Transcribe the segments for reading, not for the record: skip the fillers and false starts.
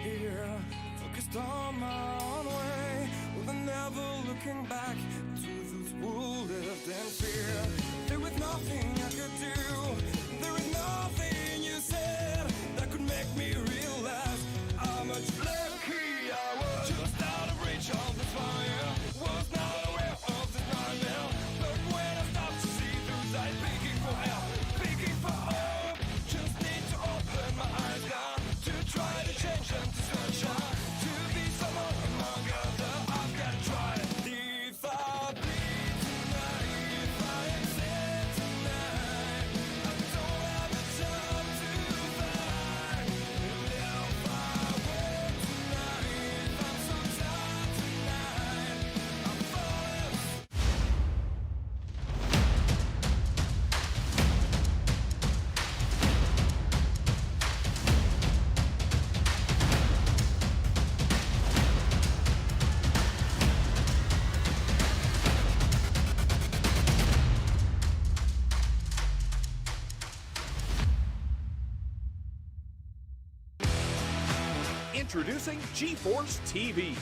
here, focused on my own way, with never looking back to those who lived in fear. There was nothing I could do, there is nothing you said that could make me realize how much lucky I was. Just out of reach of the fire, was not aware of the nightmare, but when I stopped to see those eyes begging for help, begging for hope, just need to open my eyes now to try to change them to sunshine, to be someone among others. I've got to try. If I bleed tonight, if I am sad tonight, I don't have the time to fight. And if I wait tonight, if I'm so tired tonight, I'm falling. Introducing GForce TV.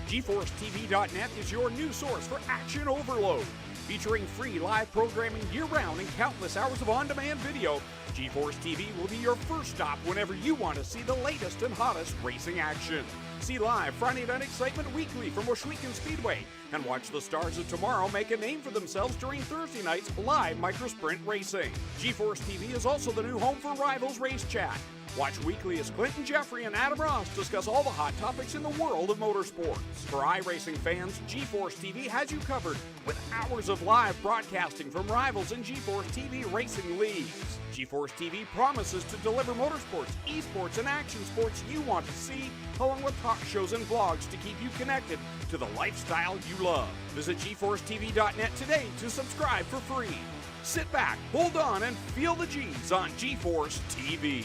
GForceTV.net is your new source for action overload. Featuring free live programming year-round and countless hours of on-demand video, GForce TV will be your first stop whenever you want to see the latest and hottest racing action. See live Friday Night Excitement weekly from Washouican Speedway, and watch the stars of tomorrow make a name for themselves during Thursday night's live microsprint racing. GForce TV is also the new home for Rivals Race Chat. Watch weekly as Clinton Jeffrey and Adam Ross discuss all the hot topics in the world of motorsports. For iRacing fans, GForce TV has you covered with hours of live broadcasting from Rivals and GForce TV racing leagues. GForce TV promises to deliver motorsports, esports, and action sports you want to see, along with talk shows and vlogs to keep you connected to the lifestyle you love. Visit GForceTV.net today to subscribe for free. Sit back, hold on, and feel the G's on GForce TV.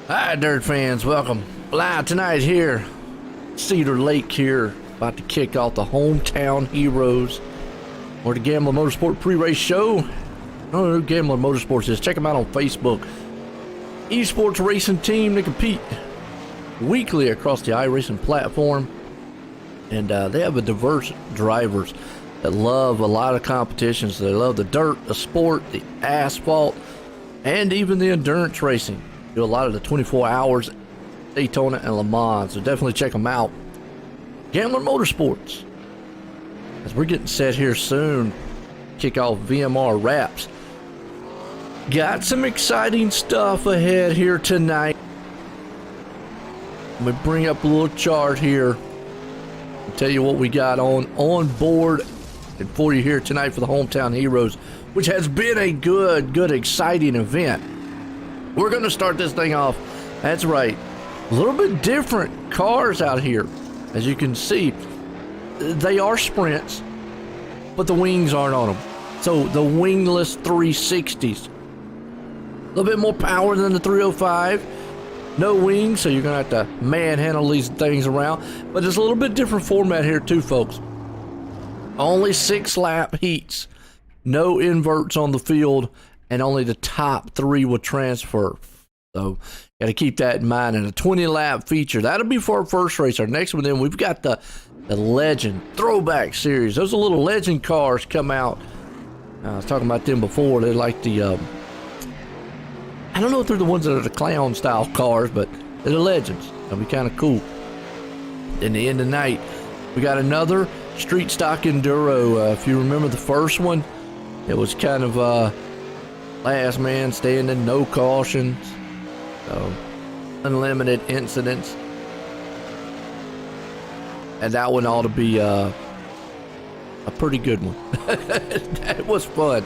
Hi dirt fans, welcome live tonight here, Cedar Lake here, about to kick off the Hometown Heroes or the Gambler Motorsport pre-race show. I don't know who Gambler Motorsports is. Check them out on Facebook. Esports racing team, they compete weekly across the iRacing platform, and they have a diverse drivers that love a lot of competitions. They love the dirt, the sport, the asphalt, and even the endurance racing. Do a lot of the 24 hours, Daytona and Le Mans, so definitely check them out. Gambler Motorsports. As we're getting set here soon, kick off VMR wraps. Got some exciting stuff ahead here tonight. Let me bring up a little chart here and tell you what we got on board and for you here tonight for the Hometown Heroes, which has been a good exciting event. We're going to start this thing off. That's right. A little bit different cars out here. As you can see, they are sprints, but the wings aren't on them. So the wingless 360s. A little bit more power than the 305. No wings, so you're going to have to manhandle these things around. But it's a little bit different format here too, folks. Only 6-lap heats. No inverts on the field, and only the top 3 will transfer. So got to keep that in mind. And a 20-lap feature. That'll be for our first race. Our next one, then we've got the Legend Throwback Series. Those are little Legend cars come out. I was talking about them before. They're like the, I don't know if they're the ones that are the clown style cars, but they're the Legends. That'll be kind of cool. In the end of the night, we got another street stock enduro. If you remember the first one, it was kind of last man standing, no cautions, so unlimited incidents. And that one ought to be a pretty good one. That was fun.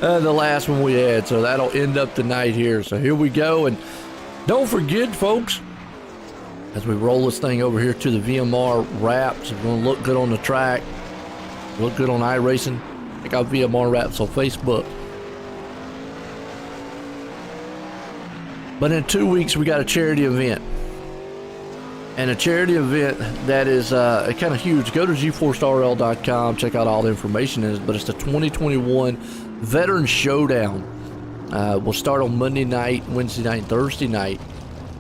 The last one we had, so that'll end up the night here. So here we go, and don't forget, folks, as we roll this thing over here to the VMR wraps, it's going to look good on the track, look good on iRacing. Check out VMR wraps on Facebook. But in 2 weeks, we got a charity event. And a charity event that is kind of huge. Go to GForceRL.com, check out all the information in it. But it's the 2021 Veteran Showdown. We'll start on Monday night, Wednesday night, Thursday night.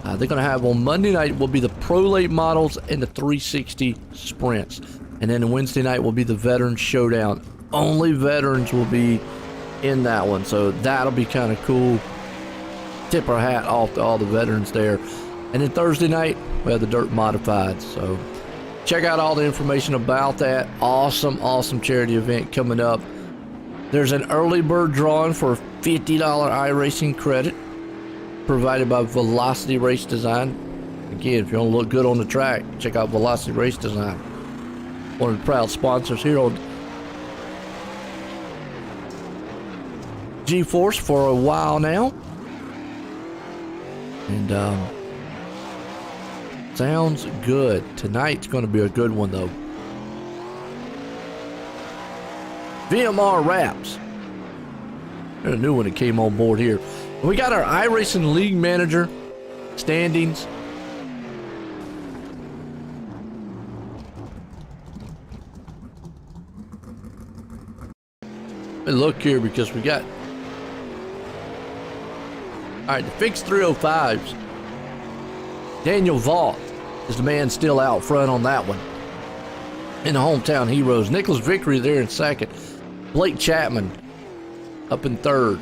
They're going to have on Monday night will be the Pro Late models and the 360 sprints. And then Wednesday night will be the Veteran Showdown. Only veterans will be in that one. So that'll be kind of cool. Tip our hat off to all the veterans there. And then Thursday night, we have the Dirt Modifieds. So check out all the information about that. Awesome charity event coming up. There's an early bird drawing for a $50 iRacing credit provided by Velocity Race Design. Again, if you want to look good on the track, check out Velocity Race Design. One of the proud sponsors here on GForce for a while now. And sounds good. Tonight's going to be a good one, though. VMR Wraps. There's a new one that came on board here. We got our iRacing League Manager standings. Look here, because we got... Alright, the fixed 305s. Daniel Vaught is the man still out front on that one. In the Hometown Heroes. Nicholas Vickery there in second. Blake Chapman up in third.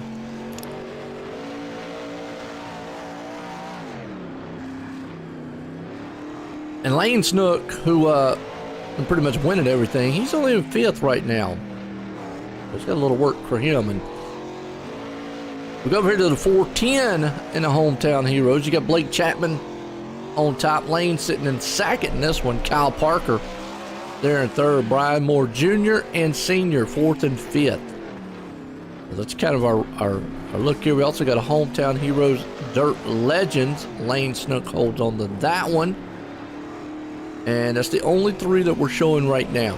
And Lane Snook, who pretty much winning everything, he's only in fifth right now. It's got a little work for him. And we go over here to the 410 in the Hometown Heroes. You got Blake Chapman on top, Lane sitting in second in this one. Kyle Parker there in third. Brian Moore Jr. and Senior fourth and fifth. So that's kind of our look here. We also got a Hometown Heroes Dirt Legends. Lane Snook holds on to that one. And that's the only three that we're showing right now.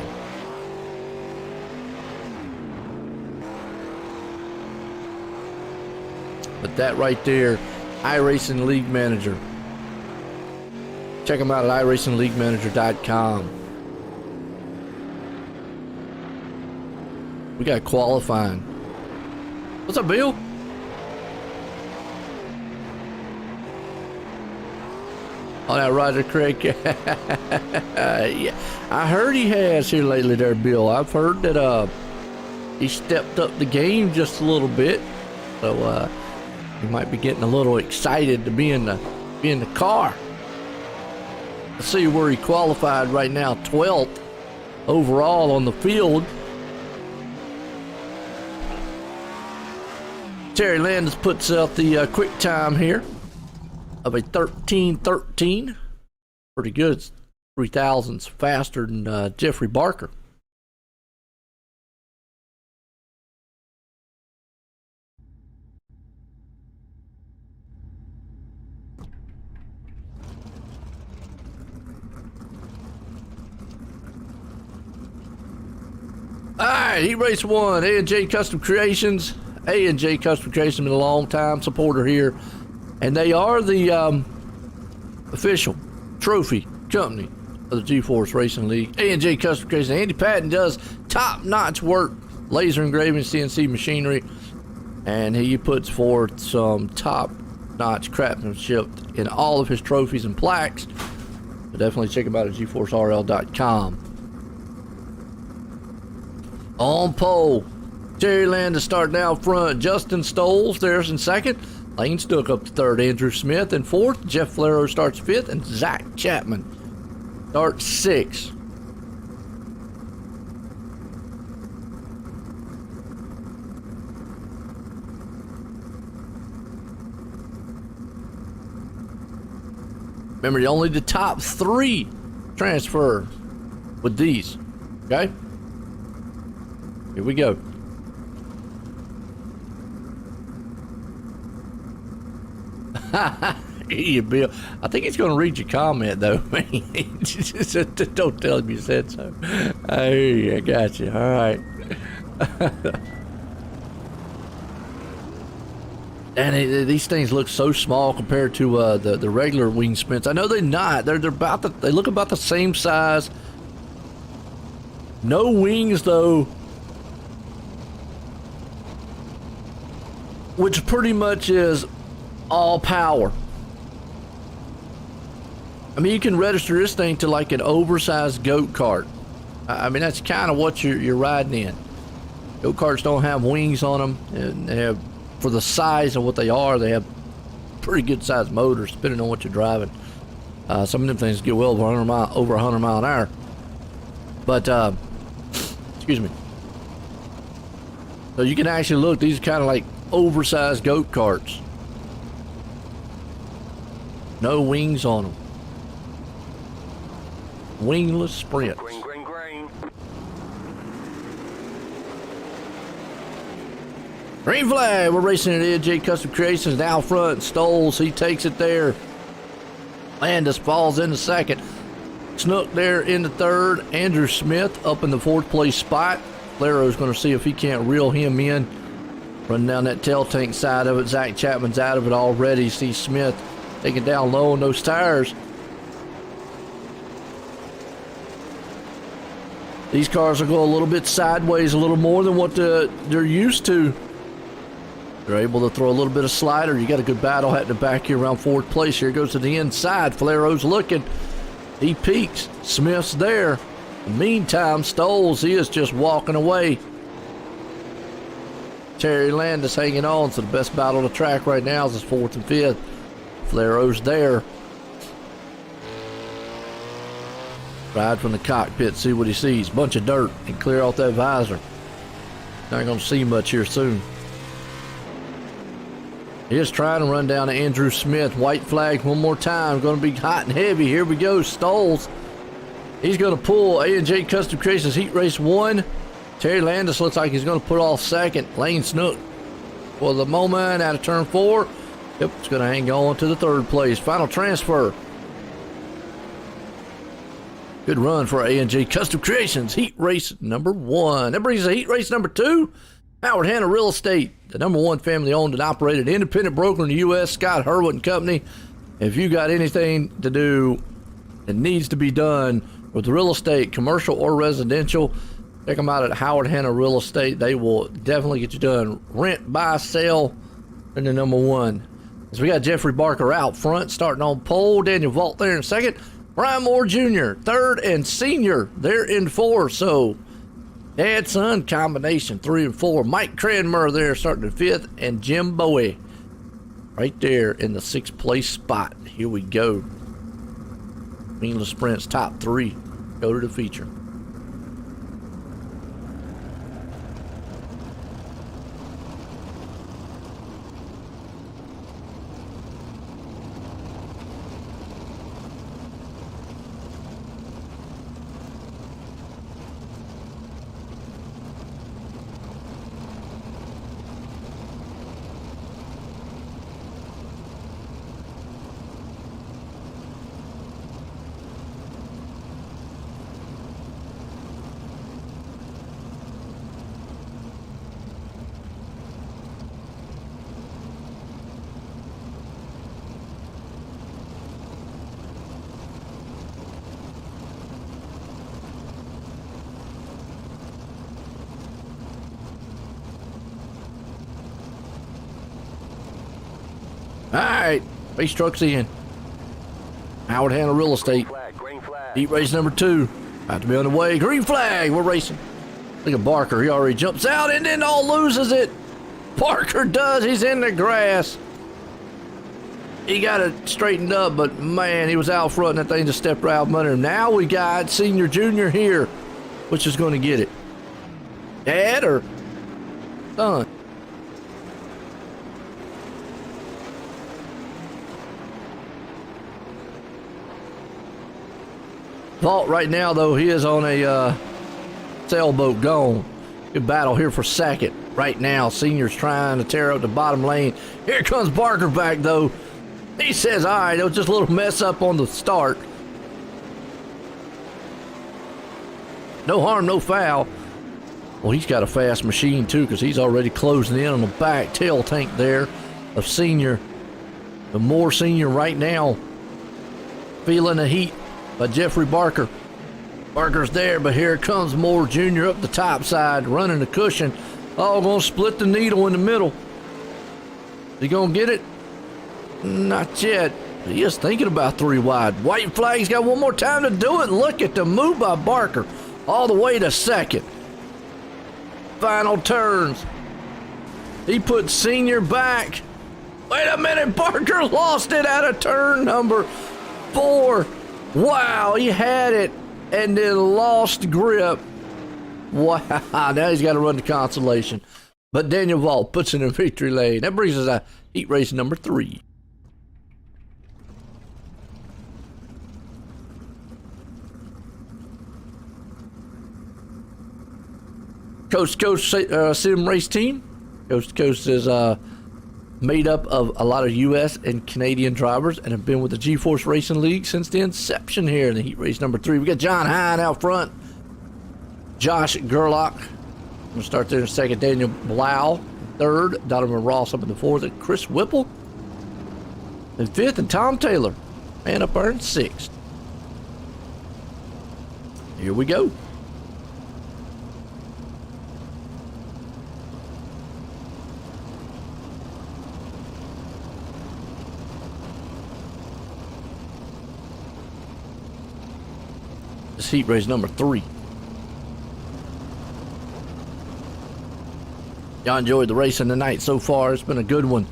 But that right there, iRacing League Manager. Check them out at iRacingLeagueManager.com. We got qualifying. What's up, Bill? Oh, now Roger Craig. Yeah, I heard he has here lately there, Bill. I've heard that he stepped up the game just a little bit. So he might be getting a little excited to be in the car. Let's see where he qualified right now. 12th overall on the field. Terry Landis puts out the quick time here of a 13:13. Pretty good. 3,000s faster than Jeffrey Barker. All right, Heat Race 1, A&J Custom Creations. A&J Custom Creations has been a long-time supporter here, and they are the official trophy company of the GForce Racing League. A&J Custom Creations. Andy Patton does top-notch work, laser engraving, CNC machinery, and he puts forth some top-notch craftsmanship in all of his trophies and plaques. So definitely check him out at GForceRL.com. On pole, Terry Landis starting out front. Justin Stoles there's in second. Lane Snook up to third. Andrew Smith in fourth. Jeff Flero starts fifth. And Zach Chapman starts sixth. Remember, only the top 3 transfer with these. Okay? Here we go. Here, Bill. I think he's going to read your comment, though. Just don't tell him you said so. I hear you. I got you. All right. And these things look so small compared to the regular wingspans. I know they're not. They're about they look about the same size. No wings though, which pretty much is all power. I mean, you can register this thing to like an oversized goat cart. I mean, that's kind of what you're riding in. Goat carts don't have wings on them, and they have, for the size of what they are, they have pretty good sized motors depending on what you're driving. Some of them things get well over 100 mile an hour. But excuse me. So you can actually look, these are kind of like oversized goat carts. No wings on them. Wingless sprints. Green. Green flag. We're racing at A&J Custom Creations. Now front, Stoles. He takes it there. Landis falls into second. Snook there in the third. Andrew Smith up in the fourth place spot. Flero's going to see if he can't reel him in. Running down that tail tank side of it. Zach Chapman's out of it already. See Smith taking down low on those tires. These cars will go a little bit sideways, a little more than what they're used to. They're able to throw a little bit of slider. You got a good battle at the back here around fourth place. Here goes to the inside. Flero's looking. He peeks. Smith's there. In the meantime, Stoles, he is just walking away. Terry Landis hanging on. So the best battle on the track right now is his fourth and fifth. Flero's there. Ride from the cockpit, see what he sees. Bunch of dirt and clear off that visor. Not going to see much here soon. He is trying to run down to Andrew Smith. White flag one more time. Going to be hot and heavy. Here we go. Stoles. He's going to pull A&J Custom Creations Heat Race 1. Terry Landis looks like he's going to put off second. Lane Snook for the moment out of turn 4. Yep, it's going to hang on to the third place. Final transfer. Good run for A&J Custom Creations Heat Race number 1. That brings us to Heat Race number 2. Howard Hanna Real Estate, the number 1 family-owned and operated independent broker in the U.S., Scott Herwood and Company. If you got anything to do that needs to be done with real estate, commercial or residential, check them out at Howard Hanna Real Estate. They will definitely get you done. Rent, buy, sell, and the number 1. So we got Jeffrey Barker out front, starting on pole. Daniel Vault there in second. Brian Moore Jr., third, and Senior, they're in 4. So dad-son combination, 3 and 4. Mike Cranmer there starting in 5th, and Jim Bowie right there in the 6th place spot. Here we go. Meaningless Sprints top 3 go to the feature. Race trucks in. Howard Handler Real Estate. Heat race number 2. About to be on the way. Green flag. We're racing. Look at Barker. He already jumps out and then loses it. Barker does. He's in the grass. He got it straightened up, but man, he was out front and that thing just stepped right out under him. Now we got senior, junior here. Which is going to get it? Dad or son? Vault right now, though, he is on a sailboat gone. Good battle here for second right now. Senior's trying to tear up the bottom lane. Here comes Barker back, though. He says, all right, it was just a little mess up on the start. No harm, no foul. Well, he's got a fast machine, too, because he's already closing in on the back tail tank there of Senior. The more Senior right now feeling the heat by Jeffrey Barker. Barker's there, but here comes Moore Jr. up the top side, running the cushion. Oh, gonna split the needle in the middle. Is he gonna get it? Not yet. He is thinking about 3 wide. White flag's got one more time to do it. Look at the move by Barker. All the way to second. Final turns. He put Senior back. Wait a minute, Barker lost it out of turn number 4. Wow, he had it and then lost grip. Wow, now he's got to run the consolation. But Daniel Vault puts it in victory lane. That brings us to heat race number 3. Coast to Coast Sim Race Team. Coast to Coast is made up of a lot of U.S. and Canadian drivers and have been with the GForce Racing League since the inception here in the heat race number 3. We got John Hine out front. Josh Gerlach. I'm going to start there in a second. Daniel Blau, 3rd. Donovan Ross up in the 4th. And Chris Whipple in 5th. And Tom Taylor, man up there in 6th. Here we go. This heat race number 3. Y'all enjoyed the racing tonight so far. It's been a good one.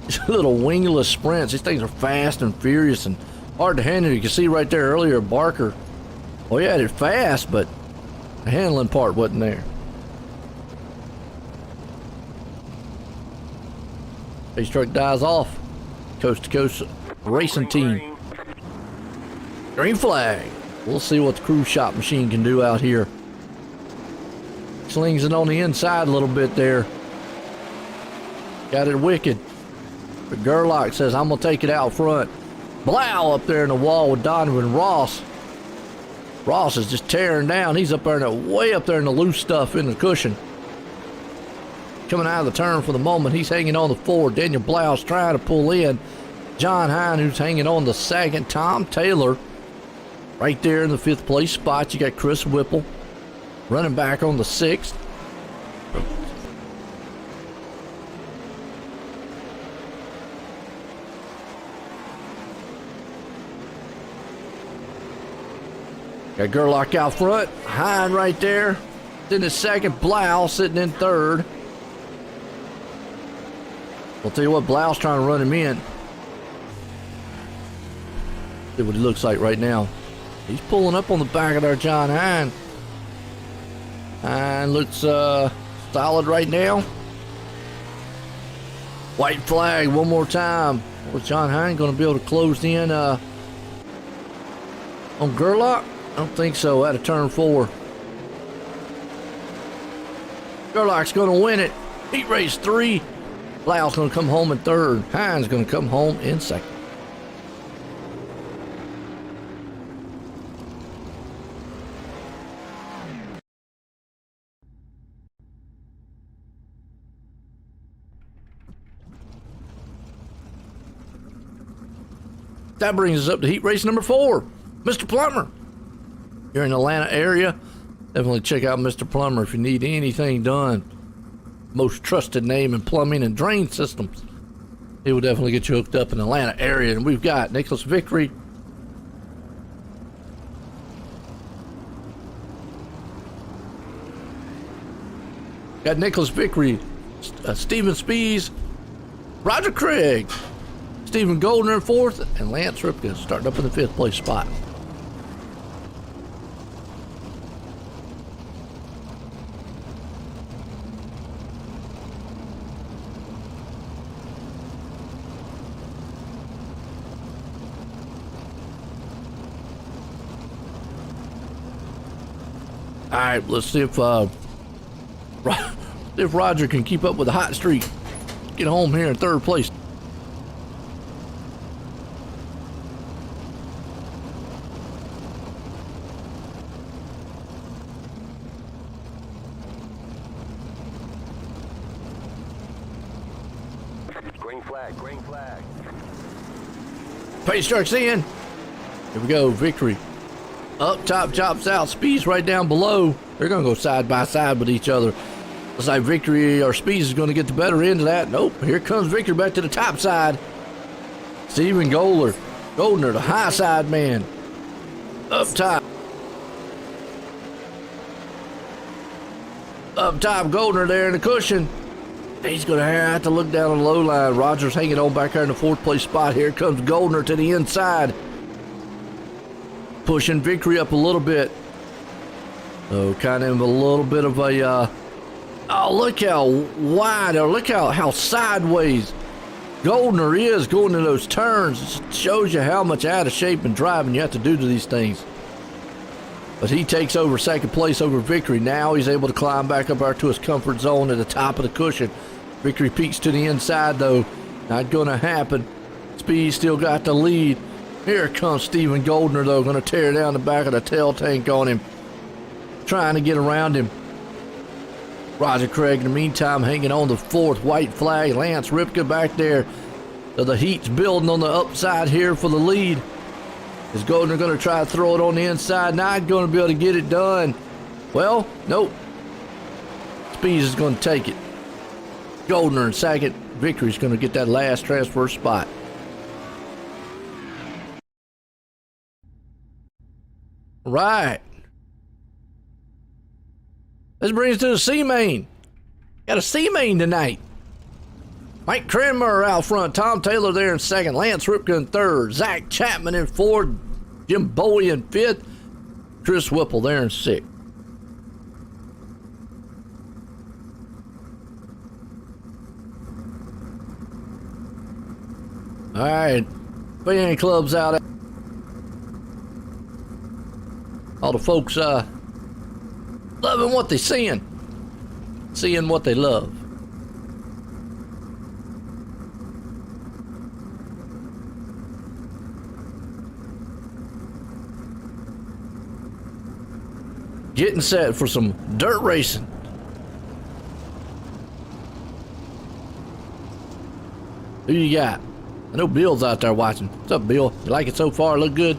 These little wingless sprints. These things are fast and furious and hard to handle. You can see right there earlier, Barker. Well, he had it fast, but the handling part wasn't there. Race truck dies off. Coast to Coast Racing Team. Green flag. We'll see what the cruise shop machine can do out here. Slings it on the inside a little bit there. Got it wicked. But Gerlach says, I'm going to take it out front. Blau up there in the wall with Donovan Ross. Ross is just tearing down. He's up there, way up there in the loose stuff in the cushion. Coming out of the turn for the moment. He's hanging on the 4. Daniel Blau's trying to pull in. John Hine, who's hanging on the 2nd. Tom Taylor. Right there in the 5th place spot, you got Chris Whipple running back on the 6th. Got Gerlach out front, Hine right there. Then the 2nd, Blau sitting in 3rd. I'll tell you what, Blau's trying to run him in. See what he looks like right now. He's pulling up on the back of our John Hine. Hine looks solid right now. White flag one more time. Was John Hine going to be able to close in on Gerlach? I don't think so. Out of turn 4. Gerlach's going to win it. Heat race 3. Blau's going to come home in 3rd. Hine's going to come home in 2nd. That brings us up to heat race number 4. Mr. Plummer. You're in the Atlanta area. Definitely check out Mr. Plummer if you need anything done. Most trusted name in plumbing and drain systems He will definitely get you hooked up in the Atlanta area. And we've got Nicholas Vickery. Got Nicholas Vickery, Stephen Spees, Roger Craig, Stephen Goldner in 4th, and Lance Ripka starting up in the 5th place spot. All right, let's see if Roger can keep up with the hot streak. Get home here in 3rd place. Green flag, green flag. Pace starts in. Here we go, Victory. Up top, chops out, Speeds right down below. They're going to go side by side with each other. Looks like Victory or Speeds is going to get the better end of that. Nope, here comes Victory back to the top side. Stephen Goldner, the high side man. Up top. Up top, Goldner there in the cushion. He's going to have to look down on the low line. Rogers hanging on back there in the 4th place spot. Here comes Goldner to the inside. Pushing Victory up a little bit. Oh, kind of a little bit of a, oh, look how wide, or look how sideways Goldner is going to those turns. It shows you how much out of shape and driving you have to do to these things. But he takes over 2nd place over Victory. Now he's able to climb back up there to his comfort zone at the top of the cushion. Victory peeks to the inside, though. Not going to happen. Speed still got the lead. Here comes Stephen Goldner, though, going to tear down the back of the tail tank on him. Trying to get around him. Roger Craig, in the meantime, hanging on the 4th white flag. Lance Ripka back there. So the heat's building on the upside here for the lead. Is Goldner going to try to throw it on the inside? Not going to be able to get it done. Well, nope. Speeds is going to take it. Goldner in 2nd. Victory's going to get that last transfer spot. Right. This brings us to the C-Main. Got a C-Main tonight. Mike Cranmer out front. Tom Taylor there in 2nd. Lance Ripka in 3rd. Zach Chapman in 4th. Jim Bowie in 5th. Chris Whipple there in 6th. All right. Fan clubs out. All the folks loving what they're seeing what they love. Getting set for some dirt racing. Who you got? I know Bill's out there watching. What's up, Bill? You like it so far? Look good?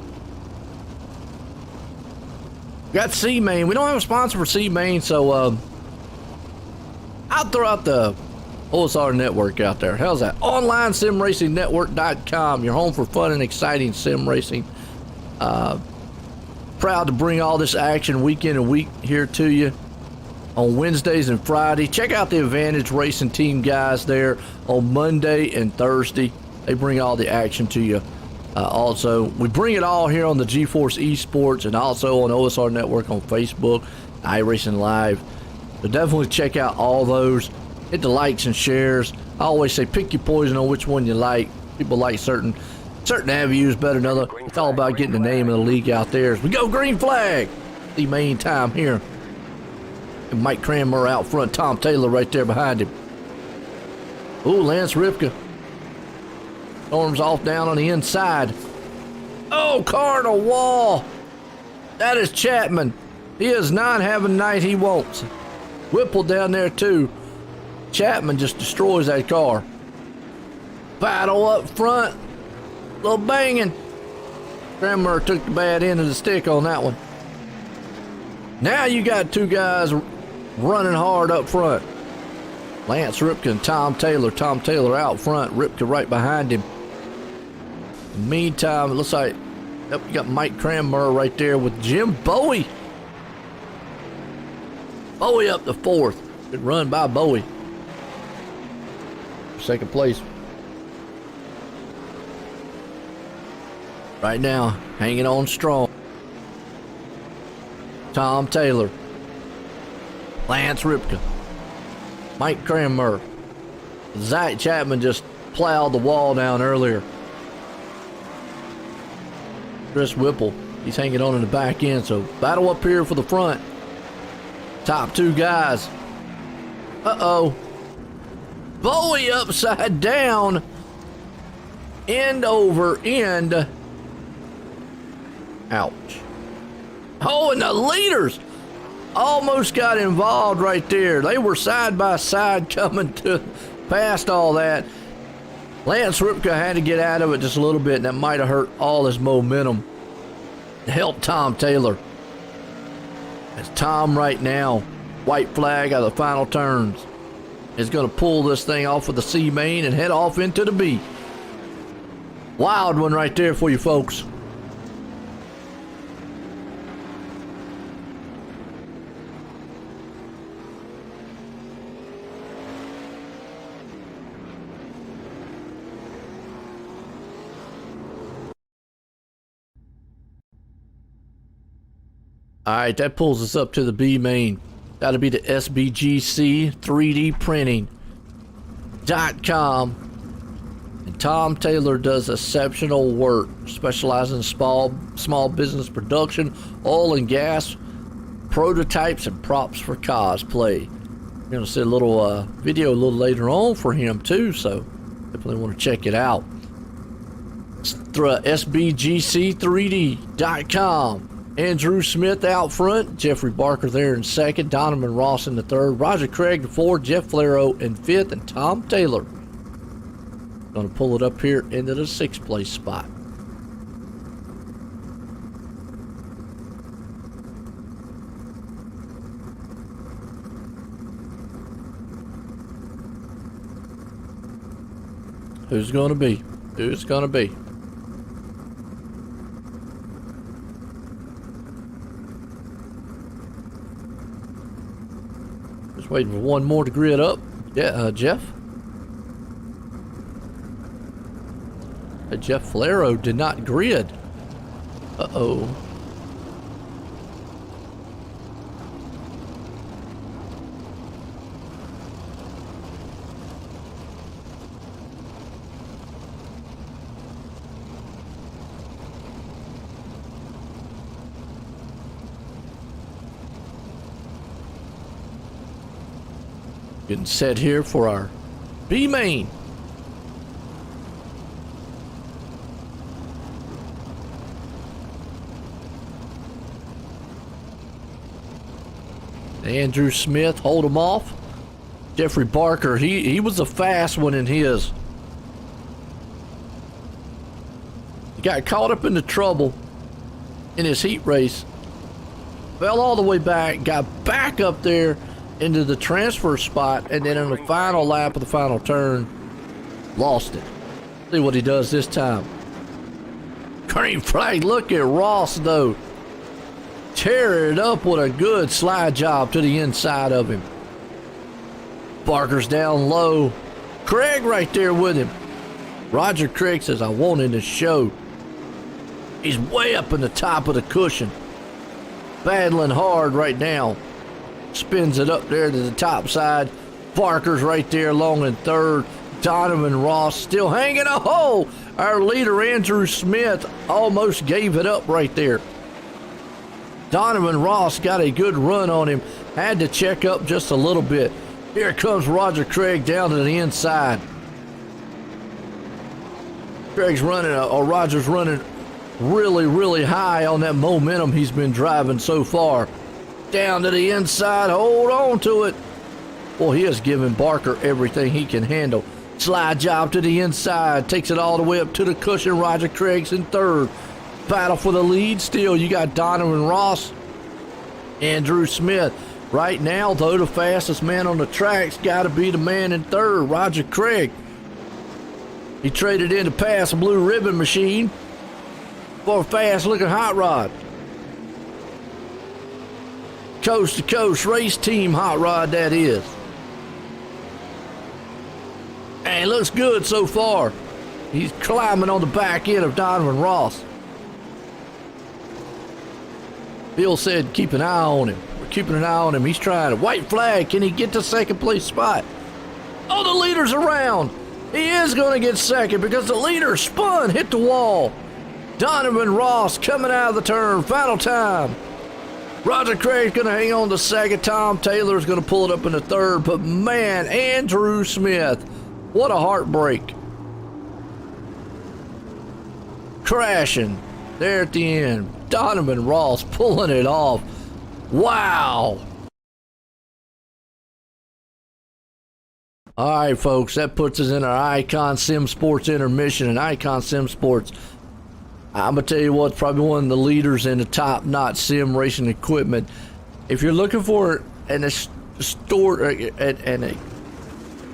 Got C-Main. We don't have a sponsor for C-Main, so I'll throw out the OSR network out there. How's that? OnlineSimRacingNetwork.com. Your home for fun and exciting sim racing. Proud to bring all this action week in and week here to you on Wednesdays and Friday. Check out the Advantage Racing Team guys there on Monday and Thursday. They bring all the action to you. Also, we bring it all here on the GForce Esports and also on OSR Network on Facebook, iRACING Live. So definitely check out all those. Hit the likes and shares. I always say pick your poison on which one you like. People like certain avenues better than others. It's all about getting the name of the league out there. As we go green flag. The main time here. And Mike Cranmer out front. Tom Taylor right there behind him. Ooh, Lance Ripka. Storms off down on the inside. Oh, car on a wall. That is Chapman. He is not having the night he wants. Whipple down there too. Chapman just destroys that car. Battle up front. Little banging. Cranmer took the bad end of the stick on that one. Now you got two guys running hard up front. Lance Ripka and Tom Taylor. Tom Taylor out front. Ripka right behind him. In the meantime, it looks like you got Mike Cranmer right there with Jim Bowie. Bowie up to fourth. Good run by Bowie. Second place. Right now, hanging on strong. Tom Taylor. Lance Ripka. Mike Cranmer. Zach Chapman just plowed the wall down earlier. Chris Whipple, he's hanging on in the back end, so battle up here for the front. Top two guys. Uh-oh. Bowie upside down. End over end. Ouch. Oh, and the leaders almost got involved right there. They were side by side coming to past all that. Lance Ripka had to get out of it just a little bit, and that might have hurt all his momentum. Help Tom Taylor. It's Tom right now. White flag out of the final turns. Is going to pull this thing off of the C main and head off into the B. Wild one right there for you folks. All right, that pulls us up to the B main. That'll be the SBGC 3D Printing.com. And Tom Taylor does exceptional work, specializing in small business production, oil and gas, prototypes, and props for cosplay. You're going to see a little video a little later on for him too, so definitely want to check it out. It's through SBGC3D.com. Andrew Smith out front, Jeffrey Barker there in second, Donovan Ross in the third, Roger Craig in fourth, Jeff Flero in fifth, and Tom Taylor going to pull it up here into the sixth place spot. Who's going to be? Who's going to be? Waiting for one more to grid up. Yeah, Jeff. Jeff Flero did not grid. Uh-oh. Getting set here for our B main. Andrew Smith hold him off. Jeffrey Barker, he was a fast one in his. He got caught up in the trouble in his heat race. Fell all the way back, got back up there into the transfer spot, and then in the final lap of the final turn, lost it. See what he does this time. Green flag, look at Ross though. Tear it up with a good slide job to the inside of him. Barker's down low. Craig right there with him. Roger Craig says, I want him to show. He's way up in the top of the cushion. Battling hard right now. Spins it up there to the top side. Barker's right there long in third. Donovan Ross still hanging a hole. Our leader Andrew Smith almost gave it up right there. Donovan Ross got a good run on him. Had to check up just a little bit. Here comes Roger Craig down to the inside. Craig's running, or Roger's running really high on that momentum he's been driving so far. Down to the inside, hold on to it. Boy, he is giving Barker everything he can handle. Slide job to the inside, takes it all the way up to the cushion. Roger Craig's in third. Battle for the lead still. You got Donovan Ross, Andrew Smith. Right now, though, the fastest man on the track's got to be the man in third, Roger Craig. He traded in to pass a blue ribbon machine for a fast-looking hot rod. Coast-to-coast race team hot rod, that is. And it looks good so far. He's climbing on the back end of Donovan Ross. Bill said keep an eye on him. We're keeping an eye on him. He's trying to. White flag. Can he get to second place spot? Oh, the leader's around. He is going to get second because the leader spun, hit the wall. Donovan Ross coming out of the turn. Final time. Roger Craig's going to hang on to second. Tom Taylor's going to pull it up in the third. But man, Andrew Smith, what a heartbreak. Crashing there at the end. Donovan Ross pulling it off. Wow. All right, folks, that puts us in our Icon Sim Sports intermission. And Icon Sim Sports, I'm going to tell you what, probably one of the leaders in the top-notch sim racing equipment. If you're looking for an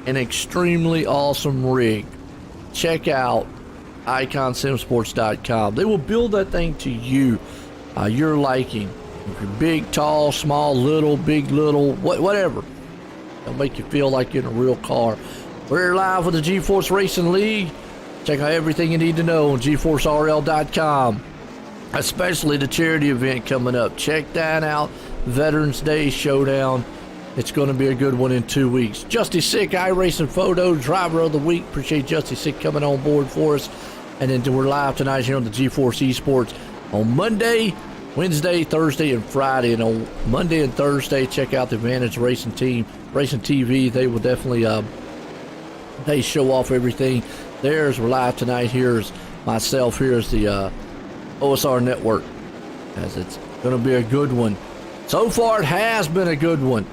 extremely awesome rig, check out iconsimsports.com. They will build that thing to you, your liking. If you're big, tall, small, little, big, little, whatever. It'll make you feel like you're in a real car. We're here live with the GForce Racing League. Check out everything you need to know on GForceRL.com, especially the charity event coming up. Check that out. Veterans Day Showdown. It's going to be a good one in 2 weeks. Justy Sick, iRacing Photo, Driver of the Week. Appreciate Justy Sick coming on board for us. And then we're live tonight here on the GForce Esports on Monday, Wednesday, Thursday, and Friday. And on Monday and Thursday, check out the Advantage Racing Team, Racing TV. They will definitely they show off everything. We're live tonight. Here's myself. Here's the OSR Network. As it's going to be a good one. So far, it has been a good one.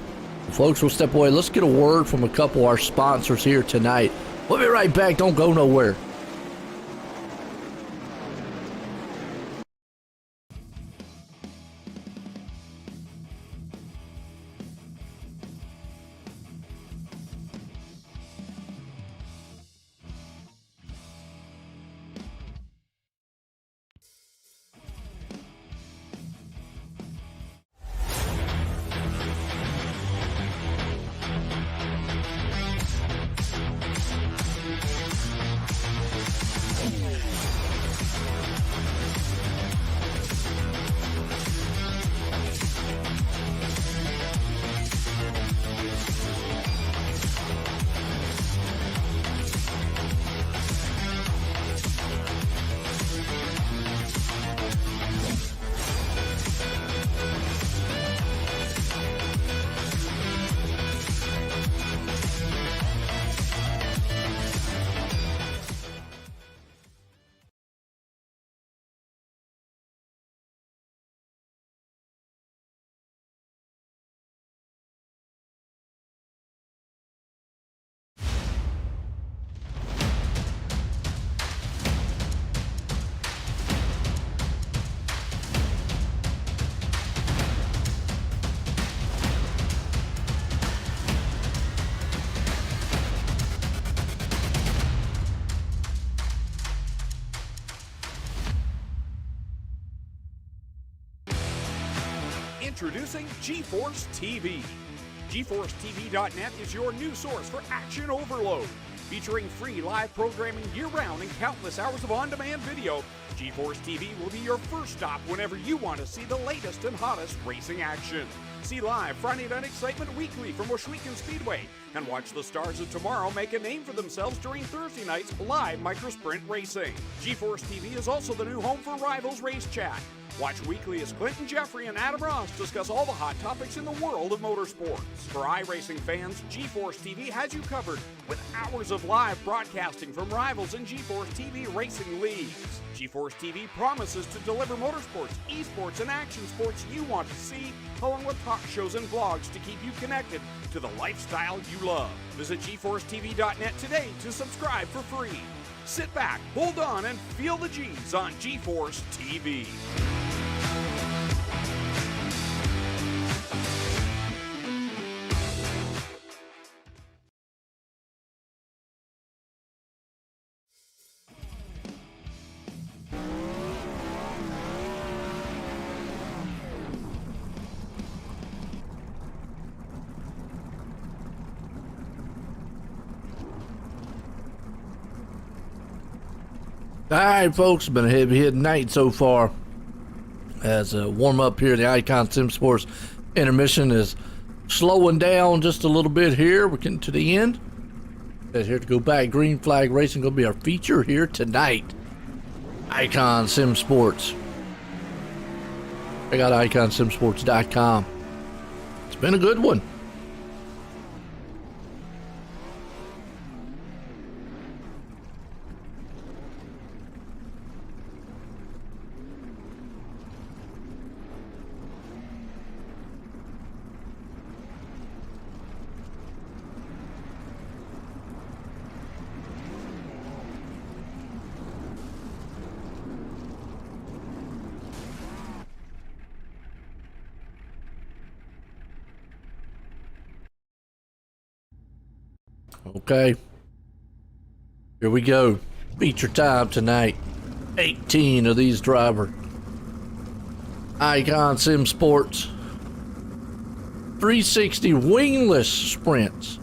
Folks, we'll step away. Let's get a word from a couple of our sponsors here tonight. We'll be right back. Don't go nowhere. Introducing GForce TV. GForceTV.net is your new source for action overload. Featuring free live programming year-round and countless hours of on-demand video, GForce TV will be your first stop whenever you want to see the latest and hottest racing action. See live Friday Night Excitement weekly from Washouican Speedway, and watch the stars of tomorrow make a name for themselves during Thursday night's live microsprint racing. GForce TV is also the new home for Rivals Race Chat. Watch weekly as Clinton Jeffrey and Adam Ross discuss all the hot topics in the world of motorsports. For iRacing fans, GForce TV has you covered with hours of live broadcasting from Rivals and GForce TV racing leagues. GForce TV promises to deliver motorsports, esports, and action sports you want to see, along with talk shows and vlogs to keep you connected to the lifestyle you love. Visit GForceTV.net today to subscribe for free. Sit back, hold on, and feel the G's on GForce TV. All right, folks, been a heavy hitting night so far. As a warm up here, the Icon Sim Sports intermission is slowing down just a little bit here. We're getting to the end. Guys, here to go back. Green Flag Racing going to be our feature here tonight. Icon Sim Sports. I got iconsimsports.com. It's been a good one. Okay, here we go. Feature time tonight. 18 of these driver Icon Sim Sports 360 wingless sprints.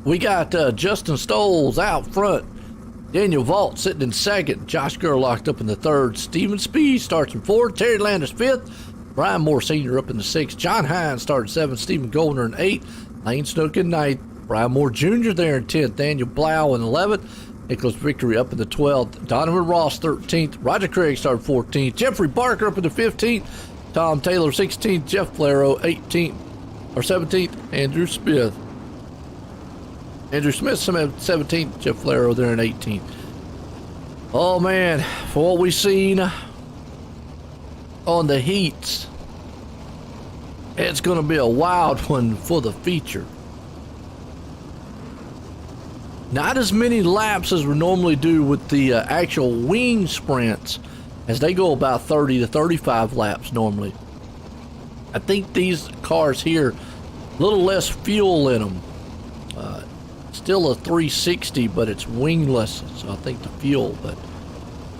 We got Justin Stoles out front, Daniel Vault sitting in second, Josh Gurr locked up in the third, Steven Speed starts in fourth, Terry Landers fifth, Brian Moore Sr. up in the sixth, John Hines started seventh, Stephen Goldner in eighth, Lane Snook in ninth, Brian Moore Jr. there in 10th, Daniel Blau in 11th, Nicholas Victory up in the 12th, Donovan Ross 13th, Roger Craig started 14th, Jeffrey Barker up in the 15th, Tom Taylor 16th, Jeff Flaro 18th, or 17th, Andrew Smith 17th, Jeff Flaro there in 18th. Oh man, for what we've seen on the heats, it's going to be a wild one for the feature. Not as many laps as we normally do with the actual wing sprints, as they go about 30 to 35 laps normally. I think these cars here, a little less fuel in them. Still a 360, but it's wingless, so I think the fuel. But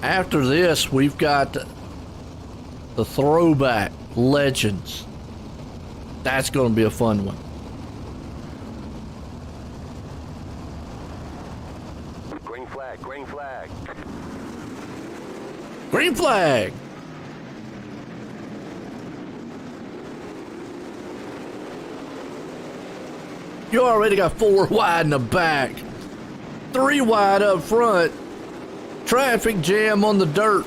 after this, we've got the throwback legends. That's going to be a fun one. Green flag, green flag. Green flag! You already got 4 wide in the back, 3 wide up front. Traffic jam on the dirt.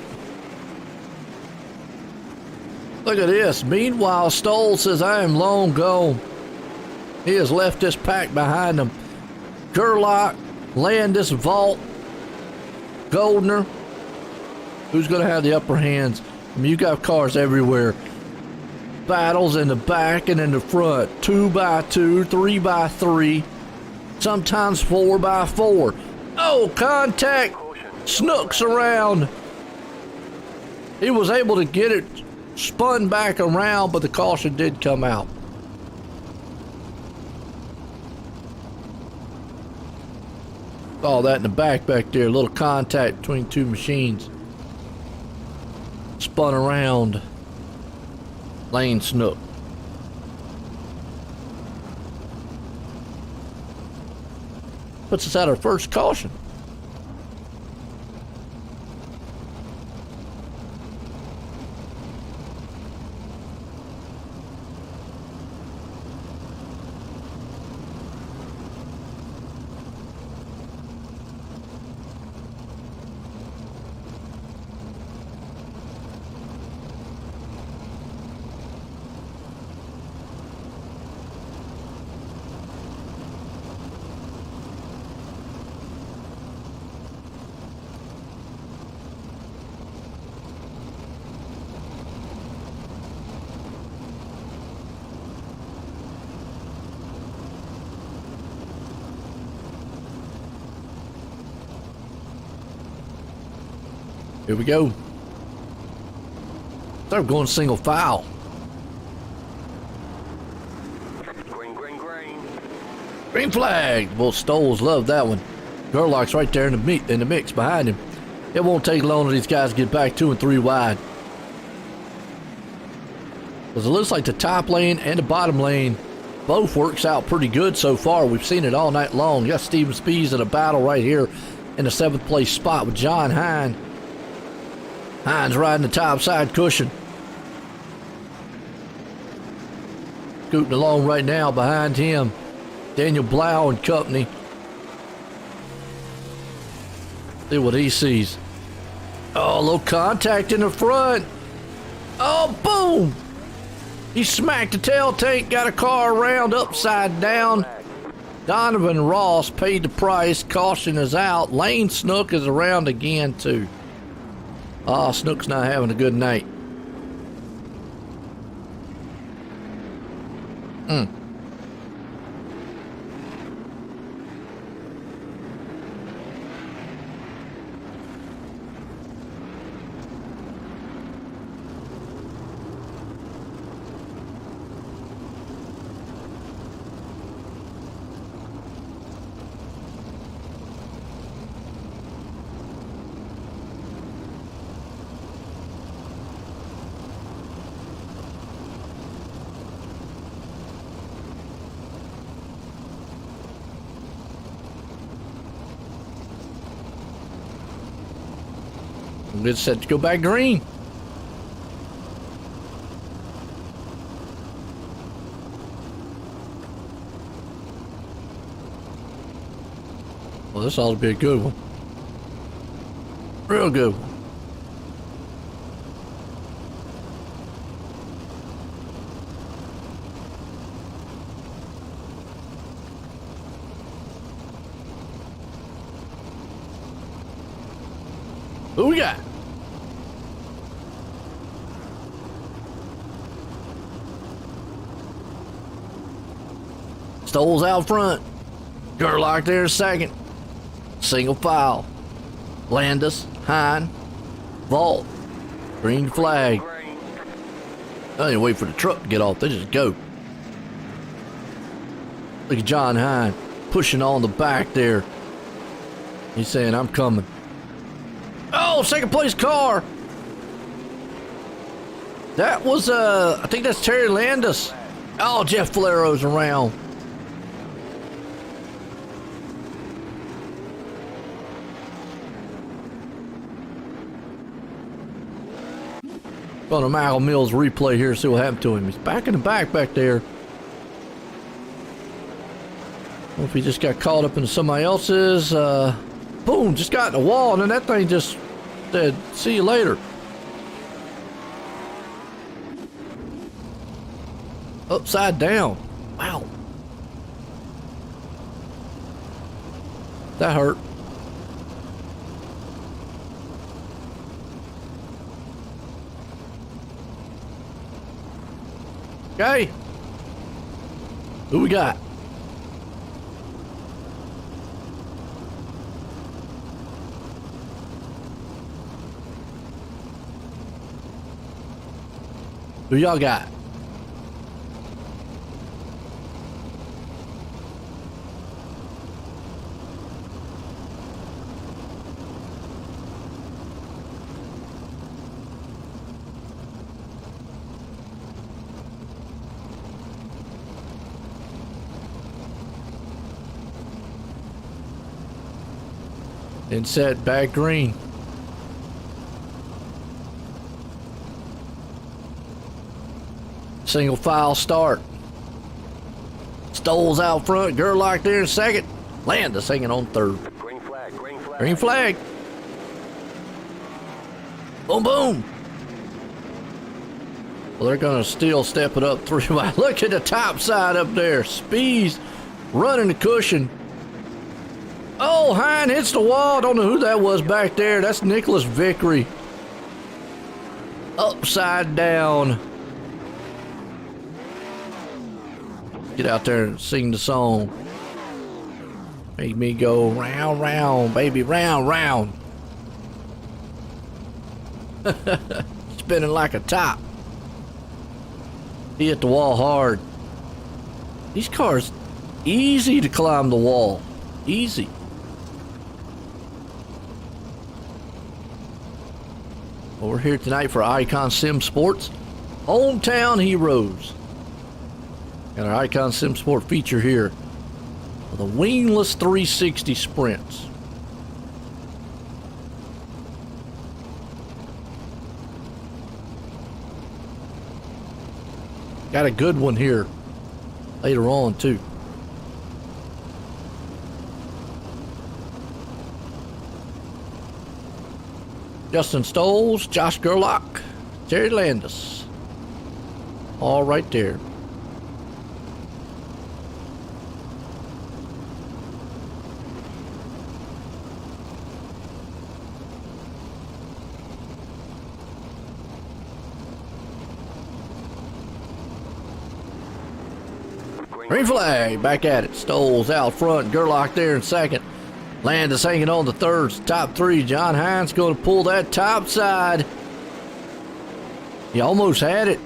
Look at this. Meanwhile, Stoll says, I am long gone. He has left this pack behind him. Gerlach, Landis, Vault, Goldner. Who's going to have the upper hands? I mean, you got cars everywhere. Battles in the back and in the front. 2x2, 3x3, sometimes 4x4. Oh, contact. Snooks around. He was able to get it spun back around, but the caution did come out. All that in the back there, a little contact between 2 machines. Spun around. Lane Snook. Puts us at our first caution. Here we go. They're going single file. Green, green, green. Green flag. Well, Stoles love that one. Gerlach's right there in the mix behind him. It won't take long for these guys to get back 2 and 3 wide. Because it looks like the top lane and the bottom lane both works out pretty good so far. We've seen it all night long. You got Steven Spees in a battle right here in the 7th place spot with John Hine. Hine's riding the top side cushion. Scooting along right now behind him, Daniel Blau and company. See what he sees. Oh, a little contact in the front. Oh, boom! He smacked the tail tank, got a car around upside down. Donovan Ross paid the price. Caution is out. Lane Snook is around again, too. Ah, Snook's not having a good night. Good, set to go back green. Well, this ought to be a good one. Real good one. Who we got? Stoles out front. Gerlach there in second. Single file. Landis, Hine, Vault, green flag. I didn't wait for the truck to get off. They just go. Look at John Hine pushing on the back there. He's saying, I'm coming. Oh, second place car. That was, I think that's Terry Landis. Oh, Jeff Flaro's around. Going to Michael Mills replay here, see what happened to him. He's back in the back there. Well, if he just got caught up into somebody else's, boom, just got in the wall, and then that thing just said, see you later. Upside down. Wow. That hurt. Okay. Who we got? Who y'all got? Inset back green. Single file start. Stoles out front. Gerlach there in second. Landis hanging on third. Green flag, green flag. Green flag. Boom, boom. Well, they're going to still step it up 3 wide. Look at the top side up there. Speeds running the cushion. Oh, Hine hits the wall. Don't know who that was back there. That's Nicholas Vickery. Upside down. Get out there and sing the song. Make me go round, round, baby, round, round. Spinning like a top. He hit the wall hard. These cars, easy to climb the wall. Easy. Well, we're here tonight for Icon Sim Sports Hometown Heroes. Got our Icon Sim Sport feature here. The wingless 360 sprints. Got a good one here later on, too. Justin Stoles, Josh Gerlach, Terry Landis. All right there. Green flag, back at it. Stoles out front, Gerlach there in second. Landis hanging on the third, top three. John Hines going to pull that top side. He almost had it.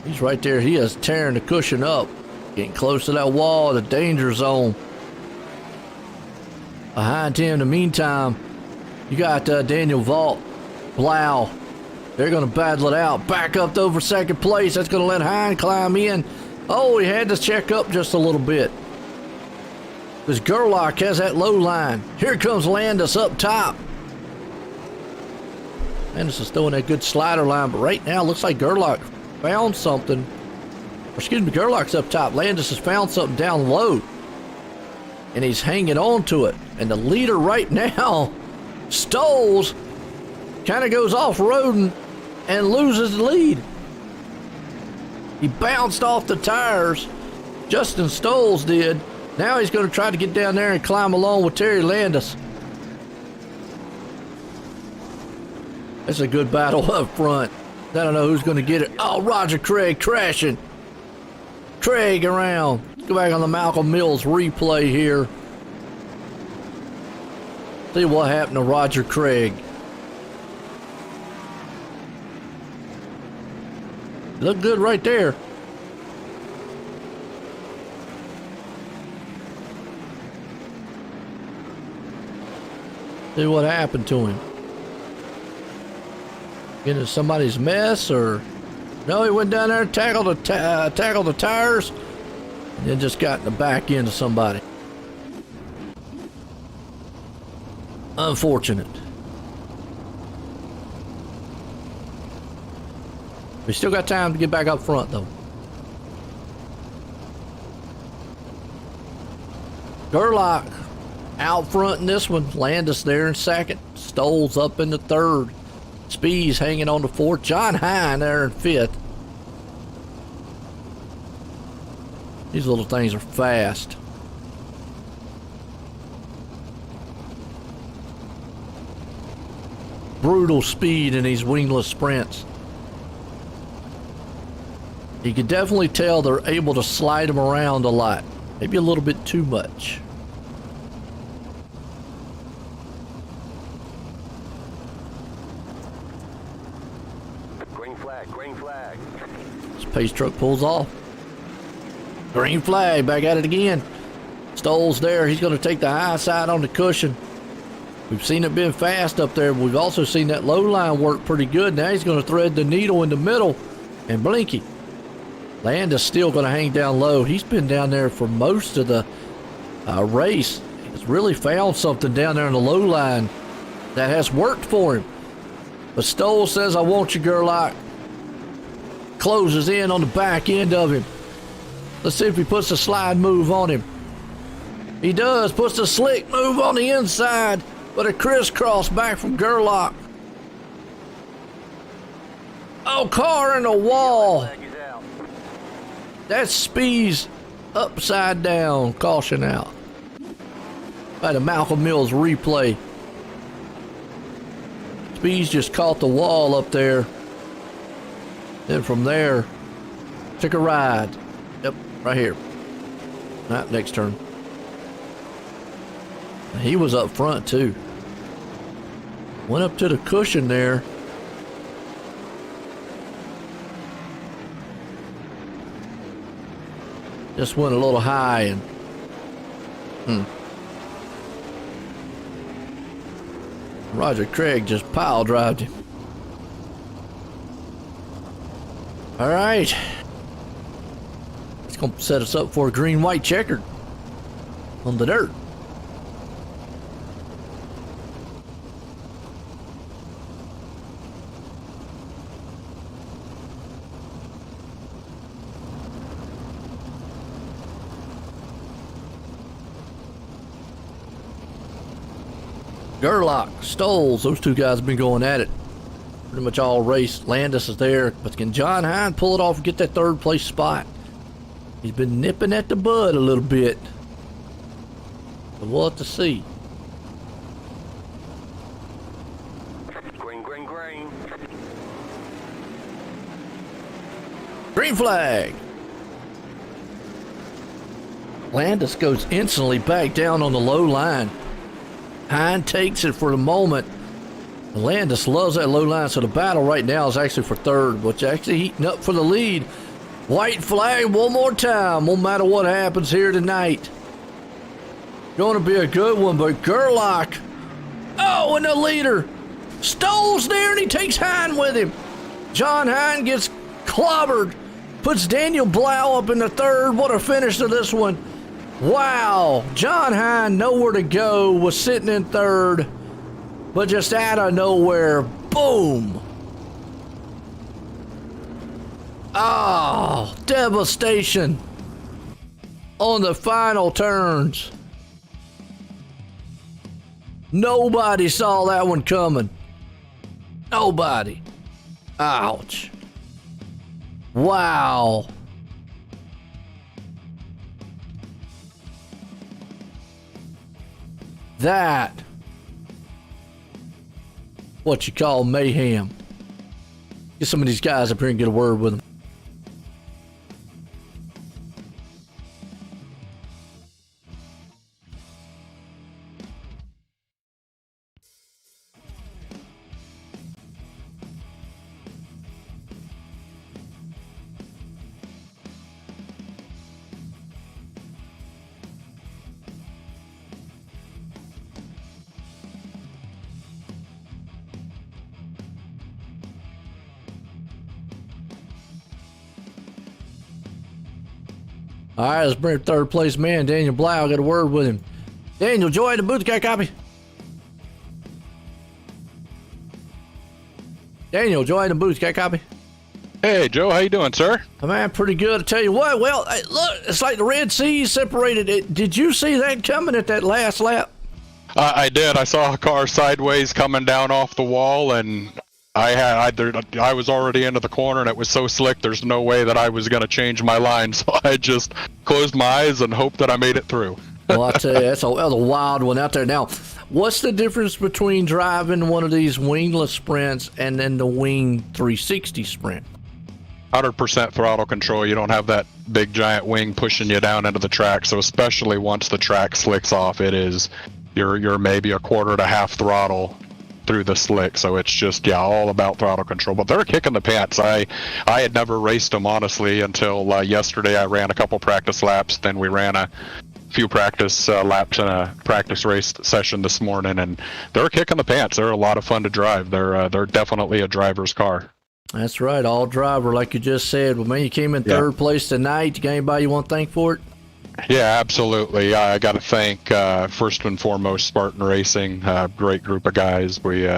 He's right there. He is tearing the cushion up. Getting close to that wall, the danger zone. Behind him, in the meantime, you got Daniel Vault, Blau. They're going to battle it out. Back up to over second place. That's going to let Hines climb in. Oh, he had to check up just a little bit. Because Gerlach has that low line. Here comes Landis up top. Landis is throwing that good slider line, but right now looks like Gerlach found something. Or excuse me, Gerlach's up top. Landis has found something down low. And he's hanging on to it. And the leader right now, Stoles, kind of goes off-roading and loses the lead. He bounced off the tires. Justin Stoles did. Now he's going to try to get down there and climb along with Terry Landis. It's a good battle up front. I don't know who's going to get it. Oh, Roger Craig crashing. Craig around. Let's go back on the Malcolm Mills replay here. See what happened to Roger Craig. Looked good right there. See what happened to him. Get into somebody's mess, or no? He went down there and tackled the tires, and then just got in the back end of somebody. Unfortunate. We still got time to get back up front, though. Gerlach out front in this one. Landis there in second. Stoles up in the third. Spees hanging on the fourth. John Hine there in fifth. These little things are fast. Brutal speed in these wingless sprints. You can definitely tell they're able to slide them around a lot. Maybe a little bit too much. Green flag, green flag. This pace truck pulls off. Green flag, back at it again. Stoles there. He's going to take the high side on the cushion. We've seen it been fast up there, but we've also seen that low line work pretty good. Now he's going to thread the needle in the middle and Blinky. Landis still going to hang down low. He's been down there for most of the race. He's really found something down there in the low line that has worked for him. But Stoll says, I want you, Gerlach. Closes in on the back end of him. Let's see if he puts a slide move on him. He does. Puts a slick move on the inside, but a crisscross back from Gerlach. Oh, car in the wall. That's Spees upside down. Caution out. By the Malcolm Mills replay. Spees just caught the wall up there. Then from there, took a ride. Yep, right here. Not next turn. He was up front too. Went up to the cushion there. Just went a little high and Roger Craig just pile drived him. All right. It's going to set us up for a green-white checkered on the dirt. Gerlach, Stoles, those two guys have been going at it pretty much all race. Landis is there, but can John Hine pull it off and get that third place spot? He's been nipping at the bud a little bit. But we'll have to see. Green, green, green. Green flag. Landis goes instantly back down on the low line. Hine takes it for the moment. Landis loves that low line, so the battle right now is actually for third, which actually heating up for the lead. White flag one more time, no matter what happens here tonight. Going to be a good one, but Gerlach. Oh, and the leader. Stoles there, and he takes Hine with him. John Hine gets clobbered. Puts Daniel Blau up in the third. What a finish to this one. Wow. John Hine, nowhere to go, was sitting in third. But just out of nowhere, boom. Oh, devastation on the final turns. Nobody saw that one coming. Nobody. Ouch. Wow. That, what you call mayhem. Get some of these guys up here and get a word with them. All right, let's bring third place man, Daniel Blau. Get a word with him. Daniel, join the booth. Got a copy? Daniel, join the booth. Got a copy? Hey, Joe, how you doing, sir? Oh, man, pretty good. I tell you what, well, hey, look, it's like the Red Sea separated it. Did you see that coming at that last lap? I did. I saw a car sideways coming down off the wall, and I was already into the corner, and it was so slick, there's no way that I was going to change my line, so I just closed my eyes and hoped that I made it through. Well, I tell you, that's a wild one out there. Now, what's the difference between driving one of these wingless sprints and then the wing 360 sprint? 100% throttle control. You don't have that big giant wing pushing you down into the track, so especially once the track slicks off, you're maybe a quarter to half throttle through the slick, so it's just all about throttle control. But they're kicking the pants. I had never raced them honestly until yesterday. I ran a couple practice laps, then we ran a few practice laps in a practice race session this morning, and they're kicking the pants. They're a lot of fun to drive. They're definitely a driver's car. That's right, all driver, like you just said. Well, man, you came in third place tonight. You got anybody you want to thank for it? Yeah, absolutely. I got to thank, first and foremost, Spartan Racing. Great group of guys. We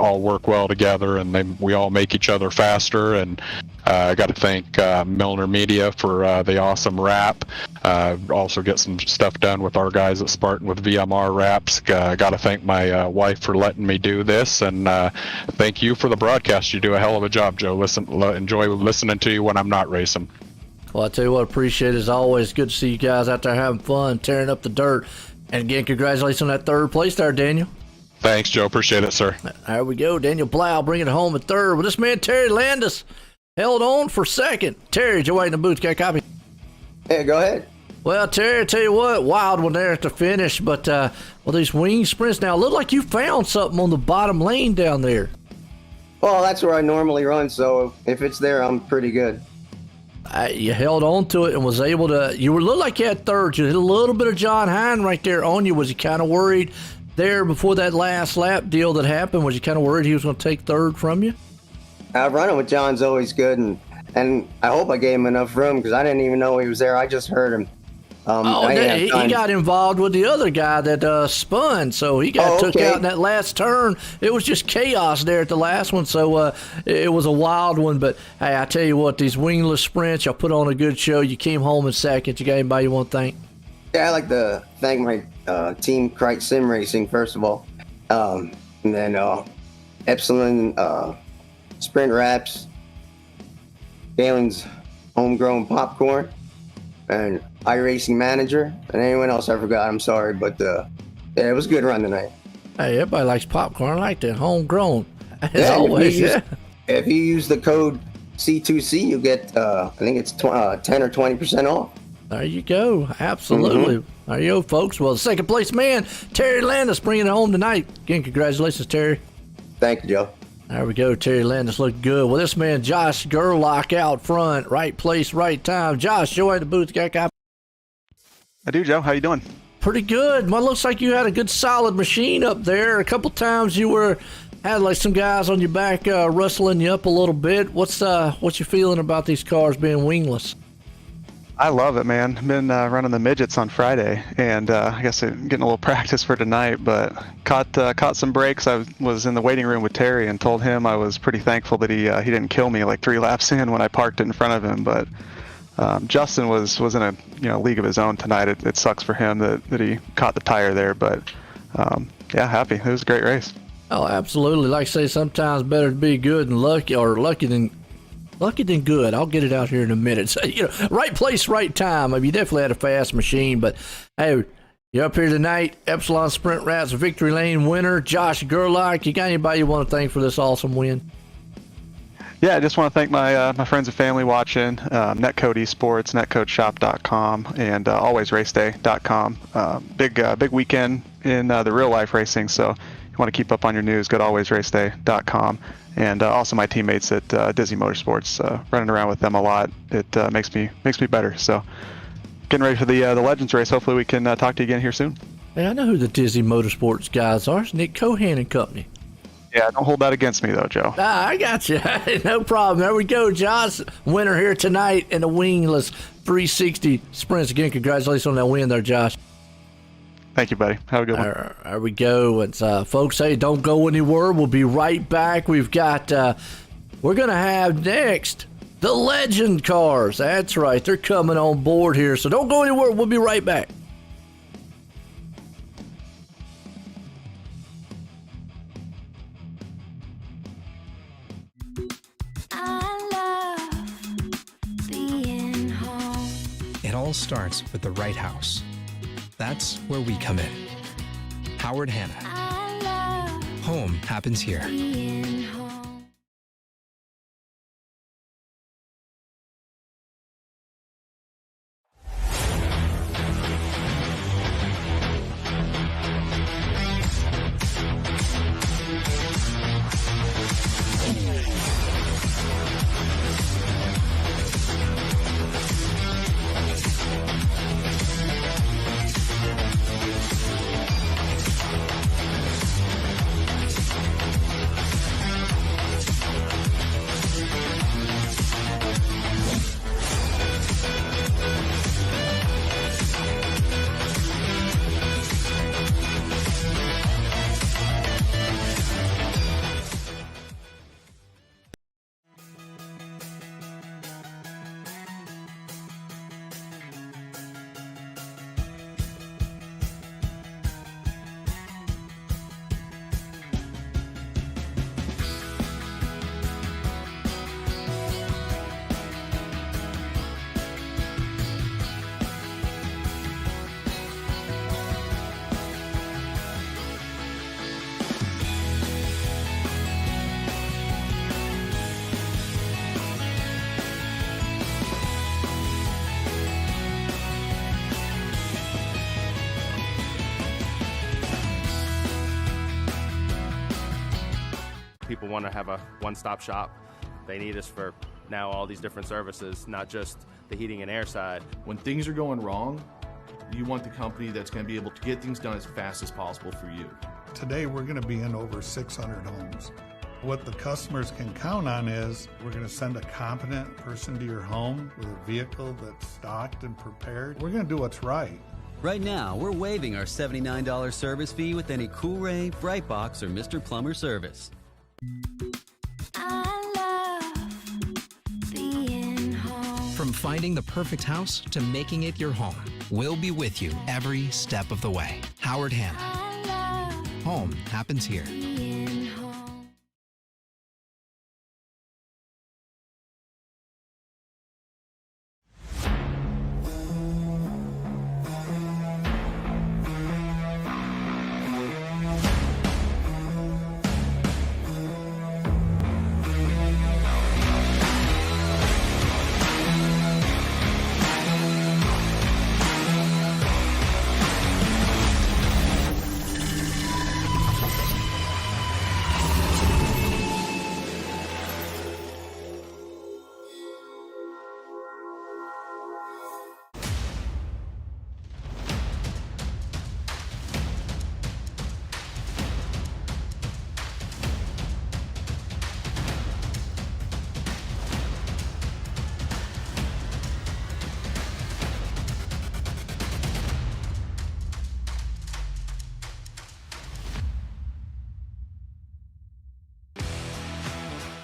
all work well together, and we all make each other faster. And I got to thank Milner Media for the awesome wrap. Also get some stuff done with our guys at Spartan with VMR wraps. Got to thank my wife for letting me do this, and thank you for the broadcast. You do a hell of a job, Joe. Enjoy listening to you when I'm not racing. Well, I tell you what, appreciate it as always. Good to see you guys out there having fun, tearing up the dirt. And again, congratulations on that third place there, Daniel. Thanks, Joe. Appreciate it, sir. There we go. Daniel Blau bringing it home at third. Well, this man, Terry Landis, held on for second. Terry, did you wait in the booth? Got a copy? Hey, go ahead. Well, Terry, I tell you what, wild one there at the finish. But, well, these wing sprints now, look like you found something on the bottom lane down there. Well, that's where I normally run, so if it's there, I'm pretty good. You held on to it and was able to. You looked like you had third. You had a little bit of John Hine right there on you. Was you kind of worried there before that last lap deal that happened? Was you kind of worried he was going to take third from you? Running with John's always good, and I hope I gave him enough room because I didn't even know he was there. I just heard him. He got involved with the other guy that spun, so he got took out in that last turn. It was just chaos there at the last one, so it was a wild one. But hey, I tell you what, these wingless sprints, y'all put on a good show. You came home in second. You got anybody you want to thank? Yeah, I'd like to thank my team, Krite Sim Racing, first of all. And then Epsilon Sprint Wraps, Galen's Homegrown Popcorn, and iRacing Manager, and anyone else I forgot, I'm sorry. But yeah, it was a good run tonight. Hey, everybody likes popcorn. I like that homegrown. As Yeah, always, if you use the code C2C, you get, I think it's 10 or 20% off. There you go. Absolutely. There you go, folks. Well, the second place man, Terry Landis, bringing it home tonight. Again, congratulations, Terry. Thank you, Joe. There we go. Terry Landis looked good. Well, this man, Josh Gerlach, out front. Right place, right time. Josh, you at the booth. Got I do, Joe. How you doing? pretty good. Well, looks like you had a good solid machine up there. A couple times you had like some guys on your back rustling you up a little bit. What's you feeling about these cars being wingless? I love it, man. I've been running the midgets on Friday, and I guess I'm getting a little practice for tonight, but caught some breaks. I was in the waiting room with Terry and told him I was pretty thankful that he didn't kill me like 3 laps in when I parked it in front of him. But Justin was in a league of his own tonight. It sucks for him that he caught the tire there, but yeah, happy. It was a great race. Oh, absolutely. Like I say, sometimes better to be good and lucky, or lucky than good. I'll get it out here in a minute. So, right place, right time. I mean, you definitely had a fast machine, but hey, you're up here tonight. Epsilon Sprint Rats Victory Lane winner, Josh Gerlach. You got anybody you want to thank for this awesome win? Yeah, I just want to thank my friends and family watching, Netcode Esports, netcodeshop.com, and alwaysraceday.com. Big weekend in the real life racing, so if you want to keep up on your news, go to alwaysraceday.com. And also my teammates at Disney Motorsports, running around with them a lot. It makes me better. So getting ready for the Legends race. Hopefully we can talk to you again here soon. Hey, I know who the Disney Motorsports guys are. It's Nick Cohan and company. Yeah, don't hold that against me though, Joe. I got you. No problem. There we go, Josh. Winner here tonight in the wingless 360 sprints. Again, congratulations on that win there, Josh. Thank you, buddy. Have a good one. There we go. It's folks, hey, don't go anywhere. We'll be right back. We've got we're gonna have next the Legend cars. That's right, they're coming on board here. So don't go anywhere. We'll be right back. It all starts with the right house. That's where we come in. Howard Hanna. Home happens here. People want to have a one-stop shop. They need us for now all these different services, not just the heating and air side. When things are going wrong, you want the company that's going to be able to get things done as fast as possible for you. Today we're going to be in over 600 homes. What the customers can count on is we're going to send a competent person to your home with a vehicle that's stocked and prepared. We're going to do what's right. Right now, we're waiving our $79 service fee with any Cool-Ray, Brightbox, or Mr. Plumber service. From finding the perfect house to making it your home, we'll be with you every step of the way. Howard Hanna. Home happens here.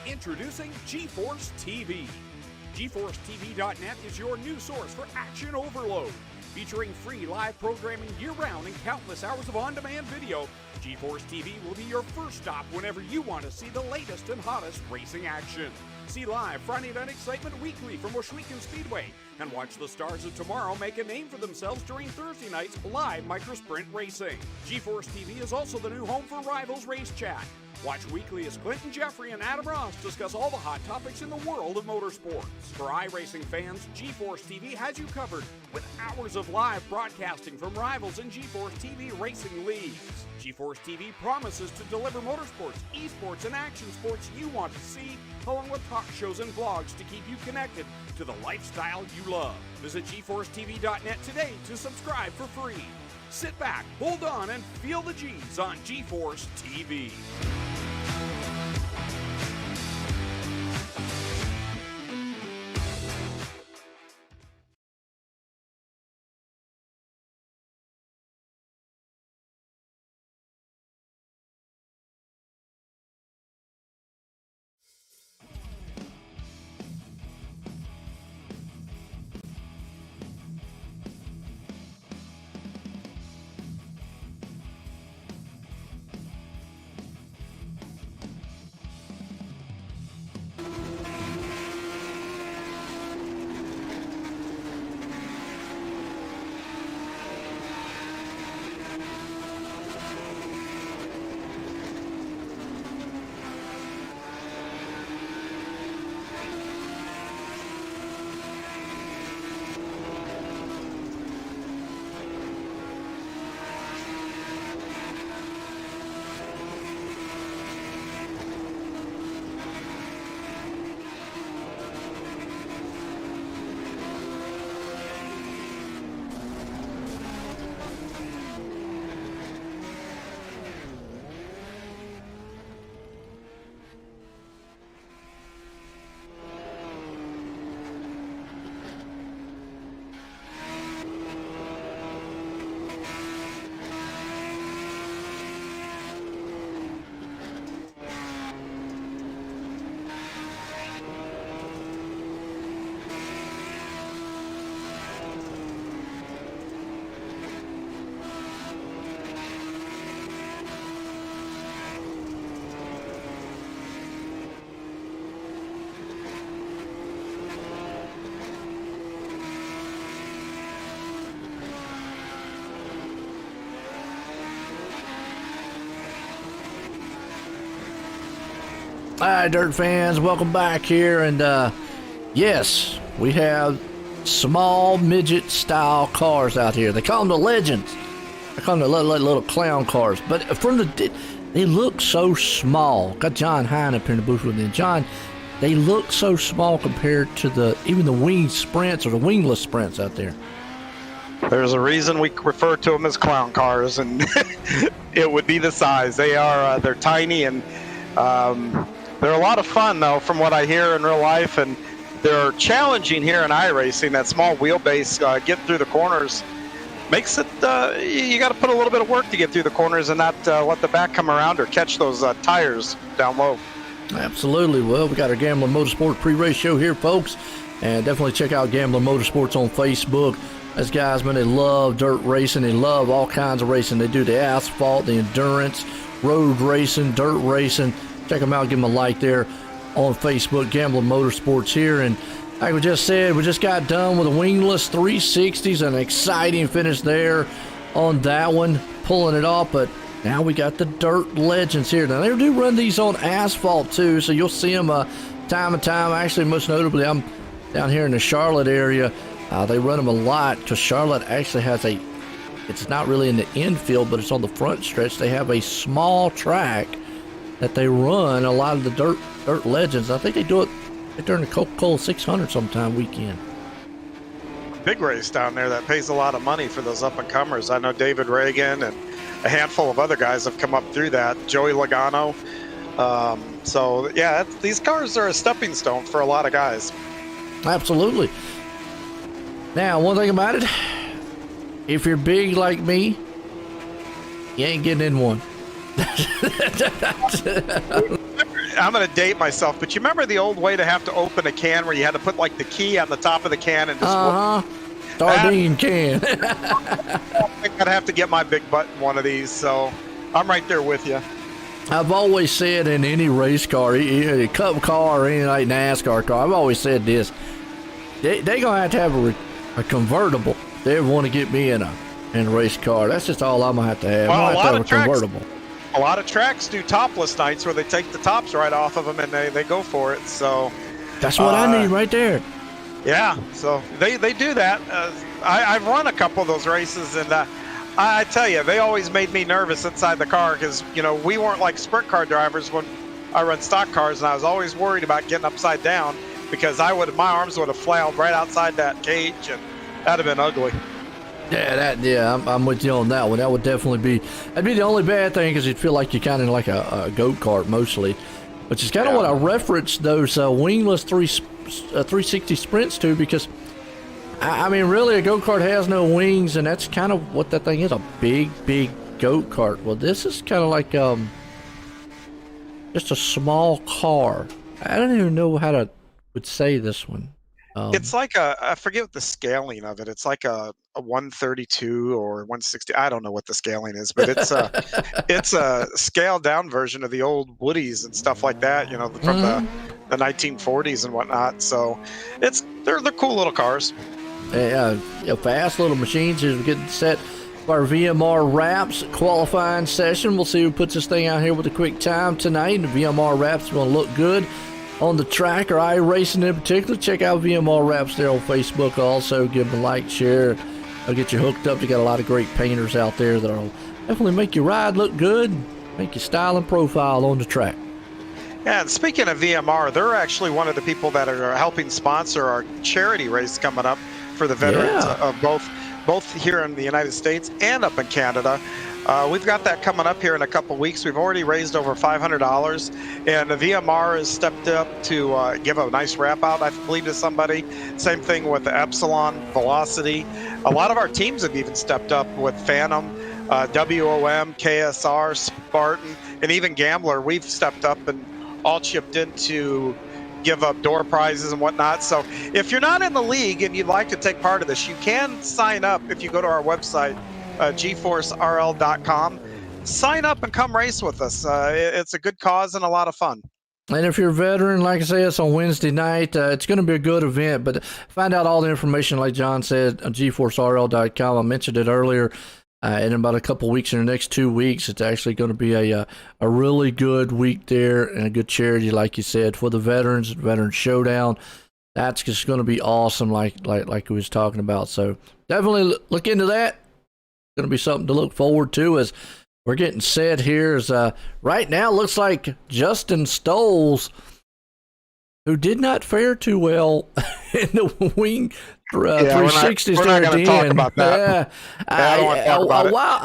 Introducing GForce TV. GForceTV.net is your new source for action overload. Featuring free live programming year-round and countless hours of on-demand video, GForce TV will be your first stop whenever you want to see the latest and hottest racing action. See live Friday Night Excitement weekly from Washougal Speedway, and watch the stars of tomorrow make a name for themselves during Thursday night's live microsprint racing. GForce TV is also the new home for Rivals Race Chat. Watch weekly as Clinton Jeffrey and Adam Ross discuss all the hot topics in the world of motorsports. For iRacing fans, GForce TV has you covered with hours of live broadcasting from Rivals and GForce TV racing leagues. GForce TV promises to deliver motorsports, esports, and action sports you want to see, along with talk shows and vlogs to keep you connected to the lifestyle you love. Visit GForceTV.net today to subscribe for free. Sit back, hold on, and feel the G's on GForce TV. Hi, Dirt fans, welcome back here. And yes, we have small midget style cars out here. They call them the Legends. They call them the little clown cars. But from they look so small. Got John Hine up here in the booth with me. John, they look so small compared to even the winged sprints or the wingless sprints out there. There's a reason we refer to them as clown cars, and it would be the size. They're tiny, and they're a lot of fun, though, from what I hear in real life, and they're challenging here in iRacing. That small wheelbase, getting through the corners, makes it, you got to put a little bit of work to get through the corners and not let the back come around or catch those tires down low. Absolutely. Well, we got our Gambling Motorsport pre-race show here, folks. And definitely check out Gambler Motorsports on Facebook. Those guys, man, they love dirt racing. They love all kinds of racing. They do the asphalt, the endurance, road racing, dirt racing. Check them out. Give them a like there on Facebook, Gambler Motorsports here. And like we just said, we just got done with the wingless 360s. An exciting finish there on that one, pulling it off. But now we got the dirt legends here. Now, they do run these on asphalt, too, so you'll see them time and time. Actually, most notably, I'm down here in the Charlotte area. They run them a lot because Charlotte actually has it's not really in the infield, but it's on the front stretch. They have a small track that they run a lot of the dirt legends. I think they do it during the Coca-Cola 600 sometime weekend. Big race down there that pays a lot of money for those up-and-comers. I know David Reagan and a handful of other guys have come up through that. Joey Logano. So, yeah, these cars are a stepping stone for a lot of guys. Absolutely. Now, one thing about it, if you're big like me, you ain't getting in one. I'm going to date myself, but you remember the old way to have to open a can where you had to put like the key on the top of the can and just sardine can. I think I'd have to get my big butt in one of these, so I'm right there with you. I've always said in any race car, a Cup car or any like NASCAR car, I've always said this: they're gonna have a convertible if they ever want to get me in a race car. That's just all I'm gonna have to have. Well, I'm gonna have to have a convertible. A lot of tracks do topless nights where they take the tops right off of them and they go for it. So that's what I need right there. Yeah, so they do that. I've run a couple of those races, and I tell you, they always made me nervous inside the car because, you know, we weren't like sprint car drivers when I run stock cars, and I was always worried about getting upside down because my arms would have flailed right outside that cage, and that'd have been ugly. Yeah, I'm with you on that one. That would definitely that'd be the only bad thing because you'd feel like you're kind of like a go-kart mostly, which is kind of what I referenced those wingless 360 sprints to, because I mean, really, a go-kart has no wings, and that's kind of what that thing is, a big go-kart. Well, this is kind of like just a small car. I don't even know how to would say this one. It's like I forget what the scaling of it. It's like a 132 or 160. I don't know what the scaling is, but it's a scaled down version of the old Woodies and stuff like that, you know, from the 1940s and whatnot. So they're cool little cars. Yeah, fast little machines. As we get set for our VMR Wraps qualifying session, we'll see who puts this thing out here with a quick time tonight. The VMR Wraps is going to look good on the track, or iRacing in particular. Check out VMR Wraps there on Facebook. Also, give them a like, share. I'll get you hooked up. You got a lot of great painters out there that'll definitely make your ride look good, make your style and profile on the track. Yeah, and speaking of VMR, they're actually one of the people that are helping sponsor our charity race coming up for the veterans of both here in the United States and up in Canada. We've got that coming up here in a couple weeks. We've already raised over $500, and the VMR has stepped up to give a nice wrap out, I believe, to somebody. Same thing with the Epsilon, Velocity. A lot of our teams have even stepped up with Phantom, WOM, KSR, Spartan, and even Gambler. We've stepped up and all chipped in to give up door prizes and whatnot. So if you're not in the league and you'd like to take part of this, you can sign up if you go to our website, GForceRL.com. Sign up and come race with us. It's a good cause and a lot of fun. And if you're a veteran, like I say, it's on Wednesday night. It's going to be a good event, but find out all the information, like John said, on GForceRL.com. I mentioned it earlier. In about a couple weeks, in the next 2 weeks, it's actually going to be a really good week there, and a good charity, like you said, for the veterans, Veteran Showdown. That's just going to be awesome, like we was talking about. So definitely look into that. It's going to be something to look forward to as we're getting set here. As right now, looks like Justin Stoles, who did not fare too well in the wing 360s. We're not going to talk about that. I don't want to talk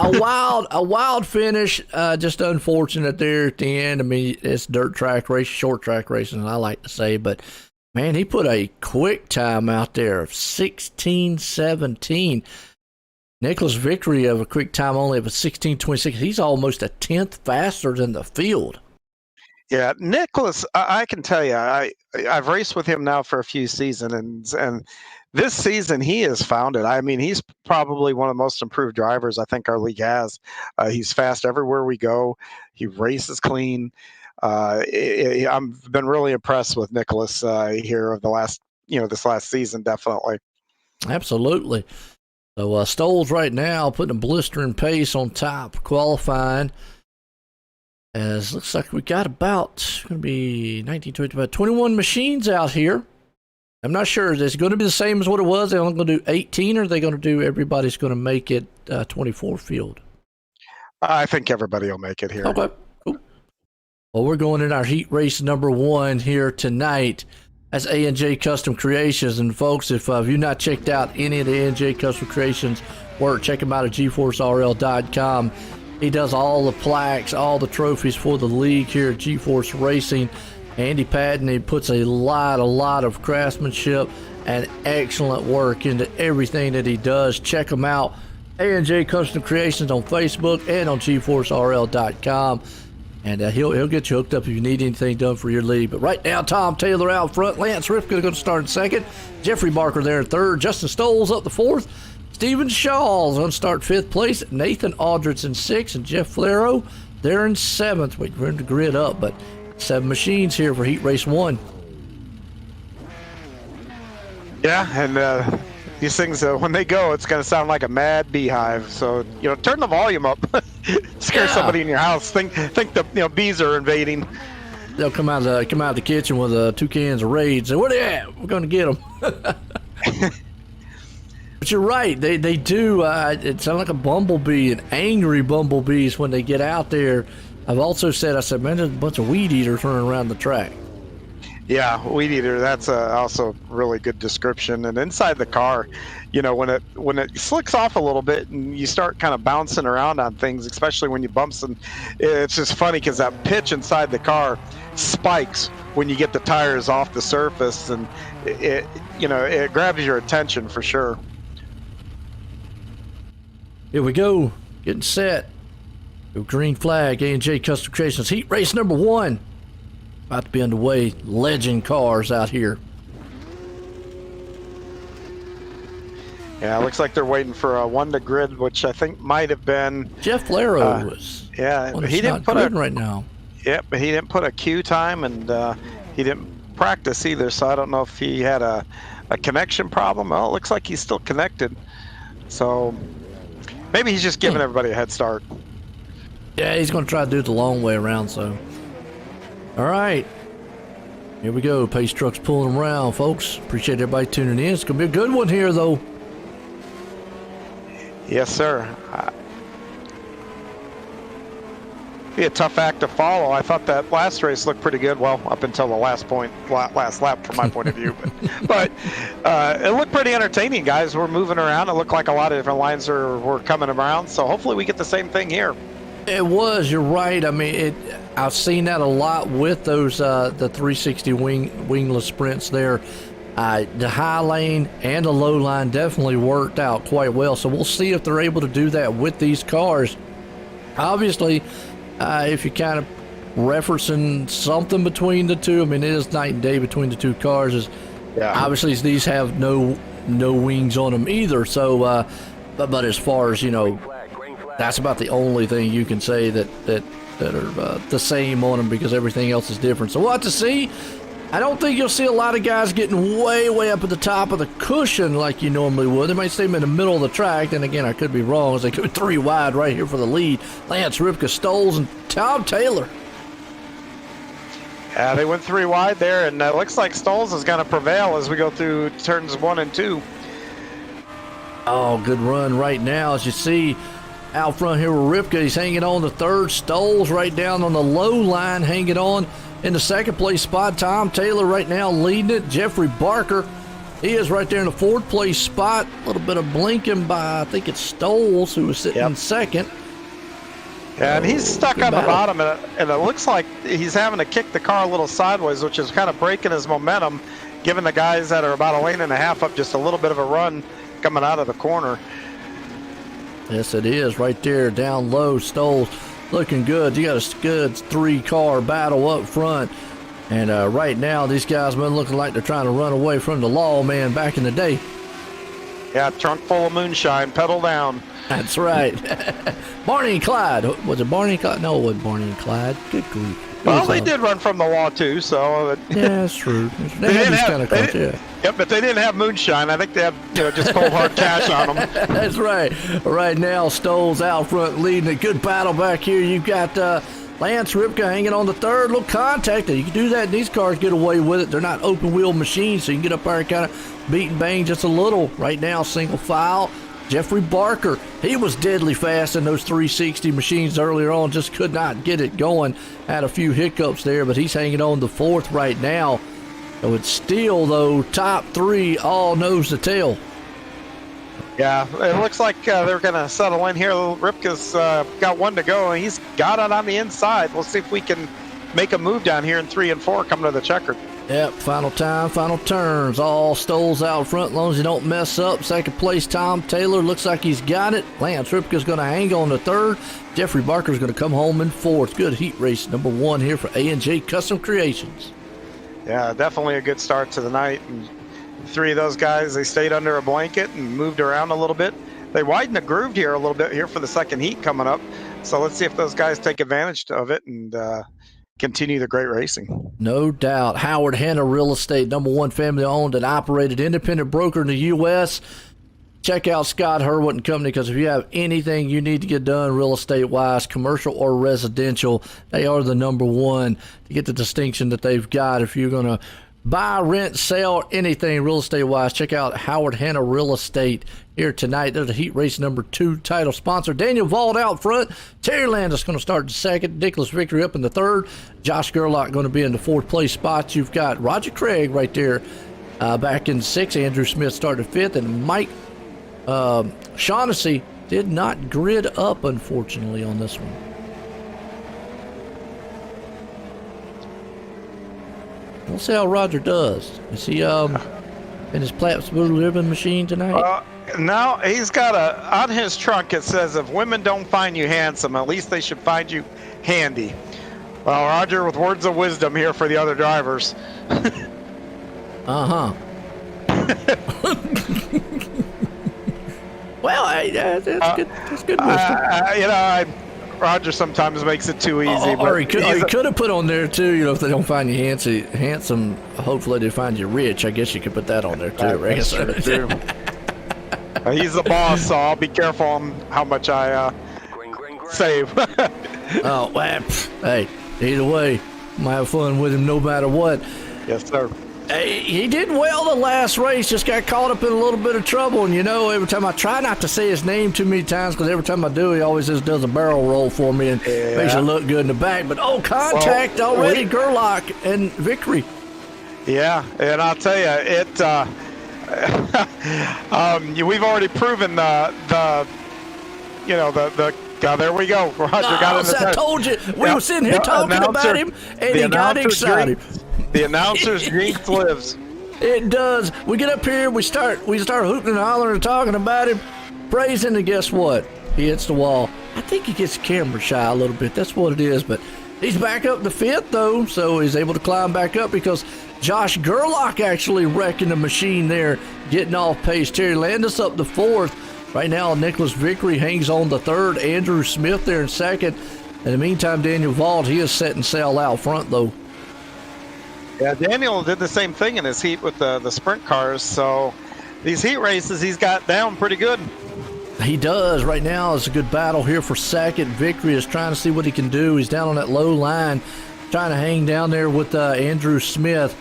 about a wild finish. Just unfortunate there at the end. I mean, it's dirt track race, short track racing, I like to say, but man, he put a quick time out there of 16:17. Nicholas Victory of a quick time only of a 16:26. He's almost a tenth faster than the field. Yeah, Nicholas, I can tell you, I've raced with him now for a few seasons, and this season he has found it. I mean, he's probably one of the most improved drivers I think our league has. He's fast everywhere we go. He races clean. I've been really impressed with Nicholas here of the last, this last season, definitely. Absolutely. So Stoles right now putting a blistering pace on top, qualifying. As looks like we got about, going to be 19, 20, about 21 machines out here. I'm not sure. Is it going to be the same as what it was? They're only going to do 18, or are they going to do everybody's going to make it 24 field? I think everybody will make it here. Okay, cool. Well, we're going in our heat race number 1 here tonight. That's A&J Custom Creations. And folks, if you've not checked out any of the A&J Custom Creations work, check them out at GForceRL.com. He does all the plaques, all the trophies for the league here at GForce Racing. Andy Patton, he puts a lot of craftsmanship and excellent work into everything that he does. Check him out. A&J Custom Creations on Facebook and on GForceRL.com. And he'll get you hooked up if you need anything done for your league. But right now, Tom Taylor out front. Lance Rifka going to start in second. Jeffrey Barker there in third. Justin Stoles up the fourth. Steven Shaw's going to start 5th place. Nathan Aldridge in 6th. And Jeff Flero there in 7th. Waiting for him to grid up. But 7 machines here for Heat Race 1. Yeah, and these things, when they go, it's going to sound like a mad beehive. So, turn the volume up. Scare somebody in your house. Think the bees are invading. They'll come out of the kitchen with 2 cans of Raids. And where they at? We're going to get them. But you're right. They do. It sounds like a bumblebee, an angry bumblebees when they get out there. I've also said, man, there's a bunch of weed eaters running around the track. Yeah, weed eater. That's also really good description. And inside the car, when it slicks off a little bit and you start kind of bouncing around on things, especially when you bump some, it's just funny because that pitch inside the car spikes when you get the tires off the surface, and it grabs your attention for sure. Here we go, getting set. Green flag, A&J Custom Creations, heat race number 1. About to be underway. Legend cars out here. Yeah, it looks like they're waiting for a 1 to grid, which I think might have been Jeff Flero was. Yeah, well, he didn't put right now. Yeah, but he didn't put a queue time, and he didn't practice either. So I don't know if he had a connection problem. Well, it looks like he's still connected. So maybe he's just giving everybody a head start. Yeah, he's going to try to do it the long way around, so. All right. Here we go. Pace trucks pulling them around, folks. Appreciate everybody tuning in. It's going to be a good one here, though. Yes, sir. Be a tough act to follow. I thought that last race looked pretty good. Well, up until the last lap from my point of view. But it looked pretty entertaining, guys. We're moving around. It looked like a lot of different lines were coming around. So hopefully we get the same thing here. It was. You're right. I mean, I've seen that a lot with those the 360 wingless sprints there. The high lane and the low line definitely worked out quite well. So we'll see if they're able to do that with these cars. Obviously, if you're kind of referencing something between the two, I mean, it is night and day between the two cars. Obviously, these have no wings on them either. So, but as far as that's about the only thing you can say that are the same on them, because everything else is different. So we'll have to see. I don't think you'll see a lot of guys getting way up at the top of the cushion like you normally would. They might stay in the middle of the track. And again, I could be wrong, as they go 3 wide right here for the lead. Lance Rifka, Stoles, and Tom Taylor. Yeah, they went 3 wide there, and it looks like Stoles is going to prevail as we go through turns 1 and 2. Oh, good run right now. As you see out front here with Rifka, he's hanging on the 3rd. Stoles right down on the low line, hanging on in the 2nd place spot. Tom Taylor right now leading it. Jeffrey Barker, he is right there in the 4th place spot. A little bit of blinking by, I think it's Stoles, who was sitting in 2nd. Yeah, and he's stuck on the bottom, and it looks like he's having to kick the car a little sideways, which is kind of breaking his momentum, giving the guys that are about 1.5 lanes up just a little bit of a run coming out of the corner. Yes, it is. Right there, down low, Stoles. looking good. You got a good 3-car battle up front. And right now, these guys been looking like they're trying to run away from the law, man, back in the day. Yeah, trunk full of moonshine, pedal down. That's right. Barney and Clyde. Was it Barney and Clyde? No, it wasn't Barney and Clyde. Good grief. Well, they did run from the law, too, so... Yeah, that's true. They had these kind of cars, yeah. Yep, but they didn't have moonshine. I think they had, just cold hard cash on them. That's right. Right now, Stoll's out front leading a good battle back here. You've got Lance Ripka hanging on the third. Little contact. You can do that. These cars get away with it. They're not open-wheel machines, so you can get up there and kind of beat and bang just a little. Right now, single file. Jeffrey Barker, he was deadly fast in those 360 machines earlier on, just could not get it going. Had a few hiccups there, but he's hanging on the fourth right now. So it's still, though, top 3 all nose to tail. Yeah, it looks like they're going to settle in here. Ripka's got 1 to go, and he's got it on the inside. We'll see if we can make a move down here in 3 and 4 coming to the checkered. Yep, final time, final turns. All Stoll's out front, as long as you don't mess up. Second place, Tom Taylor. Looks like he's got it. Lance Ripka's going to hang on to third. Jeffrey Barker's going to come home in fourth. Good heat race, number 1 here for A&J Custom Creations. Yeah, definitely a good start to the night. And 3 of those guys, they stayed under a blanket and moved around a little bit. They widened the groove here a little bit here for the second heat coming up. So let's see if those guys take advantage of it and continue the great racing. No doubt. Howard Hanna Real Estate, number 1 family-owned and operated independent broker in the U.S. Check out Scott Herwood and Company, because if you have anything you need to get done real estate-wise, commercial or residential, they are the number 1 to get the distinction that they've got. If you're going to buy, rent, sell, anything real estate-wise, check out Howard Hanna Real Estate here tonight. There's a heat race number 2 title sponsor. Daniel Vaught out front. Terry Landis going to start the second. Nicholas Victory up in the third. Josh Gerlach going to be in the 4th place spot. You've got Roger Craig right there back in 6th. Andrew Smith started 5th. And Mike Shaughnessy did not grid up, unfortunately, on this one. We'll see how Roger does. Is he in his Platt's Blue Ribbon machine tonight? No, he's got on his trunk it says, if women don't find you handsome, at least they should find you handy. Well, Roger, with words of wisdom here for the other drivers. Uh-huh. Well, that's good. That's good wisdom. Roger sometimes makes it too easy. Or he could have put on there too. If they don't find you handsome, hopefully they find you rich. I guess you could put that on there too, right? That's true. He's the boss, so I'll be careful on how much I save. Oh, well, hey, either way, I'm gonna have fun with him no matter what. Yes, sir. Hey, he did well the last race, just got caught up in a little bit of trouble. And, every time I try not to say his name too many times, because every time I do, he always just does a barrel roll for me and makes it look good in the back. But, contact already, Gerlach and Victory. Yeah, and I'll tell you, we've already proven there we go. Roger got in the I told you. We were sitting here talking about him, and he got excited. The announcer's dreams lives. It does. We get up here, we start hooting and hollering and talking about him, praising, and guess what? He hits the wall. I think he gets camera shy a little bit. That's what it is. But he's back up to 5th, though, so he's able to climb back up because Josh Gerlach actually wrecking the machine there, getting off pace. Terry Landis up to 4th. Right now, Nicholas Vickery hangs on the 3rd. Andrew Smith there in 2nd. In the meantime, Daniel Vaught, he is setting sail out front, though. Yeah, Daniel did the same thing in his heat with the sprint cars. So these heat races he's got down pretty good. He does. Right now it's a good battle here for 2nd. Vickery is trying to see what he can do. He's down on that low line, trying to hang down there with Andrew Smith.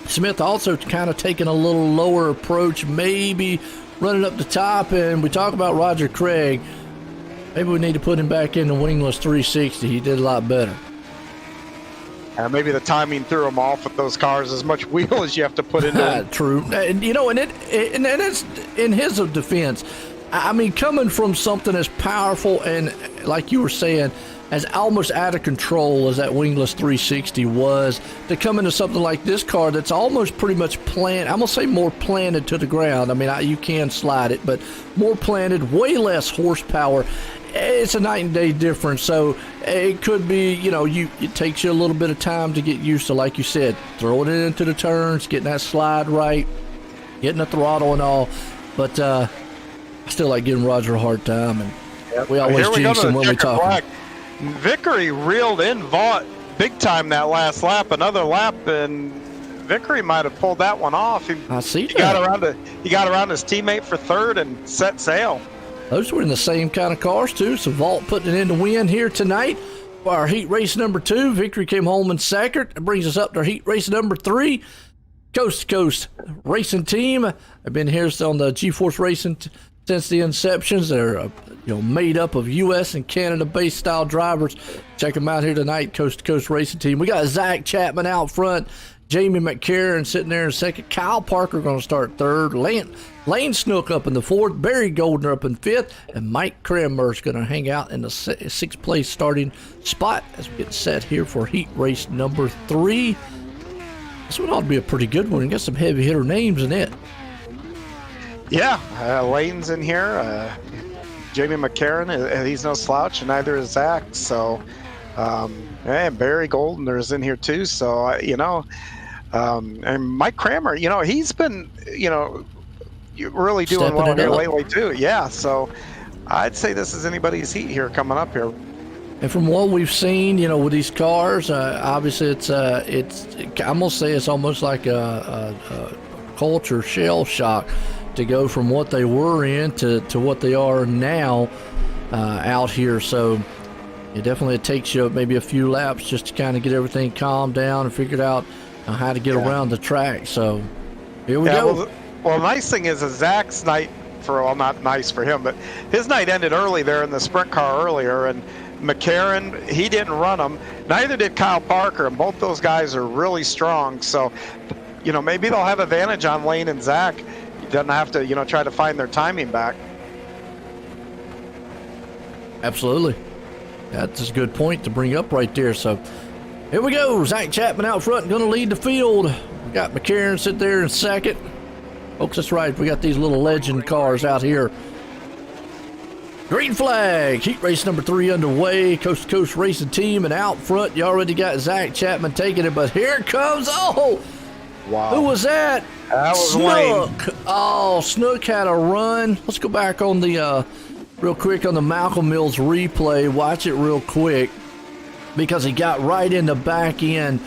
Smith also kind of taking a little lower approach, maybe running up the top. And we talk about Roger Craig. Maybe we need to put him back in the wingless 360. He did a lot better. Maybe the timing threw him off with those cars. As much wheel as you have to put into them. True. And it's in his defense. I mean, coming from something as powerful and, like you were saying, as almost out of control as that wingless 360 was, to come into something like this car that's almost pretty much planted. I'm going to say more planted to the ground. I mean, you can slide it, but more planted, way less horsepower. It's a night and day difference. So it could be, it takes you a little bit of time to get used to, like you said, throwing it into the turns, getting that slide right, getting the throttle and all. But I still like giving Roger a hard time, and we always jinx him when we talk. Vickery reeled in Vaught big time that last lap. Another lap, and Vickery might have pulled that one off. I see. He got around his teammate for third and set sail. Those were in the same kind of cars too. So Vaught putting it in the win here tonight for our heat race number 2. Victory came home in second. That brings us up to heat race number 3. Coast to Coast Racing Team. I've been here on the GForce Racing since the inceptions. They're made up of U.S. and Canada-based style drivers. Check them out here tonight, Coast to Coast Racing Team. We got Zach Chapman out front, Jamie McCarron sitting there in second, Kyle Parker going to start third, Lane Snook up in the fourth, Barry Goldner up in fifth, and Mike Cranmer's going to hang out in the sixth place starting spot as we get set here for heat race number 3. This one ought to be a pretty good one. You got some heavy hitter names in it. Yeah, Lane's in here. Jamie McCarron, he's no slouch, and neither is Zach. So, and Barry Goldner's in here too. So, and Mike Cranmer, he's been, really doing well here lately too. Yeah, so I'd say this is anybody's heat here coming up here. And from what we've seen, with these cars, obviously it's I'm gonna say it's almost like a culture shell shock to go from what they were in to what they are now out here. So it definitely takes you maybe a few laps just to kind of get everything calmed down and figured out how to get around the track. So here we go. Well, the nice thing is Zach's night, not nice for him, but his night ended early there in the sprint car earlier, and McCarron, he didn't run them. Neither did Kyle Parker, and both those guys are really strong. So, maybe they'll have advantage on Lane and Zach. He doesn't have to, try to find their timing back. Absolutely. That's a good point to bring up right there. So here we go. Zach Chapman out front, going to lead the field. We got McCarron sit there in second. Folks, that's right. We got these little legend cars out here. Green flag. Heat race number 3 underway. Coast to Coast Racing Team, and out front, you already got Zach Chapman taking it, but here comes, wow. Who was that? That was Snook. Wayne. Oh, Snook had a run. Let's go back on the real quick on the Malcolm Mills replay. Watch it real quick because he got right in the back end.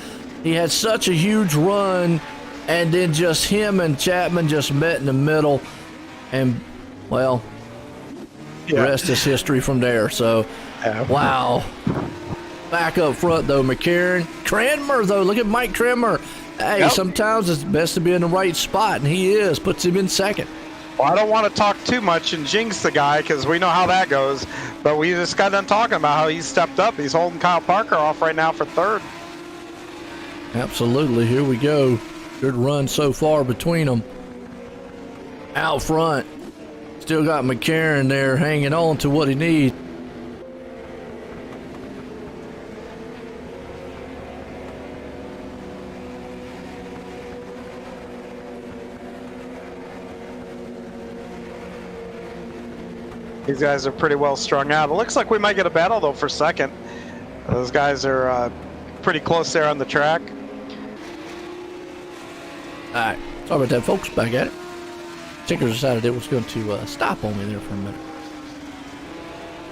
He had such a huge run, and then just him and Chapman just met in the middle, and well, the rest is history from there. So, wow. Back up front though, McCarron. Cranmer though, look at Mike Cranmer. Hey, sometimes it's best to be in the right spot, and he is. Puts him in second. Well, I don't want to talk too much and jinx the guy because we know how that goes. But we just got done talking about how he's stepped up. He's holding Kyle Parker off right now for third. Absolutely. Here we go. Good run so far between them. Out front. Still got McCarron there hanging on to what he needs. These guys are pretty well strung out. It looks like we might get a battle, though, for second. Those guys are pretty close there on the track. All right. Sorry about that, folks. Back at it. Tinker decided it was going to stop on me there for a minute.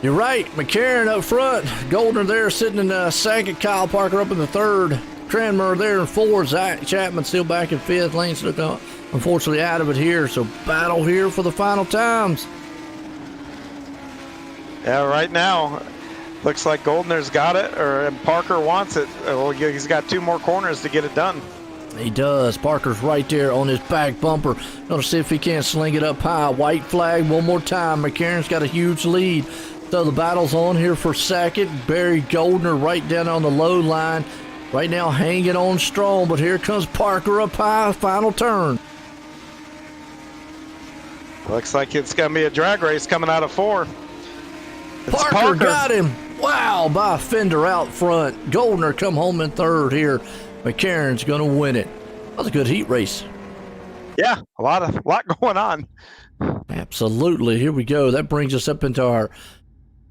You're right. McCarron up front. Goldner there sitting in second. Kyle Parker up in the third. Cranmer there in fourth. Zach Chapman still back in fifth. Lane Snook unfortunately out of it here. So battle here for the final times. Yeah, right now, looks like Goldner's got it, and Parker wants it. Well, he's got 2 more corners to get it done. He does. Parker's right there on his back bumper. Going to see if he can't sling it up high. White flag one more time. McCarron's got a huge lead. So the battle's on here for second. Barry Goldner right down on the low line. Right now hanging on strong, but here comes Parker up high. Final turn. Looks like it's going to be a drag race coming out of 4. Parker got him. Wow, by Fender out front. Goldner come home in third here. McCarron's going to win it. That was a good heat race. Yeah, a lot going on. Absolutely. Here we go. That brings us up into our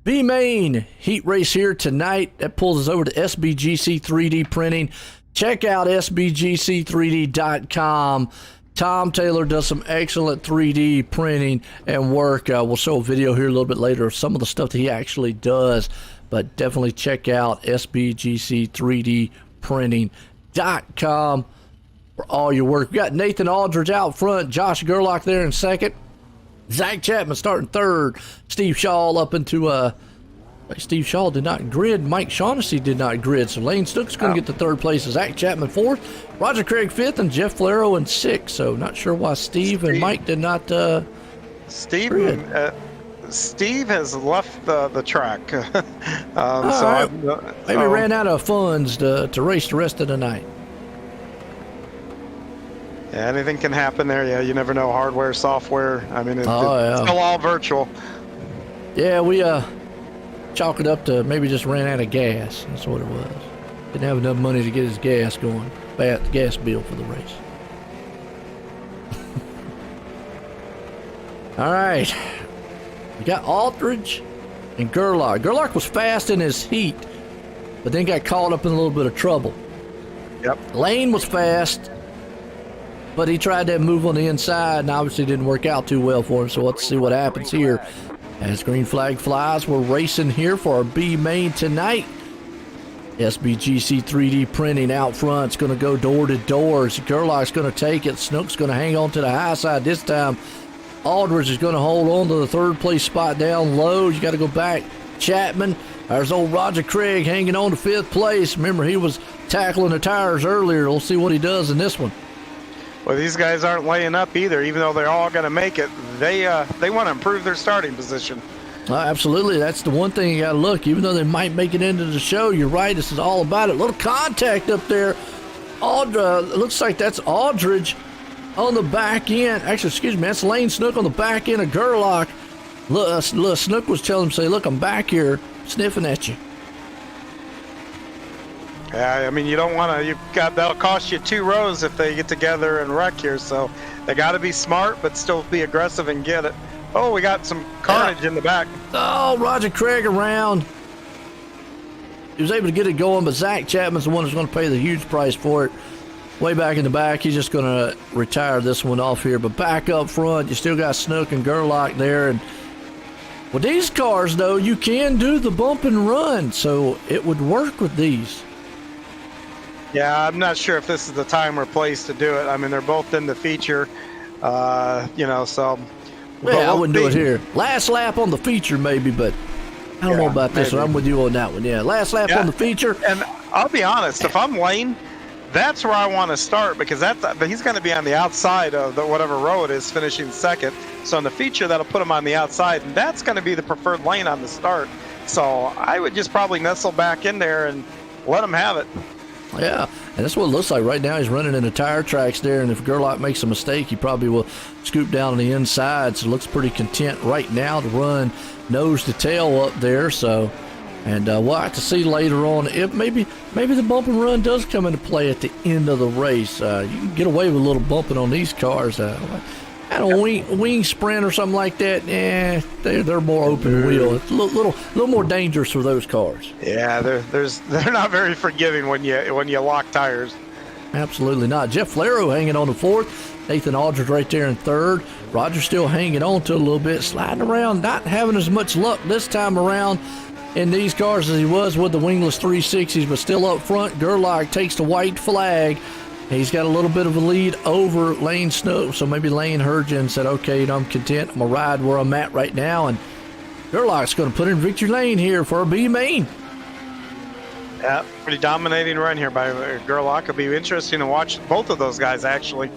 B main heat race here tonight. That pulls us over to SBGC 3D printing. Check out SBGC3D.com. Tom Taylor does some excellent 3D printing and work. We'll show a video here a little bit later of some of the stuff that he actually does, but definitely check out SBGC3Dprinting.com for all your work. We got Nathan Aldridge out front, Josh Gerlach there in second, Zach Chapman starting third, Steve Shaw up into Steve Shaw did not grid. Mike Shaughnessy did not grid. So Lane Snook's going to get the third place. Zach Chapman fourth. Roger Craig fifth. And Jeff Flero in sixth. So not sure why Steve and Mike did not Steve grid. Steve has left the track. Maybe ran out of funds to race the rest of the night. Yeah, anything can happen there. Yeah, you never know. Hardware, software. I mean, it's still all virtual. Yeah, we chalk it up to maybe just ran out of gas. That's what it was. Didn't have enough money to get his gas going. Bad gas bill for the race. All right. We got Aldridge and Gerlach. Gerlach was fast in his heat, but then got caught up in a little bit of trouble. Yep. Lane was fast, but he tried that move on the inside and obviously didn't work out too well for him. So let's see what happens here. As green flag flies, we're racing here for our B main tonight. SBGC 3D printing out front. It's going to go door to door. Gerlach's going to take it. Snook's going to hang on to the high side this time. Aldridge is going to hold on to the third place spot down low. You got to go back. Chapman. There's old Roger Craig hanging on to fifth place. Remember, he was tackling the tires earlier. We'll see what he does in this one. Well, these guys aren't laying up either, even though they're all going to make it. They want to improve their starting position. Absolutely. That's the one thing you got to look. Even though they might make it into the show, you're right. This is all about it. A little contact up there. Looks like that's Aldridge on the back end. Actually, excuse me, that's Lane Snook on the back end of Gerlach. Snook was telling him, say, look, I'm back here sniffing at you. Yeah, I mean, you don't want to. That'll cost you 2 rows if they get together and wreck here. So they got to be smart, but still be aggressive and get it. Oh, we got some carnage in the back. Oh, Roger Craig around. He was able to get it going, but Zach Chapman's the one who's going to pay the huge price for it. Way back in the back, he's just going to retire this one off here. But back up front, you still got Snook and Gerlach there. And with these cars, though, you can do the bump and run, so it would work with these. Yeah, I'm not sure if this is the time or place to do it. I mean, they're both in the feature, so. Yeah, I wouldn't do it here. Last lap on the feature, maybe, but I don't know about this one. I'm with you on that one. Yeah, last lap on the feature. And I'll be honest, if I'm Lane, that's where I want to start because he's going to be on the outside of whatever row it is, finishing second. So in the feature, that'll put him on the outside, and that's going to be the preferred lane on the start. So I would just probably nestle back in there and let him have it. Yeah, and that's what it looks like right now. He's running in the tire tracks there, and if Gerlach makes a mistake, he probably will scoop down on the inside. So it looks pretty content right now to run nose to tail up there. So, and we'll have to see later on if maybe the bump and run does come into play at the end of the race. You can get away with a little bumping on these cars. Wing sprint or something like that. They're more open wheel. It's a little more dangerous for those cars. Yeah, they're not very forgiving when you lock tires. Absolutely not. Jeff Flero hanging on to fourth. Nathan Aldridge right there in third. Roger still hanging on to it a little bit, sliding around, not having as much luck this time around in these cars as he was with the wingless 360s, but still up front. Gerlach takes the white flag. He's got a little bit of a lead over Lane Snook, so maybe Lane heard you and said, okay, I'm content. I'm going to ride where I'm at right now. And Gerlach's going to put in victory lane here for a B main. Yeah, pretty dominating run here by Gerlach. It'll be interesting to watch both of those guys actually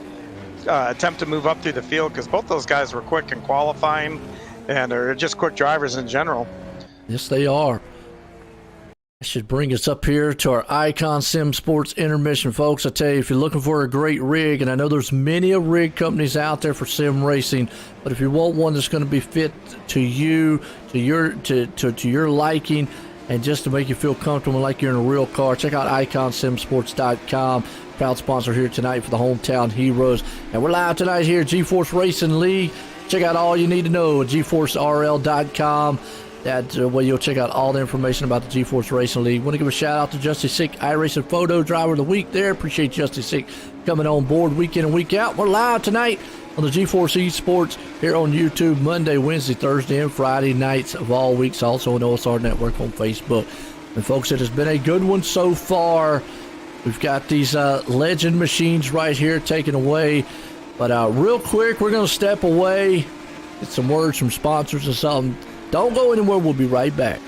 attempt to move up through the field because both those guys were quick in qualifying and are just quick drivers in general. Yes, they are. That should bring us up here to our Icon Sim Sports intermission, folks. I tell you, if you're looking for a great rig, and I know there's many rig companies out there for sim racing, but if you want one that's going to be fit to you, to your liking, And just to make you feel comfortable like you're in a real car, check out iconsimsports.com. Proud sponsor here tonight for the Hometown Heroes. And we're live tonight here at GForce Racing League. Check out all you need to know at GForceRL.com. That way you'll check out all the information about the GForce Racing League. Want to give a shout out to Justy Sick, iRacing Photo Driver of the Week there. Appreciate Justy Sick coming on board week in and week out. We're live tonight on the GForce Esports here on YouTube Monday, Wednesday, Thursday, and Friday nights of all weeks. Also on OSR Network on Facebook. And folks, it has been a good one so far. We've got these legend machines right here taken away. But real quick, we're going to step away, get some words from sponsors and something. Don't go anywhere. We'll be right back.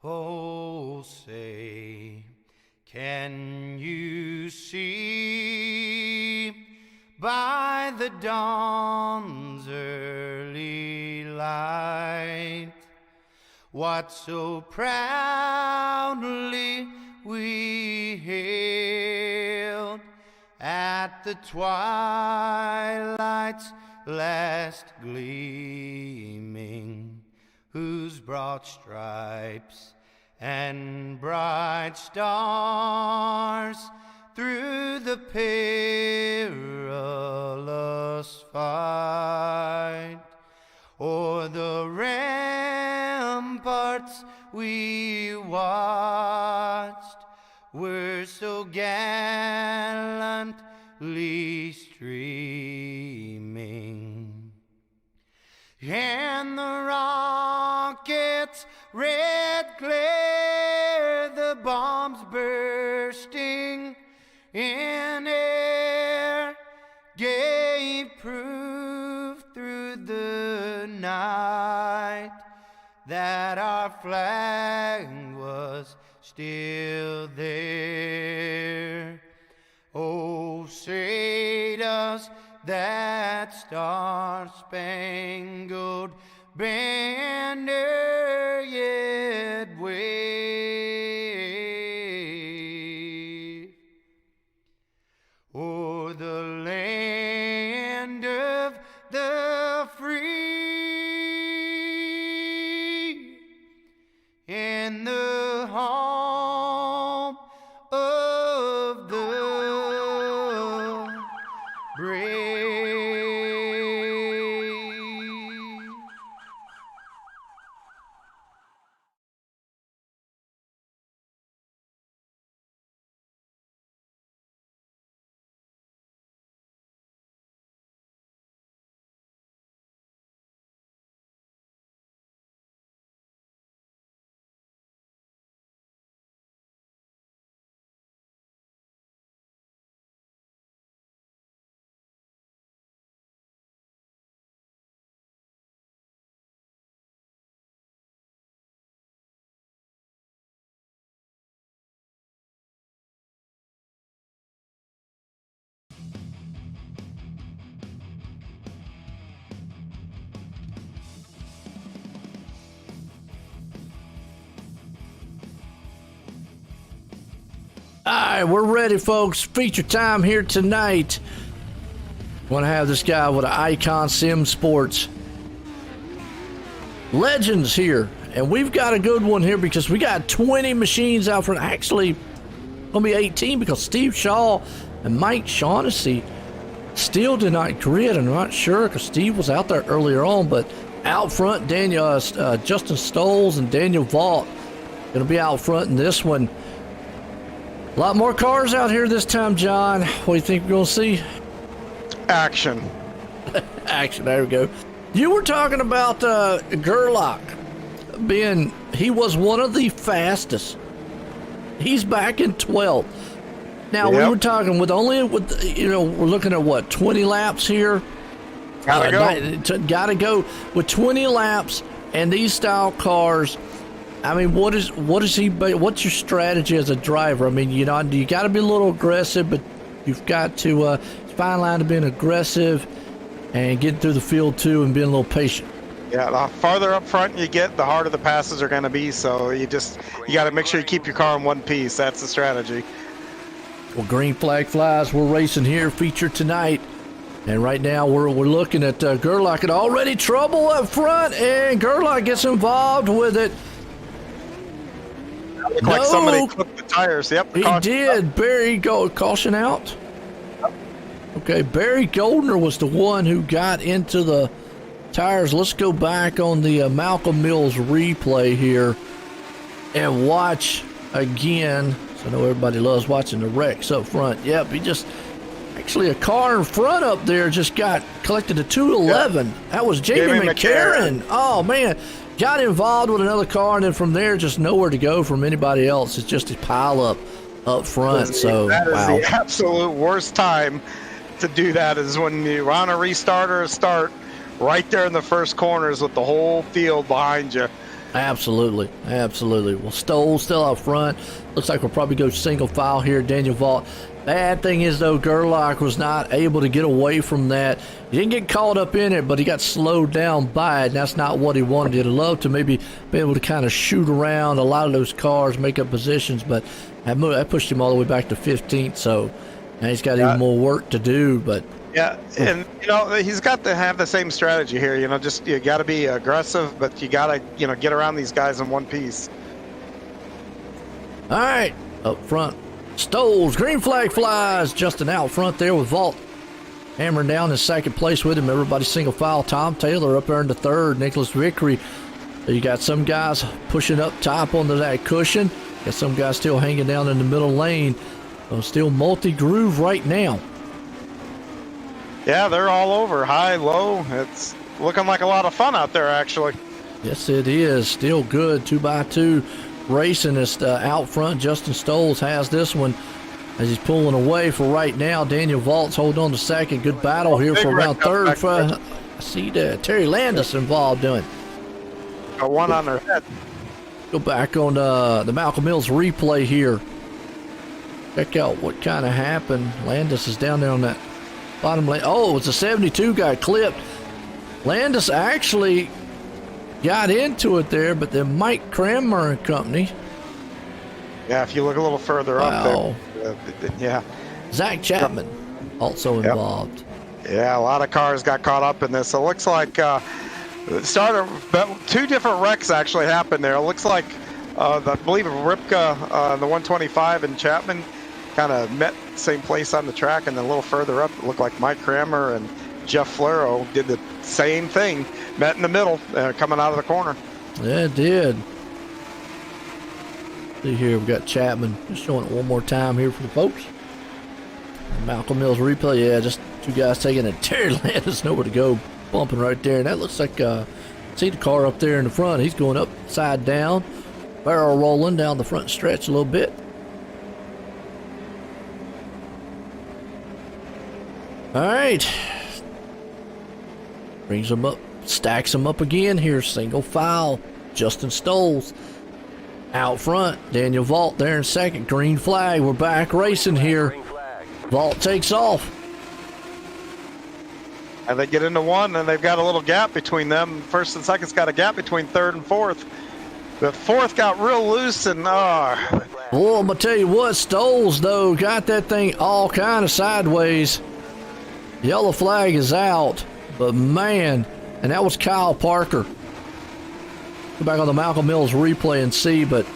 Oh, say, can you see by the dawn's early light what so proudly we hailed at the twilight's last gleaming, whose broad stripes and bright stars through the perilous fight o'er the ramparts we watched were so gallantly streaming, and the rockets' red glare, the bombs bursting in air, gave proof through the night that our flag was still there. Oh, say does that star-spangled banner yet wave o'er the land of the free and the home of the brave? right, we're ready, folks. Feature time here tonight. Want to have this guy with an Icon Sim Sports Legends here, and we've got a good one here because we got 20 machines out front. Actually, gonna be 18 because Steve Shaw and Mike Shaughnessy still did not grid. I'm not sure because Steve was out there earlier on, but out front, Justin Stoles and Daniel Vault gonna be out front in this one. A lot more cars out here this time, John. What do you think we're gonna see? Action. Action, there we go. You were talking about Gerlach being, he was one of the fastest. He's back in 12th. Now, we were talking with we're looking at what, 20 laps here? Gotta go with 20 laps and these style cars. I mean, what's your strategy as a driver? I mean, you got to be a little aggressive, but you've got to fine line to being aggressive and getting through the field too, and being a little patient. Yeah, the farther up front you get, the harder the passes are going to be. So you got to make sure you keep your car in one piece. That's the strategy. Well, green flag flies. We're racing here, feature tonight. And right now we're looking at Gerlach, and already trouble up front, and Gerlach gets involved with it. Looked like somebody clipped the tires. Yep. He did. Barry caution out. Okay, Barry Goldner was the one who got into the tires. Let's go back on the Malcolm Mills replay here and watch again. So I know everybody loves watching the wrecks up front. Yep, actually a car in front up there just got collected a 211. Yep. That was Jamie McCarran. Oh, man. Got involved with another car, and then from there, just nowhere to go from anybody else. It's just a pile up front. So that is the absolute worst time to do that, is when you're on a restart or a start right there in the first corners with the whole field behind you. Absolutely. Well, Stoll still out front. Looks like we'll probably go single file here. Daniel Vault. Bad thing is, though, Gerlach was not able to get away from that. He didn't get caught up in it, but he got slowed down by it, and that's not what he wanted. He'd love to maybe be able to kind of shoot around a lot of those cars, make up positions, but that pushed him all the way back to 15th, so now he's got even more work to do. But yeah, and he's got to have the same strategy here. You got to be aggressive, but you got to get around these guys in one piece. All right, up front, Stoles, green flag flies. Justin out front there with Vault hammering down in second place with him. Everybody single file. Tom Taylor up there in the third. Nicholas Vickery. You got some guys pushing up top onto that cushion. Got some guys still hanging down in the middle lane. Still multi-groove right now. Yeah, they're all over, high, low. It's looking like a lot of fun out there, actually. Yes, it is. Still good. 2x2 racing. Is out front. Justin Stoles has this one as he's pulling away for right now. Daniel Vault's holding on to second. Good battle here for around third. I see Terry Landis involved doing. Got one on their head. Go back on the Malcolm Mills replay here. Check out what kind of happened. Landis is down there on that bottom lane. Oh, it's a 72 got clipped. Landis actually got into it there, but then Mike Cranmer and company. Yeah, if you look a little further up there. Yeah. Zach Chapman also involved. Yeah, a lot of cars got caught up in this. It looks like two different wrecks actually happened there. It looks like I believe Ripka, the 125, and Chapman kind of met same place on the track, and then a little further up, it looked like Mike Cranmer and Jeff Flero did the same thing, met in the middle, coming out of the corner. Yeah, it did. See here, we've got Chapman. Just showing it one more time here for the folks. Malcolm Mills replay. Yeah, just two guys taking it. Terry Landis nowhere to go, bumping right there. And that looks like, see the car up there in the front. He's going upside down, barrel rolling down the front stretch a little bit. All right. Brings them up, stacks them up again here. Single file. Justin Stoles out front. Daniel Vault there in second. Green flag. We're back racing here. Vault takes off. And they get into one, and they've got a little gap between them. First and second's got a gap between third and fourth. The fourth got real loose, and Well, I'm gonna tell you what, Stoles though got that thing all kind of sideways. Yellow flag is out, but man, and that was Kyle Parker. Go back on the Malcolm Mills replay and see, but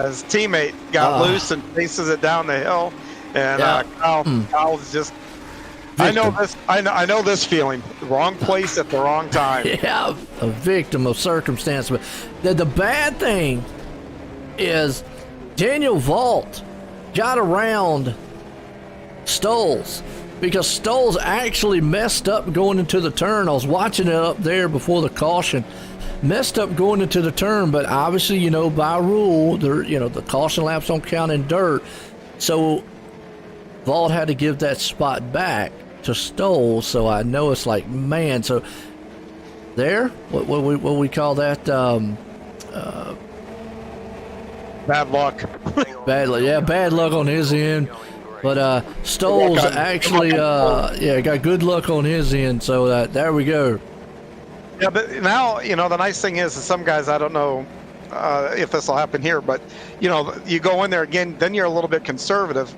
his teammate got loose and faces it down the hill, and Kyle's just. Victim. I know this feeling. Wrong place at the wrong time. Yeah, a victim of circumstance. But the bad thing is Daniel Vault got around Stoles because Stoles actually messed up going into the turn. I was watching it up there before the caution. Messed up going into the turn, but obviously, you know, by rule, the caution laps don't count in dirt. So Vault had to give that spot back to Stoles. So I know it's like, man. So there, what we call that? Bad luck. Bad luck on his end. But Stoles actually, got good luck on his end. So there we go. Yeah, but now, you know, the nice thing is some guys, I don't know if this will happen here, but, you know, you go in there again, then you're a little bit conservative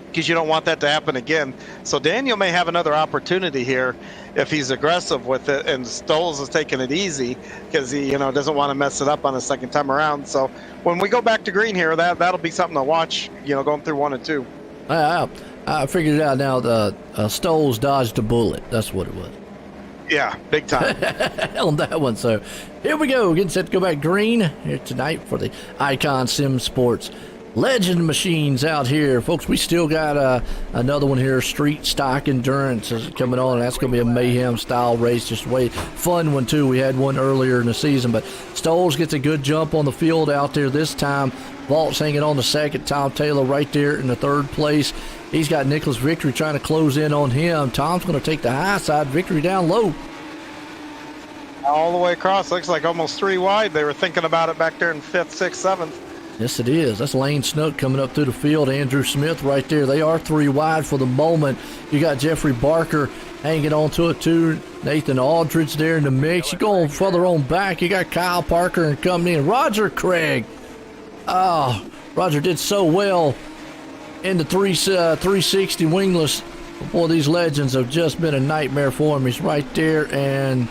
because you don't want that to happen again. So Daniel may have another opportunity here if he's aggressive with it, and Stoles is taking it easy because he, you know, doesn't want to mess it up on the second time around. So when we go back to green here, that'll be something to watch, you know, going through 1 and 2. I figured it out now. The Stoles dodged a bullet. That's what it was. Yeah, big time. On that one. So here we go. Getting set to go back green here tonight for the Icon Sim Sports Legend Machines out here. Folks, we still got another one here. Street Stock Endurance is coming on. And that's going to be a mayhem style race. Just way fun one, too. We had one earlier in the season. But Stoles gets a good jump on the field out there this time. Vault's hanging on the second. Tom Taylor right there in the third place. He's got Nicholas Victory trying to close in on him. Tom's going to take the high side. Victory down low. All the way across. Looks like almost 3 wide. They were thinking about it back there in 5th, 6th, 7th. Yes, it is. That's Lane Snook coming up through the field. Andrew Smith right there. They are 3 wide for the moment. You got Jeffrey Barker hanging on to it, too. Nathan Aldridge there in the mix. You go further on back. You got Kyle Parker and company. And Roger Craig. Oh, Roger did so well in the 360 wingless. Boy, these legends have just been a nightmare for him. He's right there, and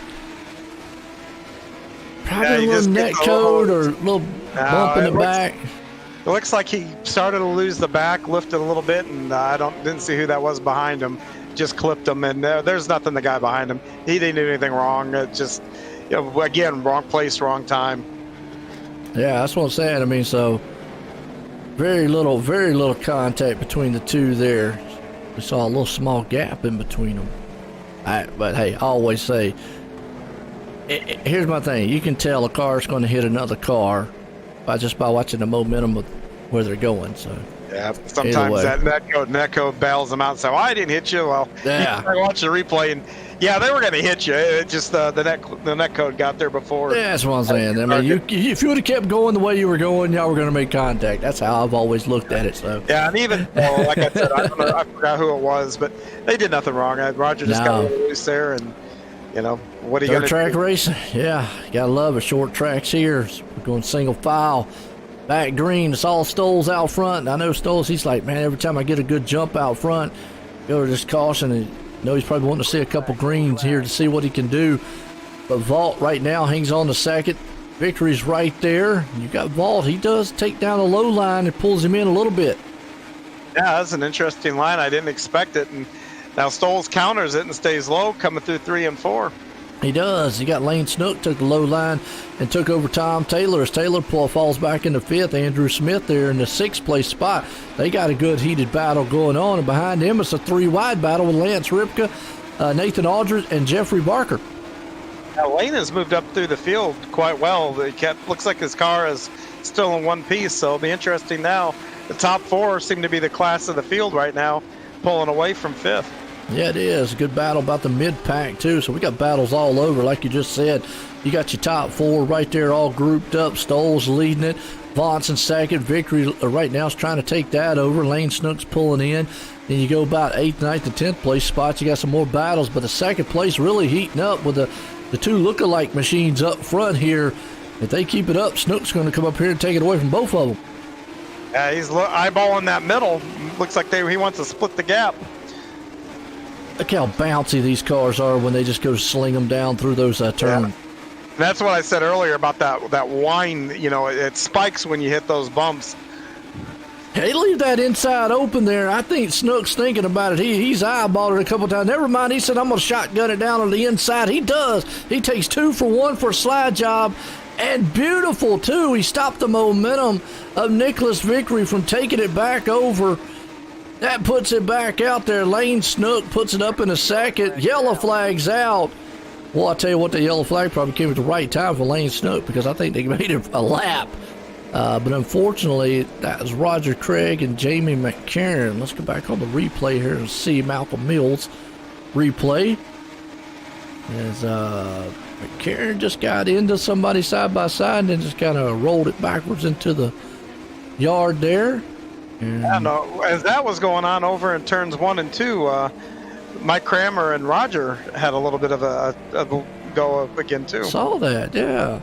probably a little neck code or a little bump in the back. It looks like he started to lose the back, lifted a little bit, and didn't see who that was behind him. Just clipped him, and there's nothing the guy behind him. He didn't do anything wrong. It just, you know, again, wrong place, wrong time. Yeah, that's what I'm saying. I mean, so very little contact between the two there. We saw a little small gap in between them. But hey, I always say, here's my thing. You can tell a car's going to hit another car by watching the momentum of where they're going. So yeah, sometimes that net code bails them out and say, "Well, I didn't hit you." Well, yeah, I watched the replay and yeah, they were going to hit you. It just the net code got there before. Yeah, that's what I'm saying. I mean, if you would have kept going the way you were going, y'all were going to make contact. That's how I've always looked at it. So yeah, and even like I said, I forgot who it was, but they did nothing wrong. Roger just got a little loose there, and you know what are you going to do? Track racing, yeah, gotta love it. Short tracks here. We're going single file. Back green, it's all Stoles out front. I know Stoles, he's like, man, every time I get a good jump out front, go to this caution, and he's probably wanting to see a couple greens here to see what he can do. But Vault right now hangs on the second. Victory's right there. You got Vault. He does take down a low line and pulls him in a little bit. Yeah, that's an interesting line. I didn't expect it. And now Stoles counters it and stays low, coming through 3 and 4. He does. He got Lane Snook, took the low line, and took over Tom Taylor. As Taylor falls back into 5th, Andrew Smith there in the 6th place spot. They got a good heated battle going on, and behind him it's a 3 wide battle with Lance Ripka, Nathan Aldridge, and Jeffrey Barker. Now Lane has moved up through the field quite well. Looks like his car is still in one piece, so it'll be interesting now. The top 4 seem to be the class of the field right now, pulling away from 5th. Yeah, it is. Good battle about the mid-pack, too. So we got battles all over, like you just said. You got your top 4 right there all grouped up. Stoles leading it. Vaught's in second. Victory right now is trying to take that over. Lane Snook's pulling in. Then you go about 8th, 9th, and 10th place spots. You got some more battles, but the second place really heating up with the two look-alike machines up front here. If they keep it up, Snook's going to come up here and take it away from both of them. Yeah, he's eyeballing that middle. Looks like he wants to split the gap. Look how bouncy these cars are when they just go sling them down through those turns. Yeah. That's what I said earlier about that whine. You know, it spikes when you hit those bumps. Hey, leave that inside open there. I think Snook's thinking about it. He's eyeballed it a couple times. Never mind, he said, I'm going to shotgun it down on the inside. He does. He takes 2 for 1 for a slide job. And beautiful, too. He stopped the momentum of Nicholas Vickery from taking it back over. That puts it back out there. Lane Snook puts it up in a second. Yellow flag's out. Well, I'll tell you what, the yellow flag probably came at the right time for Lane Snook because I think they made it a lap. But unfortunately, that was Roger Craig and Jamie McCarron. Let's go back on the replay here and see Malcolm Mills' replay. As McCarron just got into somebody side by side and then just kind of rolled it backwards into the yard there. And yeah, no, as that was going on over in turns 1 and 2, Mike Kramer and Roger had a little bit of a go up again too. Saw that, yeah.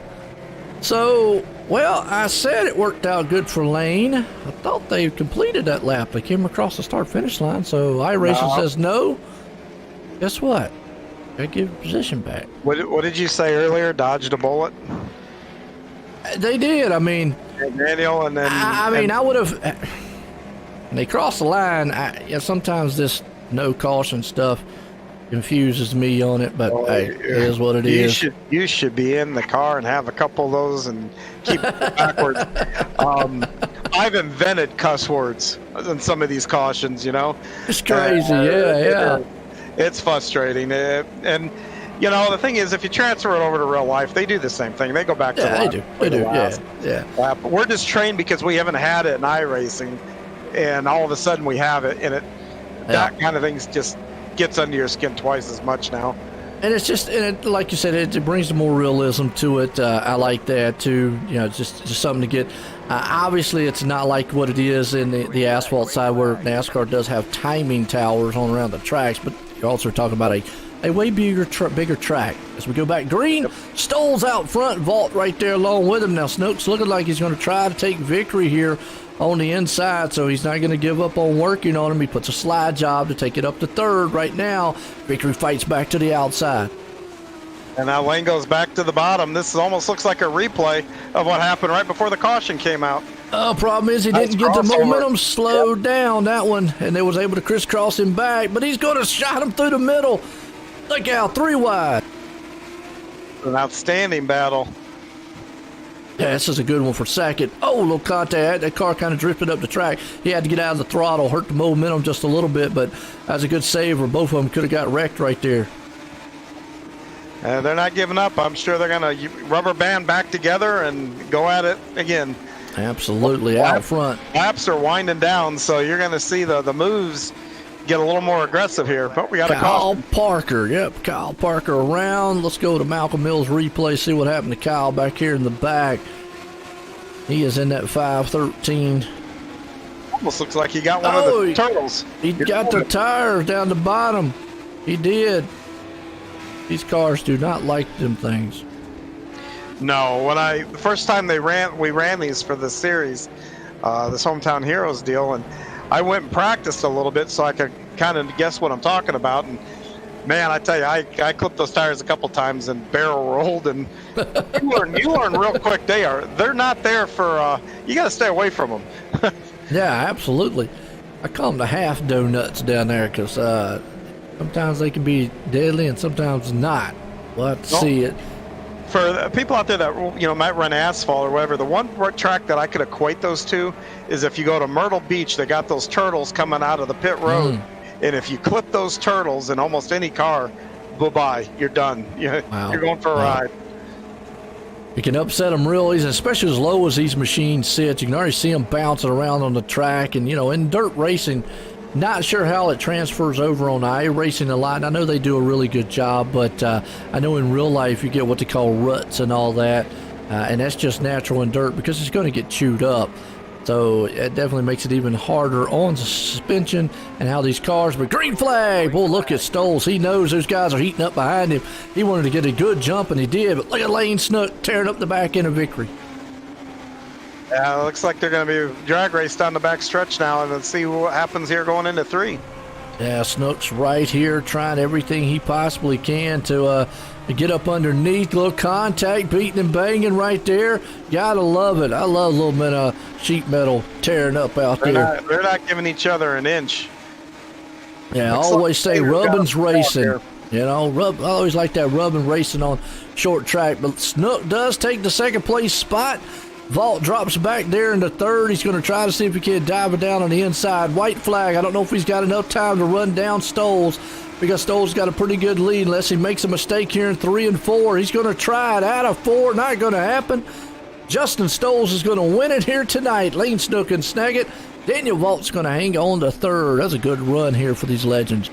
So, well, I said it worked out good for Lane. I thought they completed that lap. They came across the start-finish line, so iRacing says no. Guess what? Gotta give the position back. What did you say earlier? Dodged a bullet? They did. I mean, Daniel and then... I would have... When they crossed the line, sometimes this no caution stuff confuses me on it, but hey, it is what it is. You should be in the car and have a couple of those and keep it backwards. I've invented cuss words in some of these cautions, you know. It's crazy, yeah. It's frustrating, and you know the thing is, if you transfer it over to real life, they do the same thing. They go back to they do, yeah. But we're just trained because we haven't had it in iRacing, and all of a sudden we have it, and that kind of thing just gets under your skin twice as much now. And it's just, like you said, it brings more realism to it. I like that too. You know, just something to get. Obviously, it's not like what it is in the asphalt side, where NASCAR does have timing towers on around the tracks. But you're also talking about a way bigger track. As we go back, Green Stoll's out front, Vault right there along with him. Now Snook's looking like he's going to try to take victory here on the inside, so he's not going to give up on working on him. He puts a slide job to take it up to third right now. Vickery fights back to the outside. And now Lane goes back to the bottom. This almost looks like a replay of what happened right before the caution came out. Problem is he didn't get the momentum slowed down, that one, and they was able to crisscross him back, but he's going to shot him through the middle. Look out, 3 wide. An outstanding battle. Yeah, this is a good one for second. Oh, little contact. That car kind of drifted up the track. He had to get out of the throttle, hurt the momentum just a little bit, but that was a good save, or both of them could have got wrecked right there. They're not giving up. I'm sure they're going to rubber band back together and go at it again. Absolutely, out front. Laps are winding down, so you're going to see the moves get a little more aggressive here. But we got Kyle Parker. Yep, Kyle Parker around. Let's go to Malcolm Mills' replay, see what happened to Kyle back here in the back. He is in that 513. Almost looks like he got one of the turtles. He got the tires down the bottom. He did. These cars do not like them things. No, the first time we ran these for the series, this Hometown Heroes deal, and I went and practiced a little bit so I could kind of guess what I'm talking about. And man, I tell you, I clipped those tires a couple times and barrel rolled, and you learn real quick. They're not there for. You got to stay away from them. Yeah, absolutely. I call them the half donuts down there because sometimes they can be deadly and sometimes not. We'll have to see it. For people out there that might run asphalt or whatever, the one track that I could equate those to is if you go to Myrtle Beach, they got those turtles coming out of the pit road, and if you clip those turtles in almost any car, bye-bye, you're done. You're going for a ride. You can upset them real easy, especially as low as these machines sit. You can already see them bouncing around on the track, and in dirt racing, not sure how it transfers over on iRacing a lot. I know they do a really good job, but I know in real life you get what they call ruts and all that, and that's just natural in dirt because it's going to get chewed up. So it definitely makes it even harder on the suspension and how these cars. But green flag! Boy, look at Stoles. He knows those guys are heating up behind him. He wanted to get a good jump, and he did. But look at Lane Snook tearing up the back end of victory. Yeah, it looks like they're going to be drag race down the back stretch now, and let's see what happens here going into 3. Yeah, Snook's right here trying everything he possibly can to get up underneath. Little contact, beating and banging right there. Gotta love it. I love a little bit of sheet metal tearing up out there. They're not giving each other an inch. Yeah, I always say rubbing's racing. You know, I always like that rubbing racing on short track. But Snook does take the second place spot. Vault drops back there into third. He's going to try to see if he can dive it down on the inside. White flag. I don't know if he's got enough time to run down Stoles, because Stoles got a pretty good lead unless he makes a mistake here in 3 and 4. He's going to try it out of 4. Not going to happen. Justin Stoles is going to win it here tonight. Lane Snook can snag it. Daniel Vault's going to hang on to third. That's a good run here for these legends.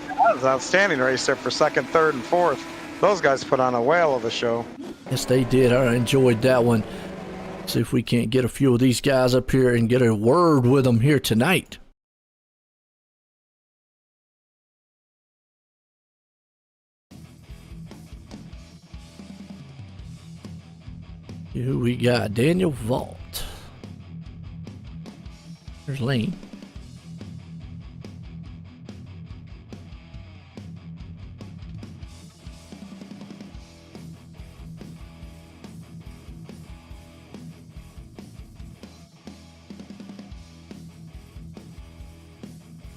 That was an outstanding race there for second, third, and fourth. Those guys put on a whale of a show. Yes, they did. I enjoyed that one. See if we can't get a few of these guys up here and get a word with them here tonight. Here we got Daniel Vault. There's Lane.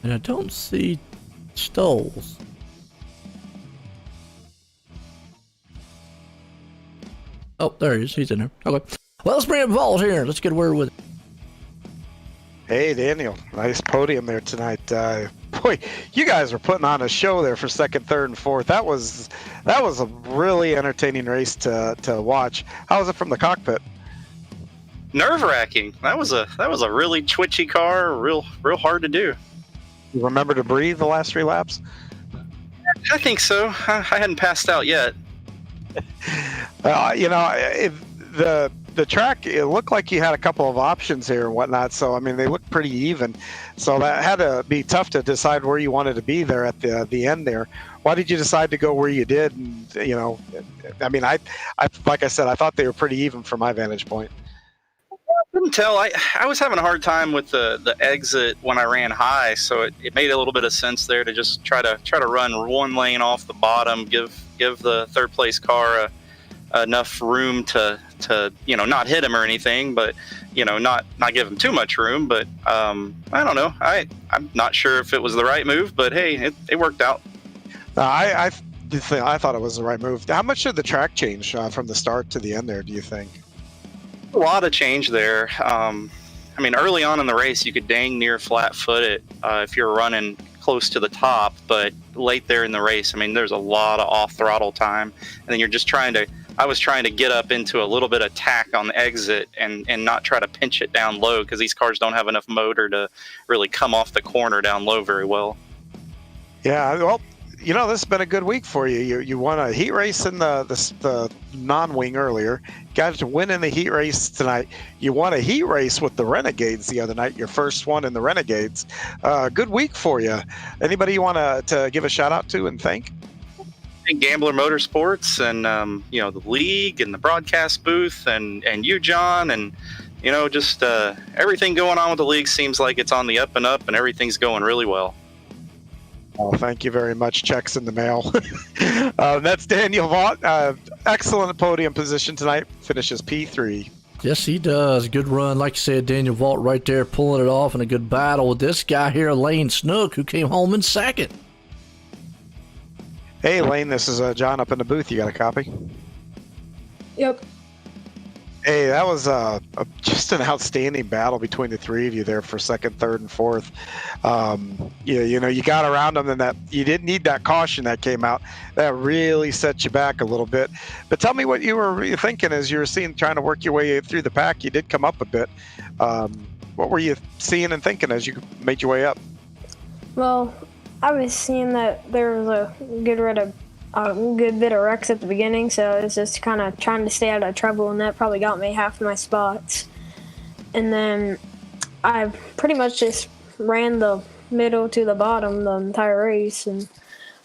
And I don't see Stoles. Oh, there he is. He's in there. Okay. Well, let's bring up Vault here. Let's get a word with it. Hey, Daniel. Nice podium there tonight. Boy, you guys were putting on a show there for second, third, and fourth. That was a really entertaining race to watch. How was it from the cockpit? Nerve-wracking. That was a really twitchy car. Real hard to do. You remember to breathe the last 3 laps? I think so. I hadn't passed out yet. The track, it looked like you had a couple of options here and whatnot. So, I mean, they looked pretty even. So that had to be tough to decide where you wanted to be there at the end there. Why did you decide to go where you did? And, you know, I mean, I like I said, I thought they were pretty even from my vantage point. I couldn't tell. I was having a hard time with the exit when I ran high, so it made a little bit of sense there to just try to run one lane off the bottom, give the third place car enough room to not hit him or anything, but not give him too much room. But I don't know. I'm not sure if it was the right move, but hey, it worked out. I thought it was the right move. How much did the track change from the start to the end there, do you think? A lot of change there. I mean, early on in the race, you could dang near flat-foot it if you're running close to the top, but late there in the race, I mean, there's a lot of off-throttle time, and then you're just I was trying to get up into a little bit of tack on the exit and not try to pinch it down low, because these cars don't have enough motor to really come off the corner down low very well. Yeah, well, this has been a good week for you. You won a heat race in the non-wing earlier. Got to win in the heat race tonight. You won a heat race with the Renegades the other night, your first one in the Renegades. Good week for you. Anybody you want to give a shout out to and thank? Gambler Motorsports and the league and the broadcast booth and you, John, and just everything going on with the league seems like it's on the up and up, and everything's going really well. Oh, thank you very much. Checks in the mail. That's Daniel Vaught. Excellent podium position tonight. Finishes P3. Yes, he does. Good run. Like you said, Daniel Vault right there pulling it off in a good battle with this guy here, Lane Snook, who came home in second. Hey, Lane, this is John up in the booth. You got a copy? Yep. Hey, that was just an outstanding battle between the three of you there for second, third, and fourth. You got around them, and that you didn't need that caution that came out. That really set you back a little bit. But tell me what you were thinking as you were trying to work your way through the pack. You did come up a bit. What were you seeing and thinking as you made your way up? Well, I was seeing that there was a good bit of wrecks at the beginning, so I was just kind of trying to stay out of trouble, and that probably got me half of my spots. And then I pretty much just ran the middle to the bottom the entire race and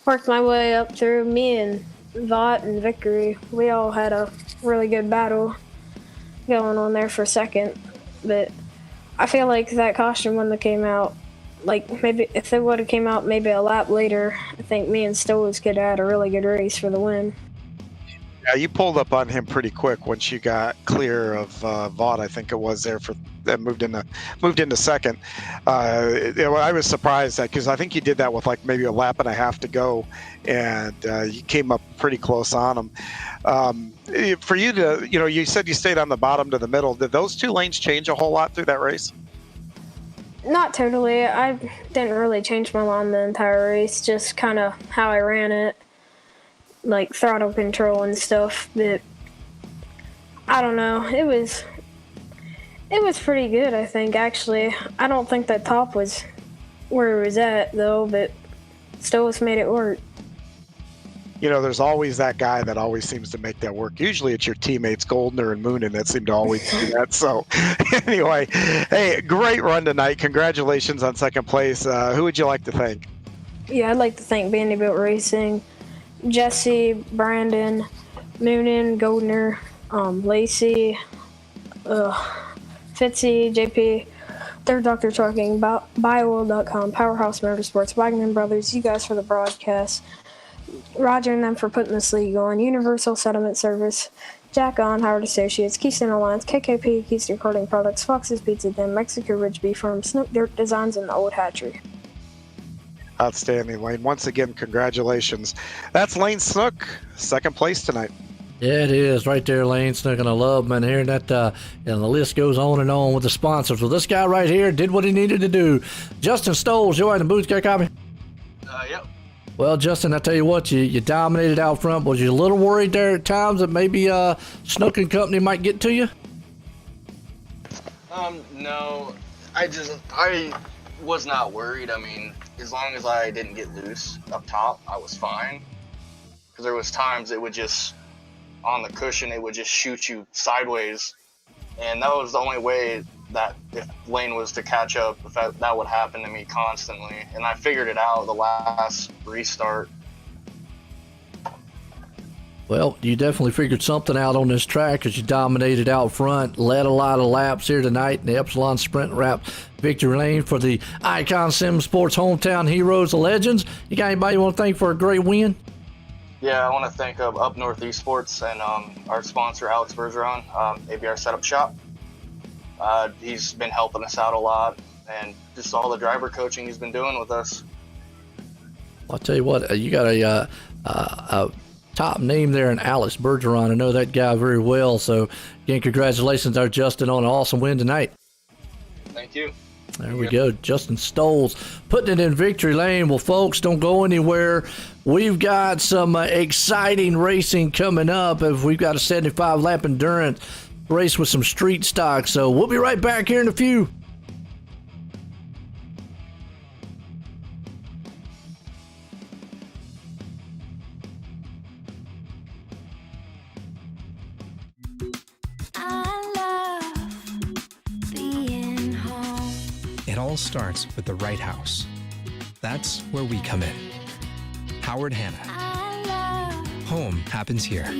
worked my way up through. Me and Vought and Vickery, we all had a really good battle going on there for second. But I feel like that caution when they came out, like maybe if they would have came out maybe a lap later, I think me and Stoles could have had a really good race for the win. Yeah, you pulled up on him pretty quick once you got clear of Vaught, I think it was there for that moved into second. I was surprised that because I think you did that with like maybe a lap and a half to go, and you came up pretty close on him. For you to, you said you stayed on the bottom to the middle. Did those two lanes change a whole lot through that race? Not totally. I didn't really change my line the entire race, just kind of how I ran it, like throttle control and stuff. But I don't know. It was pretty good, I think, actually. I don't think the top was where it was at, though, but Stoles made it work. There's always that guy that always seems to make that work. Usually it's your teammates Goldner and Moonen that seem to always do that. So anyway, hey, great run tonight. Congratulations on second place. Who would you like to thank? Yeah, I'd like to thank Vanderbilt Racing, Jesse, Brandon, Moonen, Goldner, Lacey, Fitzy, JP, Third Doctor Trucking, Bioil.com, Powerhouse Motorsports, Wagner Brothers, you guys for the broadcast, Roger and them for putting this league on, Universal Settlement Service, Jack On, Howard Associates, Keystone Alliance, KKP, Keystone Recording Products, Fox's Pizza Den, Mexico Ridge Beef Farm, Snoop Dirt Designs, and the Old Hatchery. Outstanding, Lane. Once again, congratulations. That's Lane Snook, second place tonight. Yeah, it is right there, Lane Snook, and I love, man, hearing that, and the list goes on and on with the sponsors. Well, this guy right here did what he needed to do. Justin Stoles, you in the booth, got a copy? Yep. Well, Justin, I tell you what, you dominated out front. Was you a little worried there at times that maybe Snook and Company might get to you? No, I was not worried. I mean, as long as I didn't get loose up top, I was fine. Because there was times it would just, on the cushion, it would just shoot you sideways. And that was the only way that if Lane was to catch up, if that would happen to me constantly. And I figured it out the last restart. Well, you definitely figured something out on this track because you dominated out front, led a lot of laps here tonight in the Epsilon Sprint Wrap victory lane for the Icon Sim Sports Hometown Heroes, the Legends. You got anybody you want to thank for a great win? Yeah, I want to thank Up North Esports and our sponsor, Alex Bergeron, ABR Setup Shop. He's been helping us out a lot, and just all the driver coaching he's been doing with us. I'll tell you what, you got a top name there in Alex Bergeron. I know that guy very well. So, again, congratulations there, Justin, on an awesome win tonight. Thank you. There we go. Justin Stoles putting it in victory lane. Well, folks, don't go anywhere. We've got some exciting racing coming up. We've got a 75-lap endurance race with some street stock. So we'll be right back here in a few. It all starts with the right house. That's where we come in. Howard Hanna. Home happens here.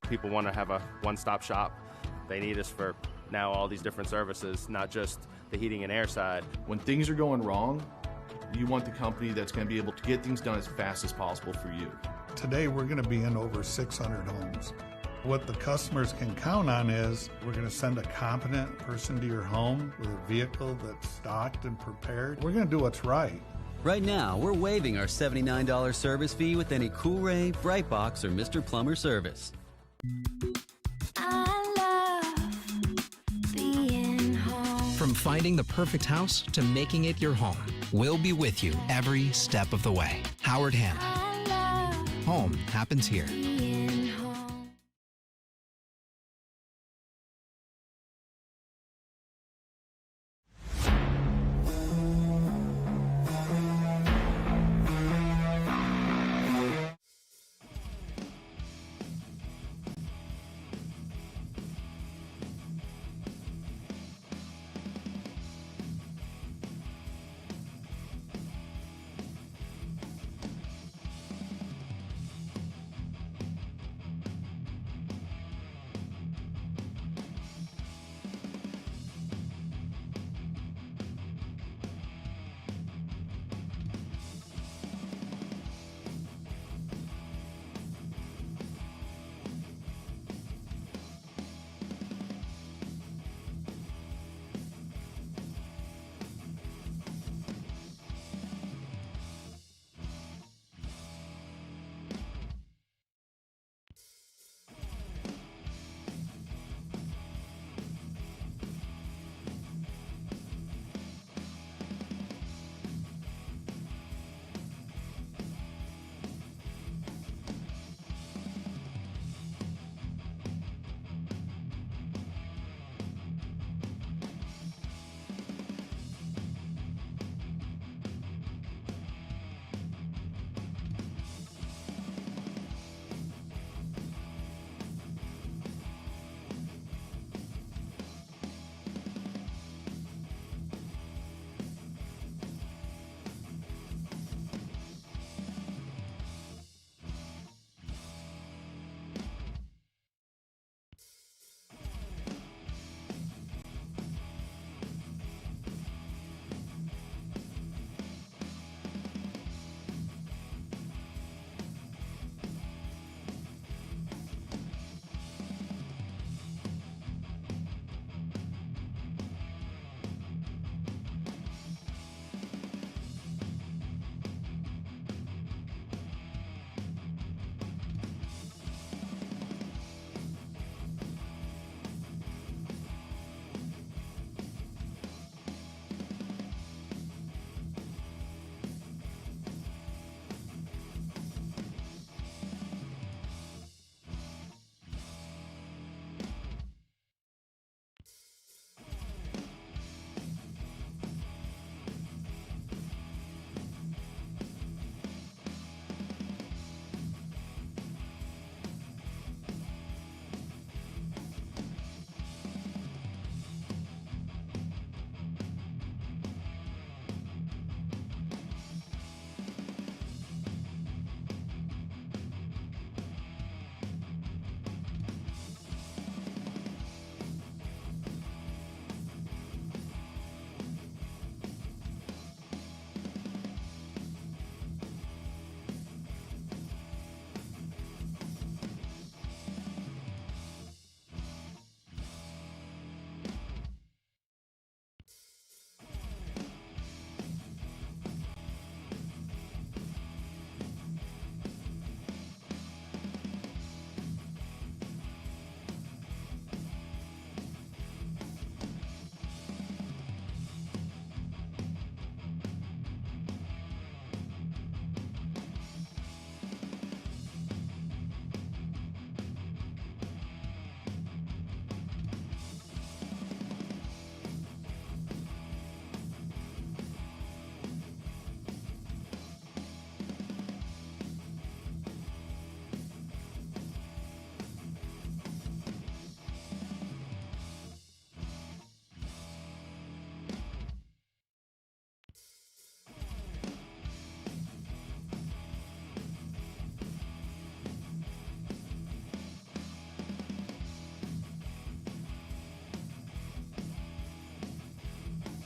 People want to have a one-stop shop. They need us for now all these different services, not just the heating and air side. When things are going wrong, you want the company that's going to be able to get things done as fast as possible for you. Today, we're going to be in over 600 homes. What the customers can count on is we're going to send a competent person to your home with a vehicle that's stocked and prepared. We're going to do what's right. Right now, we're waiving our $79 service fee with any Cool Ray, Brightbox, or Mr. Plumber service. From finding the perfect house to making it your home, we'll be with you every step of the way. Howard Hanna. Home happens here.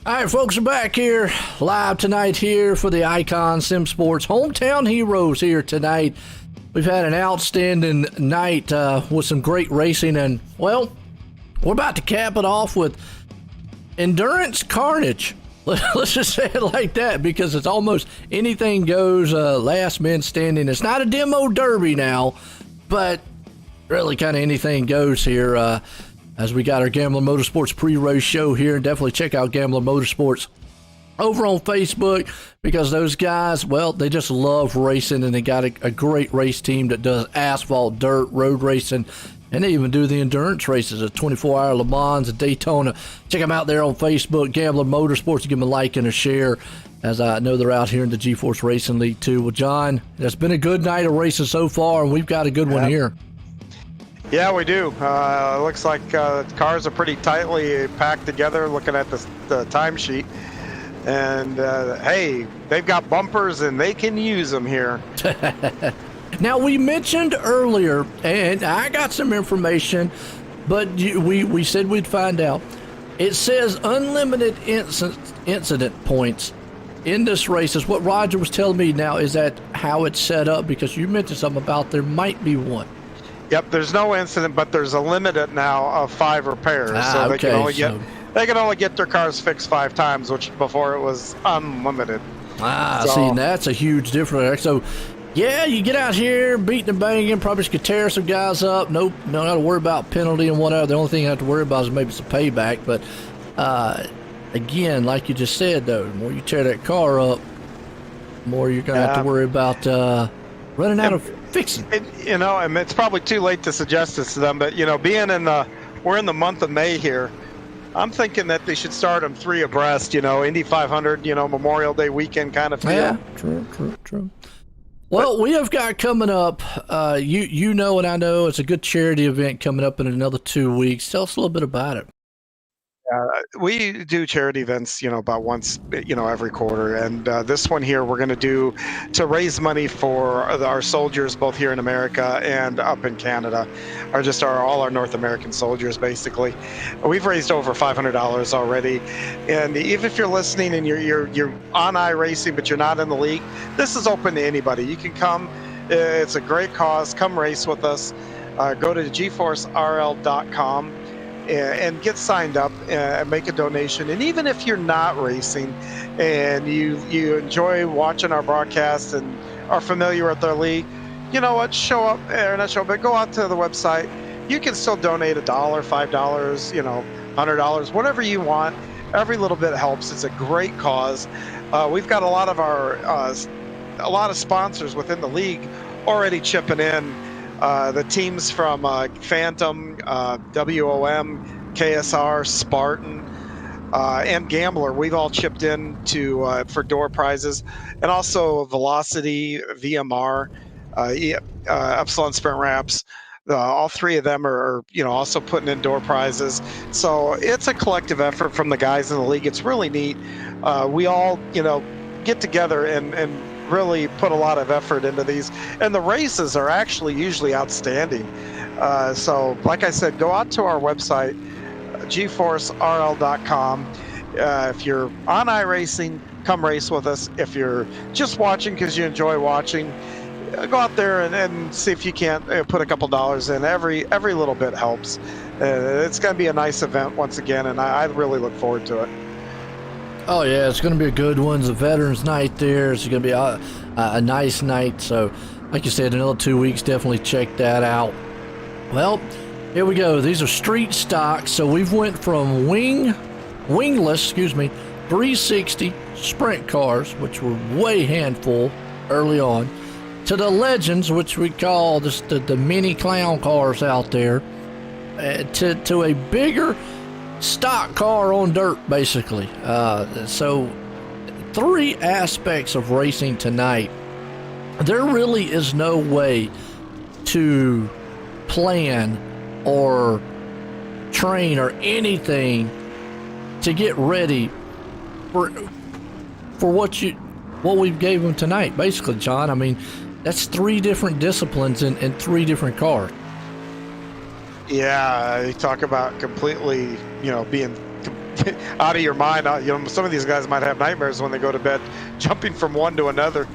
All right, folks, we're back here live tonight here for the Icon Sim Sports Hometown Heroes here tonight. We've had an outstanding night with some great racing, and, well, we're about to cap it off with endurance carnage. Let's just say it like that, because it's almost anything goes, last man standing. It's not a demo derby now, but really kind of anything goes here. As we got our Gambler Motorsports pre-race show here, definitely check out Gambler Motorsports over on Facebook, because those guys, well, they just love racing, and they got a great race team that does asphalt, dirt, road racing, and they even do the endurance races, a 24-hour Le Mans, a Daytona. Check them out there on Facebook, Gambler Motorsports. Give them a like and a share, as I know they're out here in the GForce Racing League too. Well, John, it's been a good night of racing so far, and we've got a good one here. Yeah, we do. Looks like cars are pretty tightly packed together, looking at the timesheet. And, hey, they've got bumpers, and they can use them here. Now, we mentioned earlier, and I got some information, but we said we'd find out. It says unlimited incident points in this race is what Roger was telling me. Now, is that how it's set up? Because you mentioned something about there might be one. Yep, there's no incident, but there's a limit now of 5 repairs. So they can only get their cars fixed 5 times, which before it was unlimited. See, that's a huge difference. So, yeah, you get out here beating and banging, probably could tear some guys up. Nope, don't have to worry about penalty and whatever. The only thing you have to worry about is maybe some payback. But again, like you just said, though, the more you tear that car up, the more you're going to have to worry about running out of fixing. And it's probably too late to suggest this to them, but being we're in the month of May here, I'm thinking that they should start them 3 abreast. Indy 500, Memorial Day weekend kind of feel. Yeah, true. Well, we have got coming up. You know, and I know it's a good charity event coming up in another 2 weeks. Tell us a little bit about it. We do charity events, about once, every quarter. And this one here we're going to do to raise money for our soldiers, both here in America and up in Canada, all our North American soldiers, basically. We've raised over $500 already. And even if you're listening and you're on iRacing, but you're not in the league, this is open to anybody. You can come. It's a great cause. Come race with us. Go to GForceRL.com. And get signed up and make a donation. And even if you're not racing and you enjoy watching our broadcasts and are familiar with our league, you know what? Show up, or not show up, but go out to the website. You can still donate $1, $5, $100, whatever you want. Every little bit helps. It's a great cause. We've got a lot of sponsors within the league already chipping in. The teams from Phantom, WOM, KSR, Spartan, and Gambler, we've all chipped in for door prizes, and also Velocity, VMR, Epsilon Sprint Wraps. All 3 of them are also putting in door prizes. So it's a collective effort from the guys in the league. It's really neat. We all get together and really put a lot of effort into these, and the races are actually usually outstanding. So like I said, go out to our website, GForceRL.com. If you're on iRacing, come race with us. If you're just watching because you enjoy watching, go out there and see if you can't put a couple dollars in. Every little bit helps. It's going to be a nice event once again, and I really look forward to it. Oh, yeah, it's going to be a good one. It's a Veterans Night there. It's going to be a nice night. So, like you said, another 2 weeks, definitely check that out. Well, here we go. These are street stocks. So, we've went from wingless, 360 sprint cars, which were way handful early on, to the Legends, which we call the mini clown cars out there, to a bigger stock car on dirt, basically. So 3 aspects of racing tonight. There really is no way to plan or train or anything to get ready for what we gave them tonight, basically, John. I mean, that's 3 different disciplines in 3 different cars. Yeah, you talk about completely, being out of your mind. Some of these guys might have nightmares when they go to bed, jumping from one to another.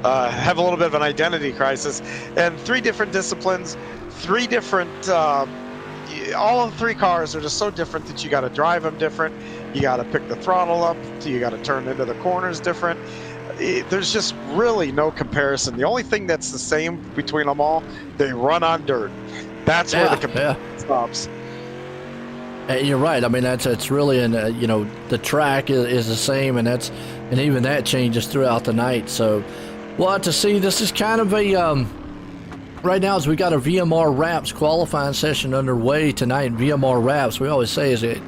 Have a little bit of an identity crisis. And 3 different disciplines, 3 different. All of the 3 cars are just so different that you got to drive them different. You got to pick the throttle up. You got to turn into the corners different. There's just really no comparison. The only thing that's the same between them all, they run on dirt. That's where the comparison stops. You're right. I mean, it's really, the track is the same, and even that changes throughout the night. So we'll have to see. This is kind of a right now, as we got a VMR Wraps qualifying session underway tonight. VMR Wraps, we always say, is a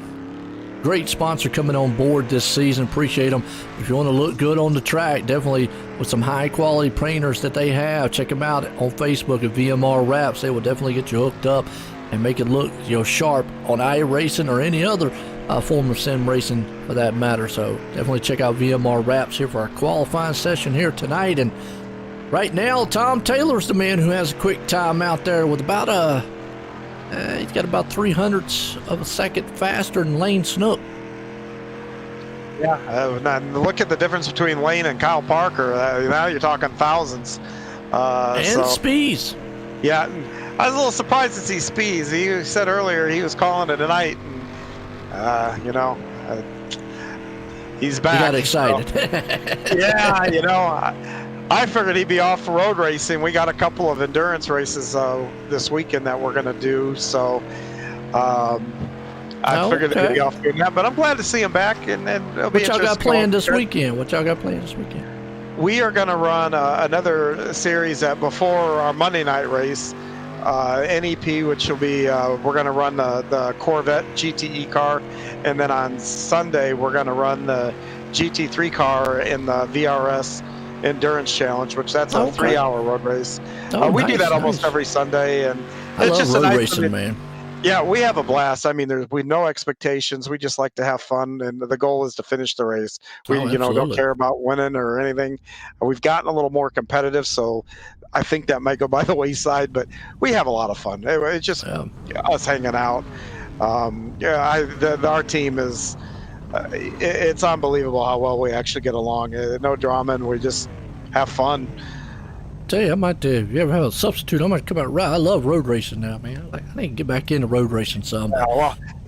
great sponsor coming on board this season. Appreciate them. If you want to look good on the track, definitely with some high quality painters that they have, check them out on Facebook at VMR Wraps. They will definitely get you hooked up and make it look sharp on iRacing or any other form of sim racing for that matter. So definitely check out VMR Wraps here for our qualifying session here tonight. And right now, Tom Taylor's the man who has a quick time out there with about he's got about 0.03 of a second faster than Lane Snook. Yeah, look at the difference between Lane and Kyle Parker. Now you're talking thousands. And Spees. Yeah, I was a little surprised to see Spees. He said earlier he was calling it a night. And, he's back. He got excited. So, yeah, I figured he'd be off road racing. We got a couple of endurance races this weekend that we're going to do. So I figured he'd be off doing that. But I'm glad to see him back. And it'll be what y'all got planned this weekend? We are going to run another series before our Monday night race. NEP, which will be we're going to run the Corvette GTE car, and then on Sunday we're going to run the GT3 car in the VRS Endurance Challenge, which that's a 3-hour road race. We do that almost every Sunday, and it's just road racing, man. Yeah, we have a blast. I mean, we no expectations. We just like to have fun, and the goal is to finish the race. We don't care about winning or anything. We've gotten a little more competitive, so I think that might go by the wayside, but we have a lot of fun. It's just us hanging out. Our team is it's unbelievable how well we actually get along. No drama, and we just have fun. Tell you, I might. If you ever have a substitute, I might come out. I love road racing now, man. I need to get back into road racing some.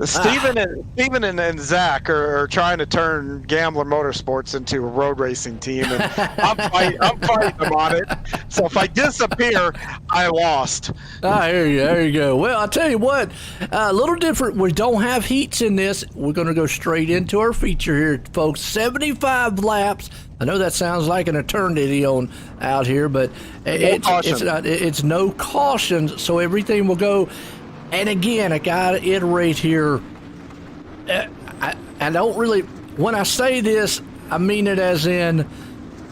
Stephen and Zach are trying to turn Gambler Motorsports into a road racing team, and I'm fighting them on it. So if I disappear, I lost. I hear you. There you go. Well, I'll tell you what, a little different. We don't have heats in this. We're going to go straight into our feature here, folks. 75 laps. I know that sounds like an eternity out here, but it's no caution, so everything will go. And again, I got to iterate here. I don't really, when I say this, I mean it as in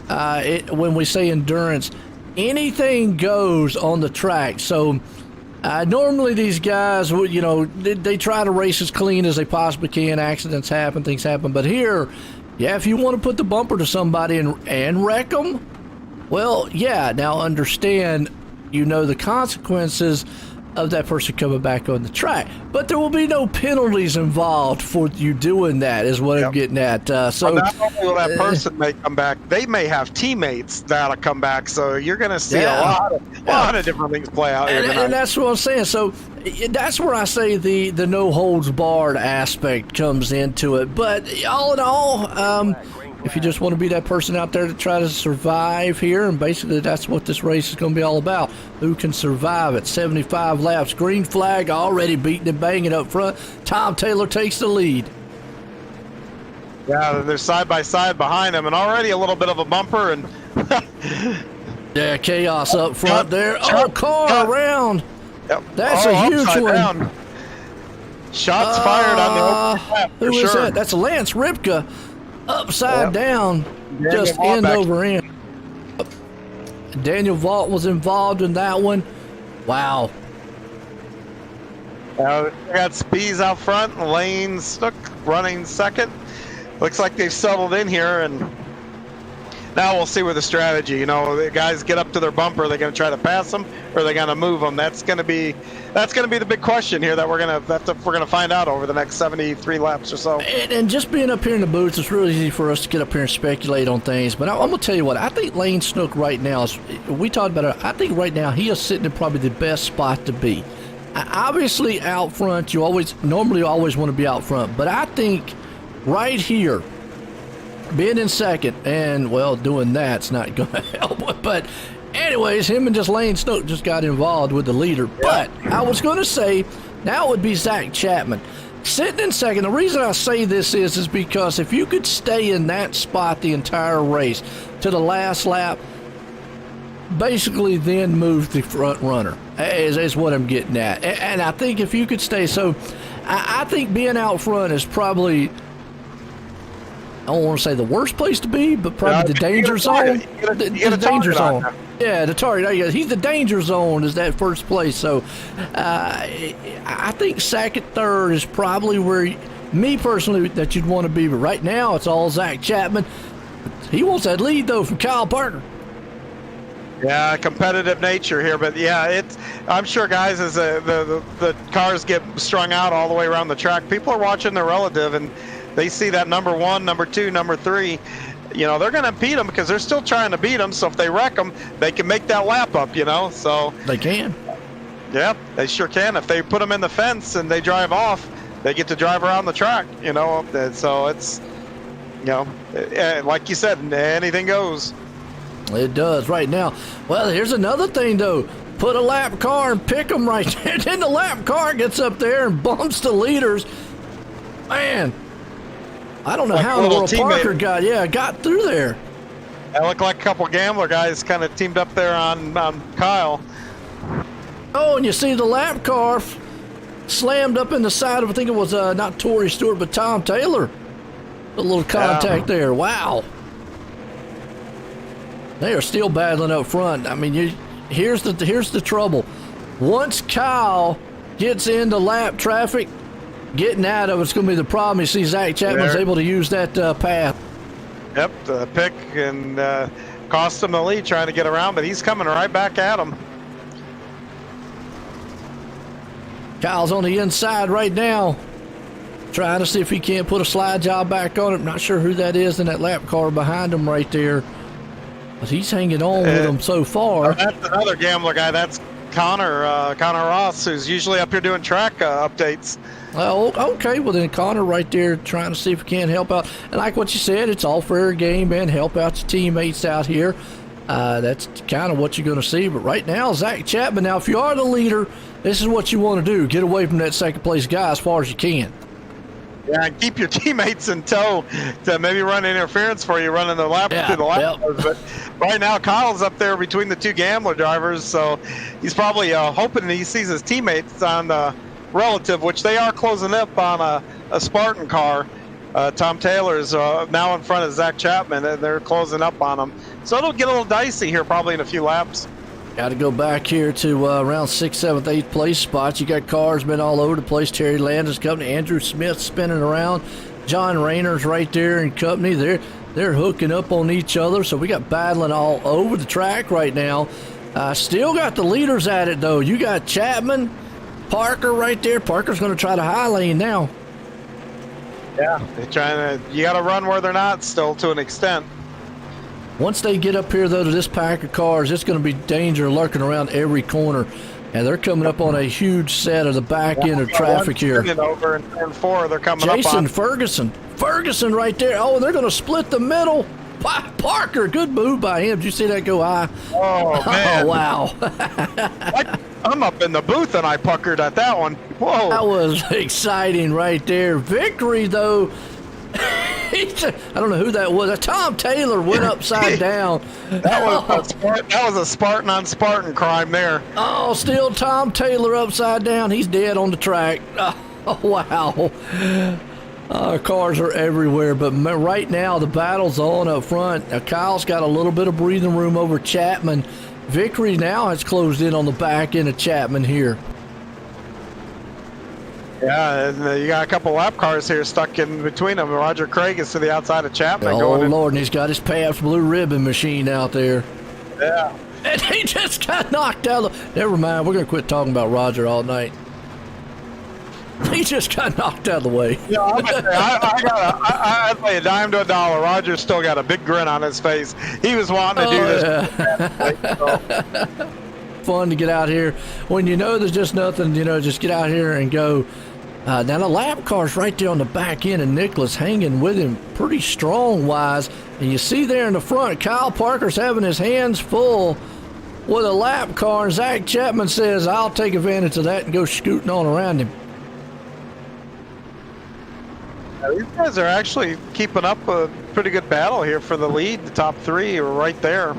when we say endurance, anything goes on the track. So normally these guys, they try to race as clean as they possibly can. Accidents happen, things happen. But here, if you want to put the bumper to somebody and wreck them, well, yeah, now understand, the consequences of that person coming back on the track. But there will be no penalties involved for you doing that, is what I'm getting at. So not only will that person may come back, they may have teammates that'll come back. So you're going to see a lot of different things play out here tonight. And that's what I'm saying. So that's where I say the no holds barred aspect comes into it. But all in all, if you just want to be that person out there to try to survive here, and basically that's what this race is going to be all about. Who can survive at 75 laps? Green flag already beating and banging up front. Tom Taylor takes the lead. Yeah, they're side by side behind him, and already a little bit of a bumper. And yeah, chaos up front there. Car around. Yep. That's a huge one. Down. Shots fired on the open lap. Who is that? That's Lance Ripka. Upside down, just end over end. Daniel Vault was involved in that one. Wow. We got Spees out front, Lane Snook running second. Looks like they've settled in here, and now we'll see with the strategy. You know, the guys get up to their bumper. Are they going to try to pass them, or are they going to move them? That's going to be the big question here that we're going to find out over the next 73 laps or so. And just being up here in the booths, it's really easy for us to get up here and speculate on things. But I'm going to tell you what, I think Lane Snook right now we talked about it. I think right now he is sitting in probably the best spot to be. Obviously, out front, you normally always want to be out front, but I think right here, being in second, and, well, doing that's not going to help. But anyways, him and just Lane Snook just got involved with the leader. But I was going to say, now it would be Zach Chapman. Sitting in second, the reason I say this is because if you could stay in that spot the entire race to the last lap, basically then move the front runner, is what I'm getting at. And I think if you could stay, so I think being out front is probably, I don't want to say the worst place to be, but probably the danger zone. The danger zone. Yeah, the target. He's the danger zone is that first place. So I think second, third is probably where, me personally, that you'd want to be. But right now, it's all Zach Chapman. He wants that lead, though, from Kyle Parker. Yeah, competitive nature here, but yeah, I'm sure, guys, as the cars get strung out all the way around the track, people are watching their relative, and they see that number 1, number 2, number 3. You know, they're going to beat them because they're still trying to beat them. So if they wreck them, they can make that lap up. You know, so they can. Yeah, they sure can. If they put them in the fence and they drive off, they get to drive around the track. You know, so it's, you know, like you said, anything goes. It does right now. Well, here's another thing, though. Put a lap car and pick them right there. Then the lap car gets up there and bumps the leaders. Man, I don't know like how in the world Parker got through there. That looked like a couple Gambler guys kind of teamed up there on Kyle. Oh, and you see the lap car slammed up in the side of, I think it was not Torrey Stewart, but Tom Taylor. A little contact there. Wow. They are still battling up front. I mean, here's the trouble. Once Kyle gets into lap traffic, getting out of it's going to be the problem. You see Zach Chapman's able to use that path. Yep, the pick and cost him the lead trying to get around, but he's coming right back at him. Kyle's on the inside right now, trying to see if he can't put a slide job back on it. Not sure who that is in that lap car behind him right there. But he's hanging on with him so far. That's another Gambler guy. That's Connor Ross, who's usually up here doing track updates. Well, okay. Well, then Connor right there trying to see if he can help out. And like what you said, it's all fair game, man. Help out your teammates out here. That's kind of what you're going to see. But right now, Zach Chapman. Now, if you are the leader, this is what you want to do. Get away from that second place guy as far as you can. Yeah, and keep your teammates in tow to maybe run interference for you running the lap through the lap. But right now, Kyle's up there between the two Gambler drivers, so he's probably hoping he sees his teammates on the relative, which they are closing up on a Spartan car. Tom Taylor is now in front of Zach Chapman, and they're closing up on him. So it'll get a little dicey here probably in a few laps. Got to go back here to around 6th, 7th, 8th place spots. You got cars been all over the place. Terry Landis company, Andrew Smith spinning around, John Rayner's right there and company. They're hooking up on each other. So we got battling all over the track right now. Still got the leaders at it though. You got Chapman, Parker right there. Parker's going to try to high lane now. Yeah, they're trying to. You got to run where they're not still to an extent. Once they get up here, though, to this pack of cars, it's going to be danger lurking around every corner. And they're coming up on a huge set of the back end of traffic here. Over in turn 4, they're coming Jason up on. Ferguson right there. Oh, they're going to split the middle. Parker, good move by him. Did you see that go high? Oh, man. Oh, wow. I'm up in the booth, and I puckered at that one. Whoa. That was exciting right there. Victory, though. I don't know who that was. Tom Taylor went upside down. That was a Spartan on Spartan crime there. Oh, still Tom Taylor upside down. He's dead on the track. Oh, wow. Cars are everywhere, but right now the battle's on up front. Kyle's got a little bit of breathing room over Chapman. Victory now has closed in on the back end of Chapman here. Yeah, and you got a couple lap cars here stuck in between them. Roger Craig is to the outside of Chapman. Oh, Lord, and he's got his Pabst Blue Ribbon machine out there. Yeah. And he just got knocked out. Never mind, we're going to quit talking about Roger all night. He just got knocked out of the way. Yeah, I'd play a dime to a dollar. Roger's still got a big grin on his face. He was wanting to do this. Yeah. Fun to get out here. When you know there's just nothing, just get out here and go. Now the lap car's right there on the back end, and Nicholas hanging with him pretty strong-wise. And you see there in the front, Kyle Parker's having his hands full with a lap car. And Zach Chapman says, I'll take advantage of that and go scooting on around him. These guys are actually keeping up a pretty good battle here for the lead. The top three are right there.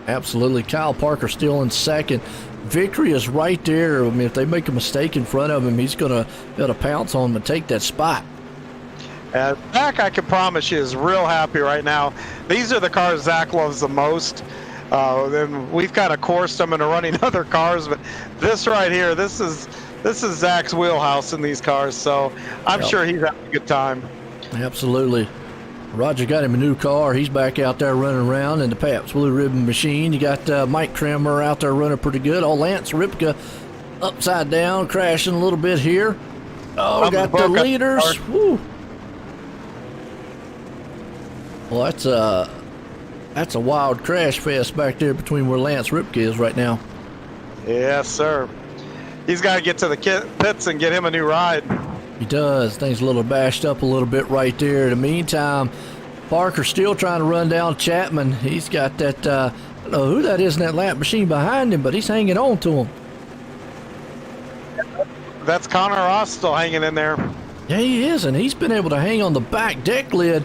Absolutely. Kyle Parker still in second. Victory is right there. I mean, if they make a mistake in front of him, he's going to be able to pounce on him and take that spot. Zach, I can promise you, is real happy right now. These are the cars Zach loves the most. Then we've kind of coursed him into running other cars, but this right here, this is Zach's wheelhouse in these cars, so I'm sure he's having a good time. Absolutely. Roger got him a new car. He's back out there running around in the Pabst Blue Ribbon machine. You got Mike Kramer out there running pretty good. Oh, Lance Ripka upside down, crashing a little bit here. Oh, got the leaders. Woo. Well, that's a wild crash fest back there between where Lance Ripka is right now. Yes, sir. He's got to get to the pits and get him a new ride. He does. Things a little bashed up a little bit right there. In the meantime, Parker's still trying to run down Chapman. He's got that, I don't know who that is in that lap machine behind him, but he's hanging on to him. That's Connor Ross still hanging in there. Yeah, he is, and he's been able to hang on the back deck lid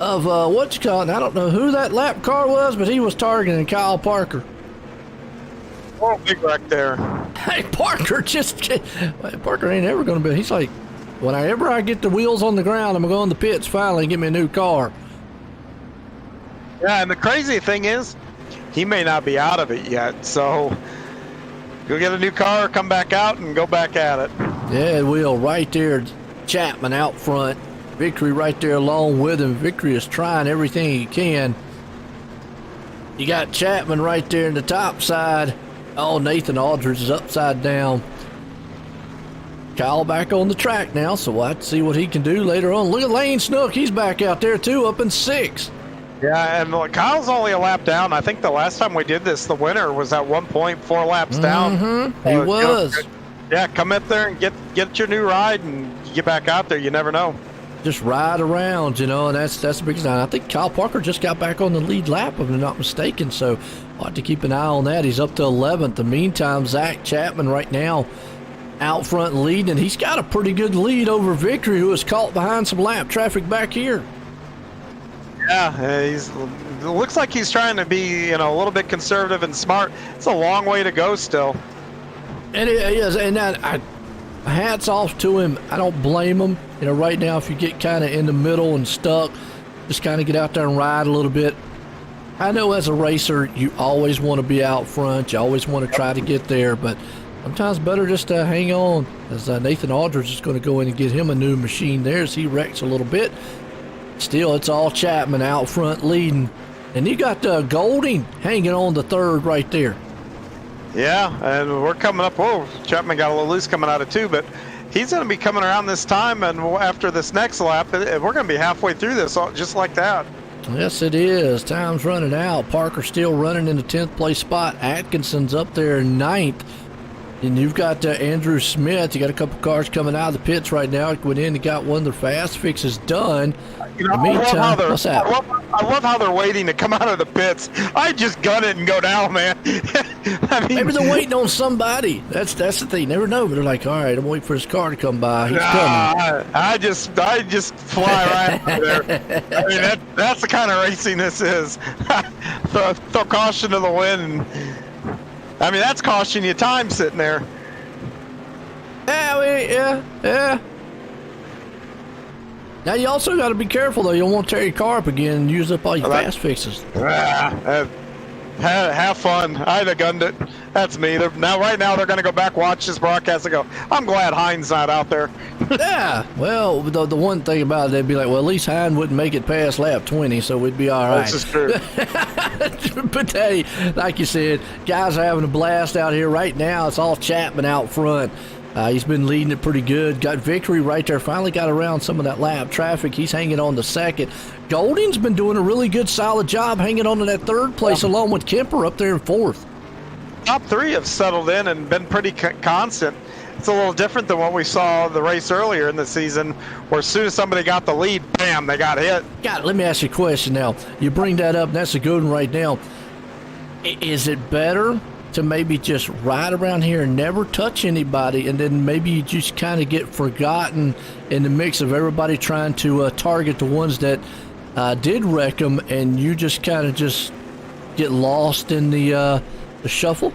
of, I don't know who that lap car was, but he was targeting Kyle Parker. Oh, big wreck there. Hey, Parker Parker ain't ever going to be. He's like, whenever I get the wheels on the ground, I'm going to go in the pits finally and get me a new car. Yeah, and the crazy thing is, he may not be out of it yet. So go get a new car, come back out, and go back at it. Yeah, it will. Right there, Chapman out front. Victory right there along with him. Victory is trying everything he can. You got Chapman right there in the top side. Oh, Nathan Aldridge is upside down. Kyle back on the track now, so we'll have to see what he can do later on. Look at Lane Snook. He's back out there, too, up in 6th. Yeah, and Kyle's only a lap down. I think the last time we did this, the winner was at 1.4 laps down. Mm-hmm. He was. Yeah, come up there and get your new ride and get back out there. You never know. Just ride around, and that's the big thing. I think Kyle Parker just got back on the lead lap, if I'm not mistaken, so I'll have to keep an eye on that. He's up to 11th. In the meantime, Zach Chapman right now out front leading. He's got a pretty good lead over Victory, who is caught behind some lap traffic back here. Yeah, it looks like he's trying to be, a little bit conservative and smart. It's a long way to go still. It is, and hats off to him. I don't blame him. Right now, if you get kind of in the middle and stuck, just kind of get out there and ride a little bit. I know as a racer, you always want to be out front. You always want to try to get there, but sometimes better just to hang on. As Nathan Aldridge is going to go in and get him a new machine there as he wrecks a little bit. Still, it's all Chapman out front leading. And you got Golding hanging on the 3rd right there. Yeah, and we're coming up. Whoa, Chapman got a little loose coming out of 2, but he's going to be coming around this time, and after this next lap, we're going to be halfway through this just like that. Yes, it is. Time's running out. Parker still running in the 10th place spot. Atkinson's up there in 9th. And you've got Andrew Smith. You got a couple cars coming out of the pits right now. Went in and got one of their fast fixes done. In the meantime, what's that? I love how they're waiting to come out of the pits. I just gun it and go down, man. Maybe they're waiting on somebody. That's the thing. You never know. But they're like, all right, I'm waiting for his car to come by. He's coming. I just fly right out there. I mean, that's the kind of racing this is. throw caution to the wind. I mean, that's costing you time sitting there. Yeah. Now, you also got to be careful, though. You don't want to tear your car up again and use up all your fast fixes. Have fun. I'd have gunned it. That's me. Right now, they're going to go back, watch this broadcast, and go, I'm glad Hines not out there. Yeah. Well, the one thing about it, they'd be like, well, at least Hines wouldn't make it past lap 20, so we'd be all right. This is true. But hey, like you said, guys are having a blast out here right now. It's all Chapman out front. He's been leading it pretty good. Got victory right there. Finally got around some of that lap traffic. He's hanging on to second. Golding's been doing a really good, solid job hanging on to that third place along with Kemper up there in fourth. Top three have settled in and been pretty constant. It's a little different than what we saw the race earlier in the season, where as soon as somebody got the lead, bam, they got hit. God, let me ask you a question now. You bring that up, and that's a good one right now. Is it better to maybe just ride around here and never touch anybody, and then maybe you just kind of get forgotten in the mix of everybody trying to target the ones that did wreck them, and you just kind of just get lost in the shuffle?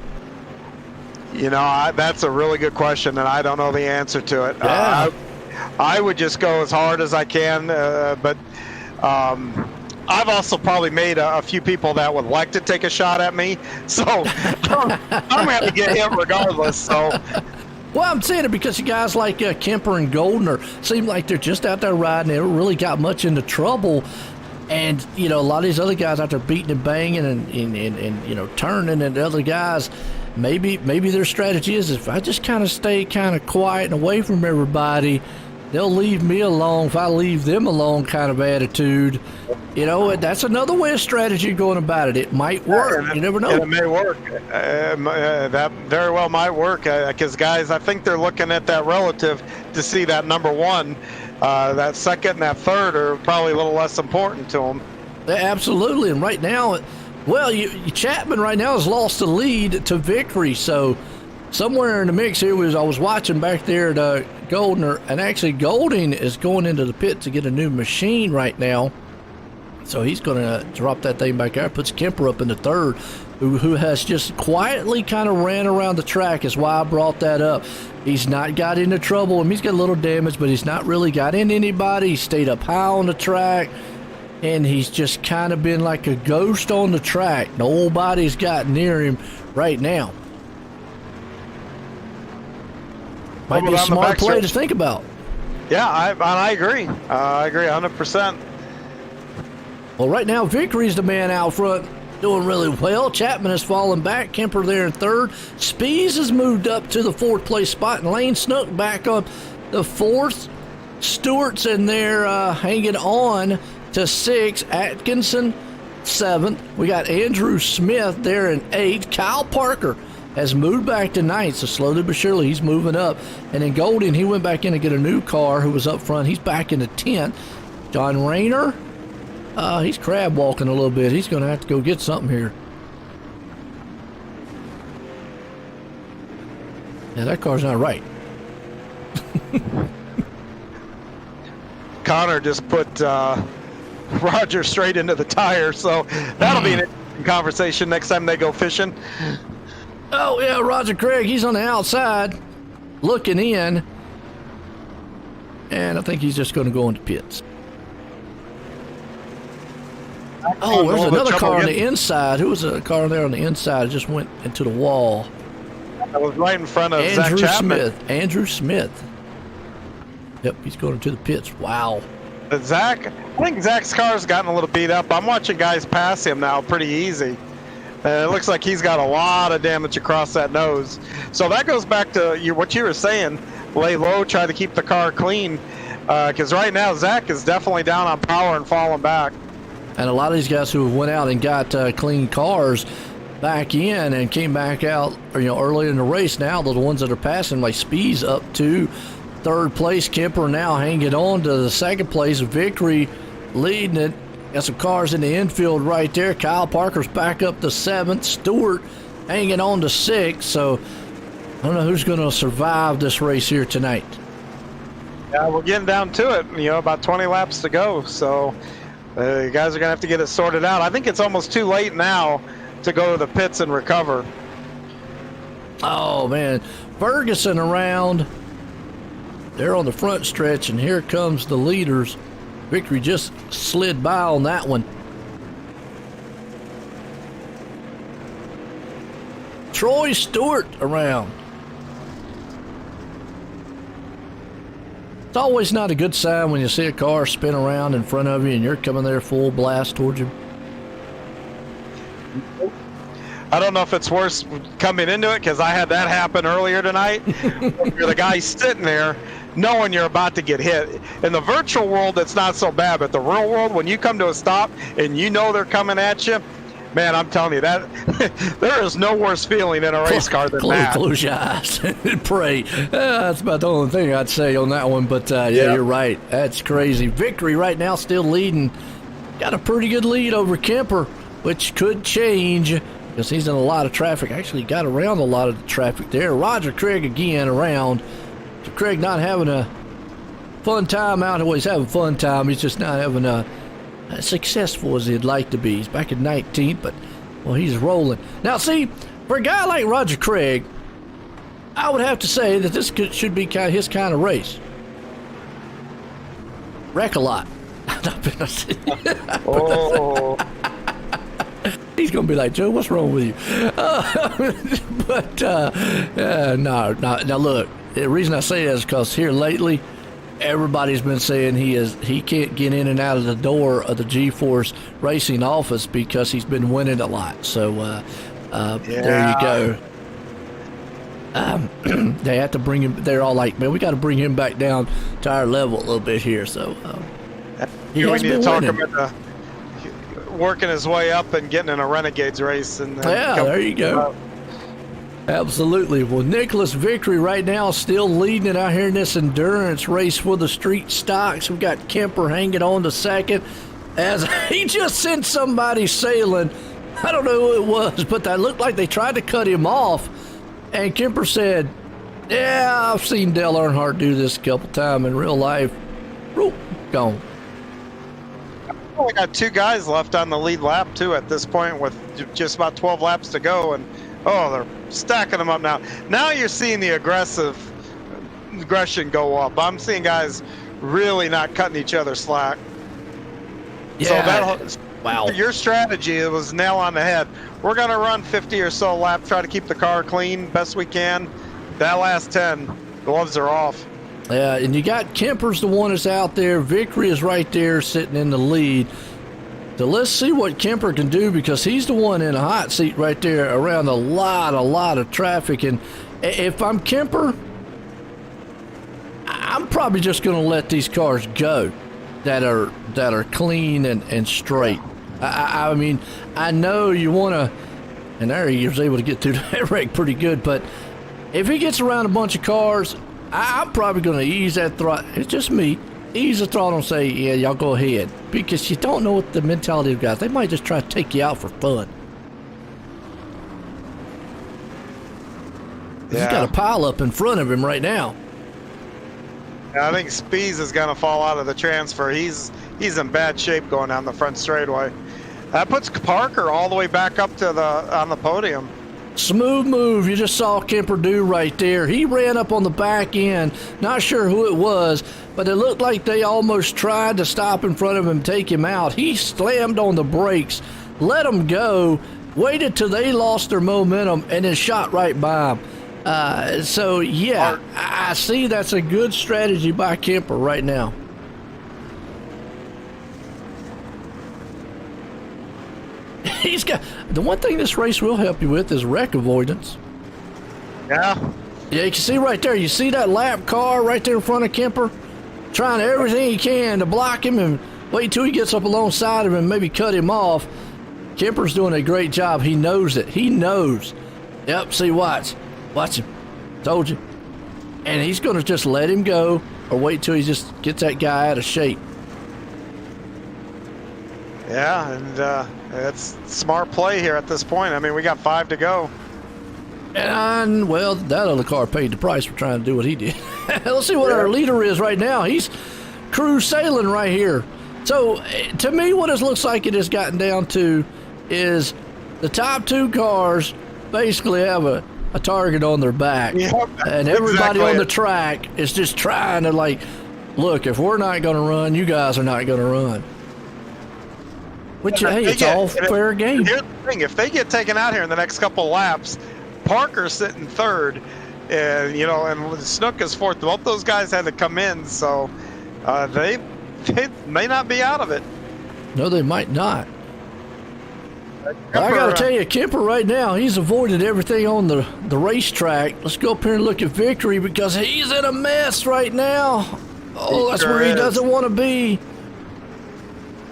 You know, that's a really good question, and I don't know the answer to it. Yeah. I would just go as hard as I can, but I've also probably made a few people that would like to take a shot at me, so I'm going to have to get hit regardless. So, well, I'm saying it because you guys like Kemper and Goldner seem like they're just out there riding. They haven't really got much into trouble. And, you know, a lot of these other guys out there beating and banging and you know, turning, and the other guys, maybe their strategy is, if I just kind of stay kind of quiet and away from everybody, they'll leave me alone if I leave them alone kind of attitude. You know, that's another way of strategy going about it. It might work. You never know. It may work. That very well might work, because guys, I think they're looking at that relative to see that number one. That second and that third are probably a little less important to them. Yeah, absolutely. And right now, well, Chapman right now has lost the lead to victory. So somewhere in the mix here I was watching back there at Goldner, and actually Golding is going into the pit to get a new machine right now. So he's going to drop that thing back there, puts Kemper up in the third, who has just quietly kind of ran around the track, is why I brought that up. He's not got into trouble. I mean, he's got a little damage, but he's not really got into anybody. He stayed up high on the track, and he's just kind of been like a ghost on the track. Nobody's got near him right now. Might be a smart play to think about. Yeah, I agree. I agree 100%. Well, right now, Victory's the man out front, doing really well. Chapman has fallen back. Kemper there in third. Spees has moved up to the fourth place spot, and Lane Snook back on the fourth. Stewart's in there hanging on to sixth. Atkinson, seventh. We got Andrew Smith there in eighth. Kyle Parker has moved back to ninth, so slowly but surely he's moving up. And then Golding, he went back in to get a new car who was up front. He's back into 10th. John Rayner, he's crab walking a little bit. He's going to have to go get something here. Yeah, that car's not right. Connor just put Roger straight into the tire, so that'll be an interesting conversation next time they go fishing. Oh, yeah, Roger Craig, he's on the outside looking in, and I think he's just going to go into pits. Oh, there's another car on the inside. Who was a car there on the inside? It just went into the wall. That was right in front of Zach Chapman. Andrew Smith. Yep, he's going into the pits. Wow. I think Zach's car's gotten a little beat up. I'm watching guys pass him now pretty easy. It looks like he's got a lot of damage across that nose. So that goes back to what you were saying. Lay low, try to keep the car clean. Because right now, Zach is definitely down on power and falling back. And a lot of these guys who went out and got clean cars back in and came back out, early in the race, now they're the ones that are passing, like Spees up to third place. Kemper now hanging on to the second place. Victory leading it. Got some cars in the infield right there. Kyle Parker's back up to seventh. Stewart hanging on to sixth. So I don't know who's going to survive this race here tonight. Yeah, we're getting down to it. About 20 laps to go. So you guys are going to have to get it sorted out. I think it's almost too late now to go to the pits and recover. Oh, man. Ferguson around. They're on the front stretch, and here comes the leaders. Victory just slid by on that one. Troy Stewart around. It's always not a good sign when you see a car spin around in front of you and you're coming there full blast towards you. I don't know if it's worse coming into it because I had that happen earlier tonight. You're the guy sitting there knowing you're about to get hit. In the virtual world, it's not so bad, but the real world, when you come to a stop and you know they're coming at you, man, I'm telling you that there is no worse feeling in a race car than that. Close your eyes and pray. That's about the only thing I'd say on that one. But yeah, you're right. That's crazy. Victory right now still leading. Got a pretty good lead over Kemper, which could change because he's in a lot of traffic. Actually got around a lot of the traffic there. Roger Craig again around. So Craig not having a fun time out. Well, he's having a fun time. He's just not having as successful as he'd like to be. He's back in 19th, but, well, he's rolling. Now, see, for a guy like Roger Craig, I would have to say that this should be kind of his kind of race. Wreck a lot. Oh. He's going to be like, Joe, what's wrong with you? No. Now, look, the reason I say that is because here lately, everybody's been saying he can't get in and out of the door of the GForce Racing office because he's been winning a lot. So there you go. They have to bring him. They're all like, man, we got to bring him back down to our level a little bit here. So he has been winning. Working his way up and getting in a Renegades race. And there you go. Absolutely. Well, Nicholas Victory right now still leading it out here in this endurance race for the street stocks. We've got Kemper hanging on to second as he just sent somebody sailing. I don't know who it was, but that looked like they tried to cut him off. And Kemper said, yeah, I've seen Dale Earnhardt do this a couple times in real life. Whoop, gone. We got two guys left on the lead lap, too, at this point with just about 12 laps to go. And, they're stacking them up now. Now you're seeing the aggression go up. I'm seeing guys really not cutting each other slack. Yeah. So wow. Your strategy, it was nail on the head. We're going to run 50 or so laps, try to keep the car clean best we can. That last 10, gloves are off. Yeah, and you got Kemper's the one that's out there. Victory is right there sitting in the lead. So let's see what Kemper can do because he's the one in a hot seat right there around a lot of traffic. And if I'm Kemper, I'm probably just going to let these cars go that are clean and straight. I mean, I know you want to, and there he was able to get through that wreck pretty good, but if he gets around a bunch of cars, I'm probably going to ease that throttle. It's just me. Ease the throttle and say, yeah, y'all go ahead. Because you don't know what the mentality of guys. They might just try to take you out for fun. Yeah. He's got a pile up in front of him right now. I think Spees is going to fall out of the transfer. He's in bad shape going down the front straightaway. That puts Parker all the way back up to on the podium. Smooth move you just saw Kemper do right there. He ran up on the back end. Not sure who it was, but it looked like they almost tried to stop in front of him and take him out. He slammed on the brakes, let him go, waited till they lost their momentum, and then shot right by him. So, yeah, I see that's a good strategy by Kemper right now. He's got the one thing this race will help you with is wreck avoidance. Yeah. Yeah, you can see right there. You see that lap car right there in front of Kemper, trying everything he can to block him and wait till he gets up alongside of him and maybe cut him off. Kemper's doing a great job. He knows it. He knows. Yep. See, watch him. Told you. And he's going to just let him go or wait till he just gets that guy out of shape. Yeah, and it's smart play here at this point. I mean, we got 5 to go. And, well, that other car paid the price for trying to do what he did. Let's see what our leader is right now. He's cruise sailing right here. So, to me, what it looks like it has gotten down to is the top 2 cars basically have a target on their back. Yep, and everybody on the track is just trying to, like, look, if we're not going to run, you guys are not going to run. Which, hey, it's all fair game. Here's the thing. If they get taken out here in the next couple of laps, Parker sitting third, and and Snook is fourth. Both those guys had to come in, so they may not be out of it. No, they might not. I gotta tell you, Kemper right now, he's avoided everything on the racetrack. Let's go up here and look at Victory because he's in a mess right now. Oh, that's where he doesn't want to be.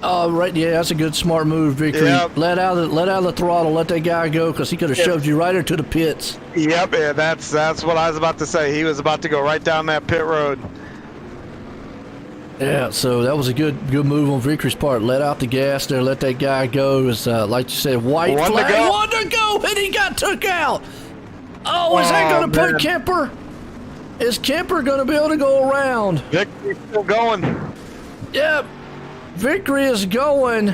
Right, yeah, that's a good, smart move, Victory. Yep. Let out of the throttle, let that guy go because he could have shoved you right into the pits. Yep, yeah, that's what I was about to say. He was about to go right down that pit road. Yeah, so that was a good move on Victory's part. Let out the gas there, let that guy go. It's like you said, white flag, one to go, and he got took out. Oh, is that going to put Kemper? Is Kemper going to be able to go around? Victory's still going. Yep, Victory is going.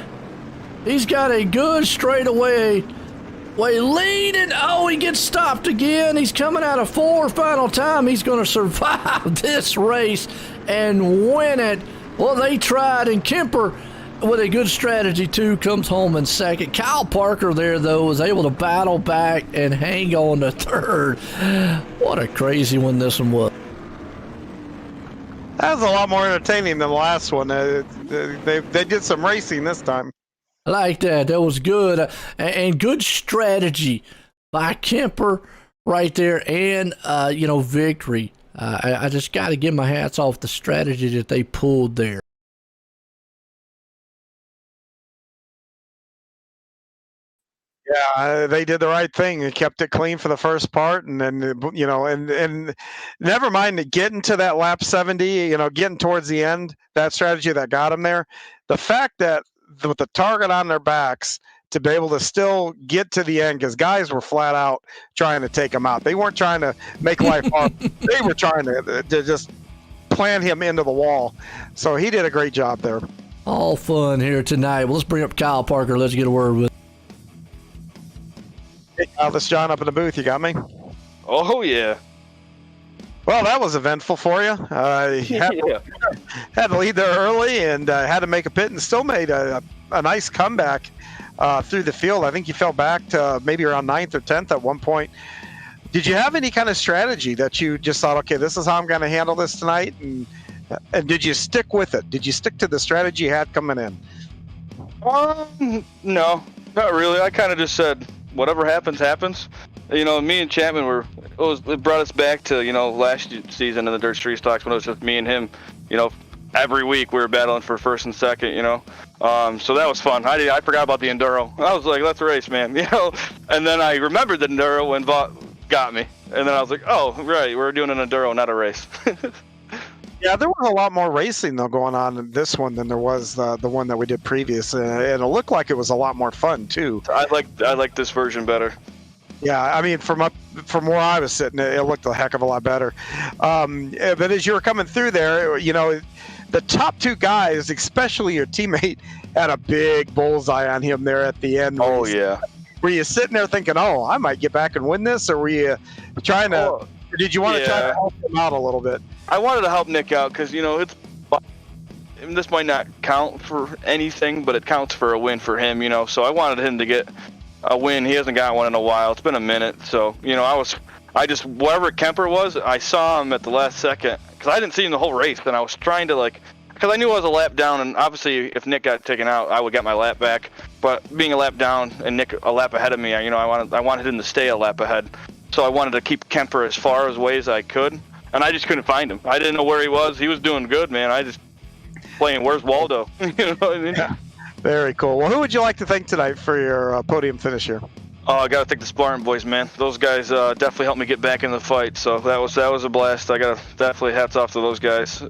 He's got a good straightaway lead, and he gets stopped again. He's coming out of 4 final time. He's going to survive this race and win it. Well, they tried, and Kemper, with a good strategy too, comes home in second. Kyle Parker there, though, was able to battle back and hang on to third. What a crazy one this one was. That was a lot more entertaining than the last one. They did some racing this time. I like that. That was good. And good strategy by Kemper right there, and, Victory. I just got to give my hats off the strategy that they pulled there. Yeah, they did the right thing. They kept it clean for the first part, and then and never mind getting to that lap 70. Getting towards the end, that strategy that got them there. The fact that with the target on their backs, to be able to still get to the end, because guys were flat out trying to take him out. They weren't trying to make life hard. They were trying to just plant him into the wall. So he did a great job there. All fun here tonight. Well, let's bring up Kyle Parker. Let's get a word with him. Hey, Kyle, this is John up in the booth. You got me? Oh, yeah. Well, that was eventful for you. Had to lead there early and had to make a pit, and still made a nice comeback through the field. I think you fell back to maybe around 9th or 10th at one point. Did you have any kind of strategy that you just thought, okay, this is how I'm going to handle this tonight? And did you stick with it? Did you stick to the strategy you had coming in? No, not really. I kind of just said, whatever happens, happens. Me and Chapman it brought us back to, last season in the Dirt Street Stocks when it was just me and him. Every week we were battling for first and second, so that was fun. I forgot about the Enduro. I was like, let's race, man, and then I remembered the Enduro when Vaught got me. And then I was like, oh, right, we're doing an Enduro, not a race. Yeah, there was a lot more racing, though, going on in this one than there was the one that we did previous. And it looked like it was a lot more fun, too. I like this version better. Yeah, I mean, from where I was sitting, it looked a heck of a lot better. But as you were coming through there, the top two guys, especially your teammate, had a big bullseye on him there at the end. Oh, yeah. Were you sitting there thinking, oh, I might get back and win this? Or were you trying to, or did you want to try to help him out a little bit? I wanted to help Nick out because, this might not count for anything, but it counts for a win for him, So I wanted him to get a win. He hasn't got one in a while. It's been a minute. So, wherever Kemper was, I saw him at the last second because I didn't see him the whole race. And I was trying to because I knew I was a lap down, and obviously if Nick got taken out, I would get my lap back. But being a lap down and Nick a lap ahead of me, I wanted him to stay a lap ahead. So I wanted to keep Kemper as far away as I could, and I just couldn't find him. I didn't know where he was. He was doing good, man. I just playing, where's Waldo? You know what I mean? Yeah. Very cool. Well, who would you like to thank tonight for your podium finish here? Oh, I got to thank the Spartan boys, man. Those guys definitely helped me get back in the fight, so that was a blast. I got to definitely hats off to those guys.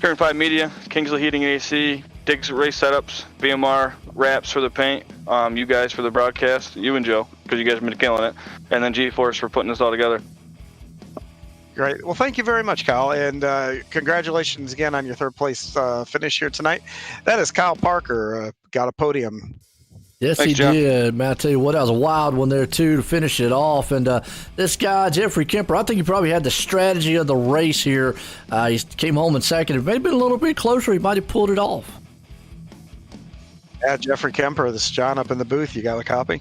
Current 5 Media, Kingsley Heating and AC, Diggs Race Setups, BMR, Wraps for the paint, you guys for the broadcast, you and Joe, because you guys have been killing it, and then GForce for putting this all together. Great. Well, thank you very much, Kyle, and congratulations again on your third place finish here tonight. That is Kyle Parker, got a podium. Yes, Thanks, he Jeff. did. Man, I tell you what, that was a wild one there, too, to finish it off. And this guy, Jeffrey Kemper, I think he probably had the strategy of the race here. He came home in second. If it had been a little bit closer, he might have pulled it off. Yeah, Jeffrey Kemper, this is John up in the booth. You got a copy?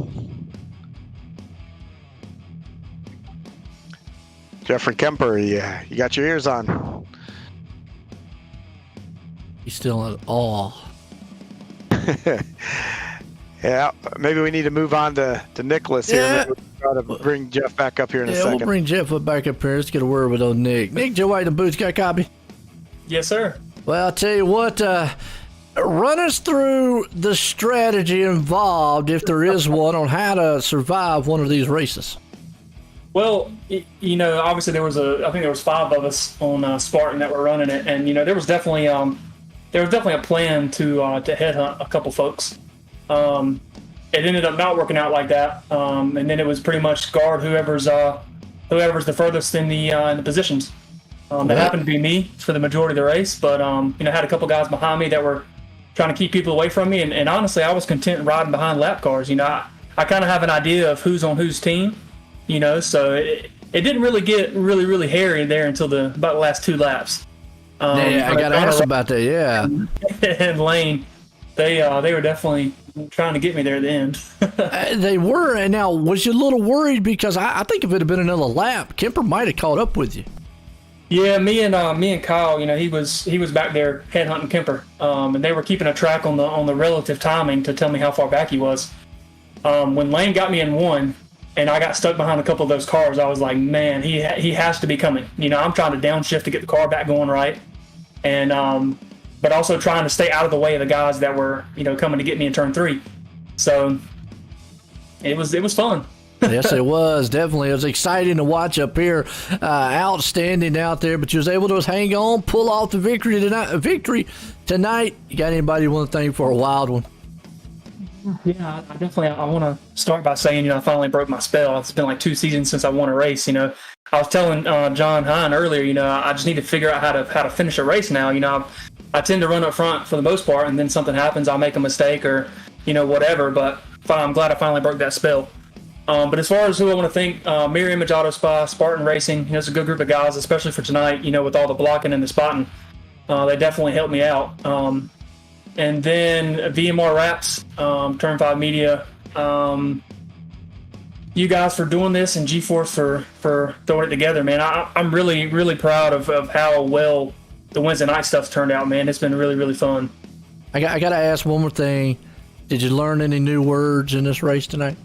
Jeffrey Kemper, yeah, you got your ears on. He's still in awe. Yeah, maybe we need to move on to Nicholas here. Yeah. Maybe we'll try to bring Jeff back up here in a second. We'll bring Jeff back up here. Let's get a word with old Nick. Nick, Joe White in the booth, got a copy? Yes, sir. Well, I'll tell you what, run us through the strategy involved, if there is one, on how to survive one of these races. Well, you know, obviously I think there was 5 of us on Spartan that were running it, and you know, there was definitely a plan to headhunt a couple folks. It ended up not working out like that, and then it was pretty much guard whoever's the furthest in the positions. That happened to be me for the majority of the race, but you know, I had a couple guys behind me that were trying to keep people away from me, and honestly, I was content riding behind lap cars. You know, I kind of have an idea of who's on whose team, you know, so it didn't really get really hairy there until about the last 2 laps. Yeah, I got to ask about that, yeah. And Lane, they were definitely trying to get me there at the end. They were, and now, was you a little worried? Because I think if it had been another lap, Kemper might have caught up with you. Yeah, me and Kyle, you know, he was back there headhunting Kemper, and they were keeping a track on the relative timing to tell me how far back he was. When Lane got me in 1, and I got stuck behind a couple of those cars, I was like, man, he has to be coming. You know, I'm trying to downshift to get the car back going right, and but also trying to stay out of the way of the guys that were, you know, coming to get me in turn 3. So it was fun. Yes, it was. Definitely. It was exciting to watch up here. Outstanding out there, but you was able to hang on, pull off the victory tonight. You got anybody you want to thank for a wild one? Yeah, I want to start by saying, you know, I finally broke my spell. It's been like 2 seasons since I won a race. You know, I was telling John Hine earlier, you know, I just need to figure out how to finish a race now. You know, I tend to run up front for the most part, and then something happens, I'll make a mistake or, you know, whatever. But I'm glad I finally broke that spell. But as far as who I want to thank, Mirror Image Auto Spa, Spartan Racing, you know, it's a good group of guys, especially for tonight, you know, with all the blocking and the spotting. They definitely helped me out. And then VMR Wraps, Turn 5 Media, you guys for doing this, and GForce for throwing it together, man. I'm really proud of how well the Wednesday night stuff's turned out, man. It's been really fun. I got to ask one more thing. Did you learn any new words in this race tonight?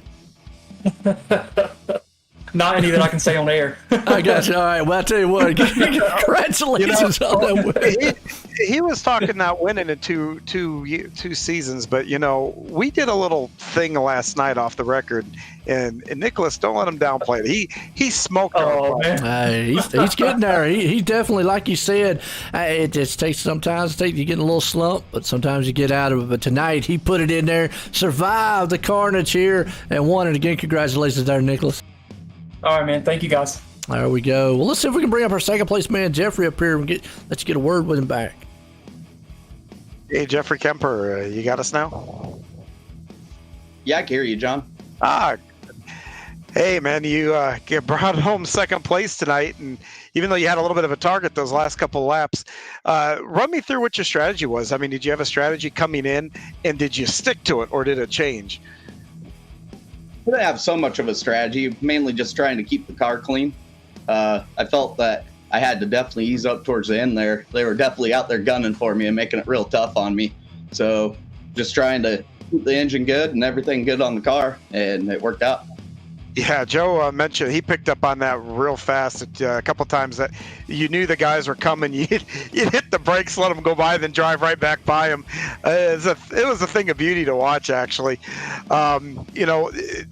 Not any that I can say on air. I got you. All right. Well, I tell you what. Congratulations on that win. He was talking about winning in two seasons, but you know, we did a little thing last night off the record, and Nicholas, don't let him downplay it. He smoked. He's getting there. He definitely, like you said, it just takes sometimes you get in a little slump, but sometimes you get out of it. But tonight he put it in there, survived the carnage here, and won it again. Congratulations there, Nicholas. All right, man. Thank you, guys. There we go. Well, let's see if we can bring up our second place man, Jeffrey, up here and let you get a word with him back. Hey, Jeffrey Kemper, you got us now? Yeah, I can hear you, John. Hey, man, you brought home second place tonight, and even though you had a little bit of a target those last couple of laps, run me through what your strategy was. I mean, did you have a strategy coming in, and did you stick to it, or did it change? I didn't have so much of a strategy, mainly just trying to keep the car clean. I felt that I had to definitely ease up towards the end there. They were definitely out there gunning for me and making it real tough on me. So just trying to keep the engine good and everything good on the car, and it worked out. Yeah, Joe mentioned he picked up on that real fast a couple times that you knew the guys were coming. You'd hit the brakes, let them go by, then drive right back by them. It was a thing of beauty to watch, actually. You know,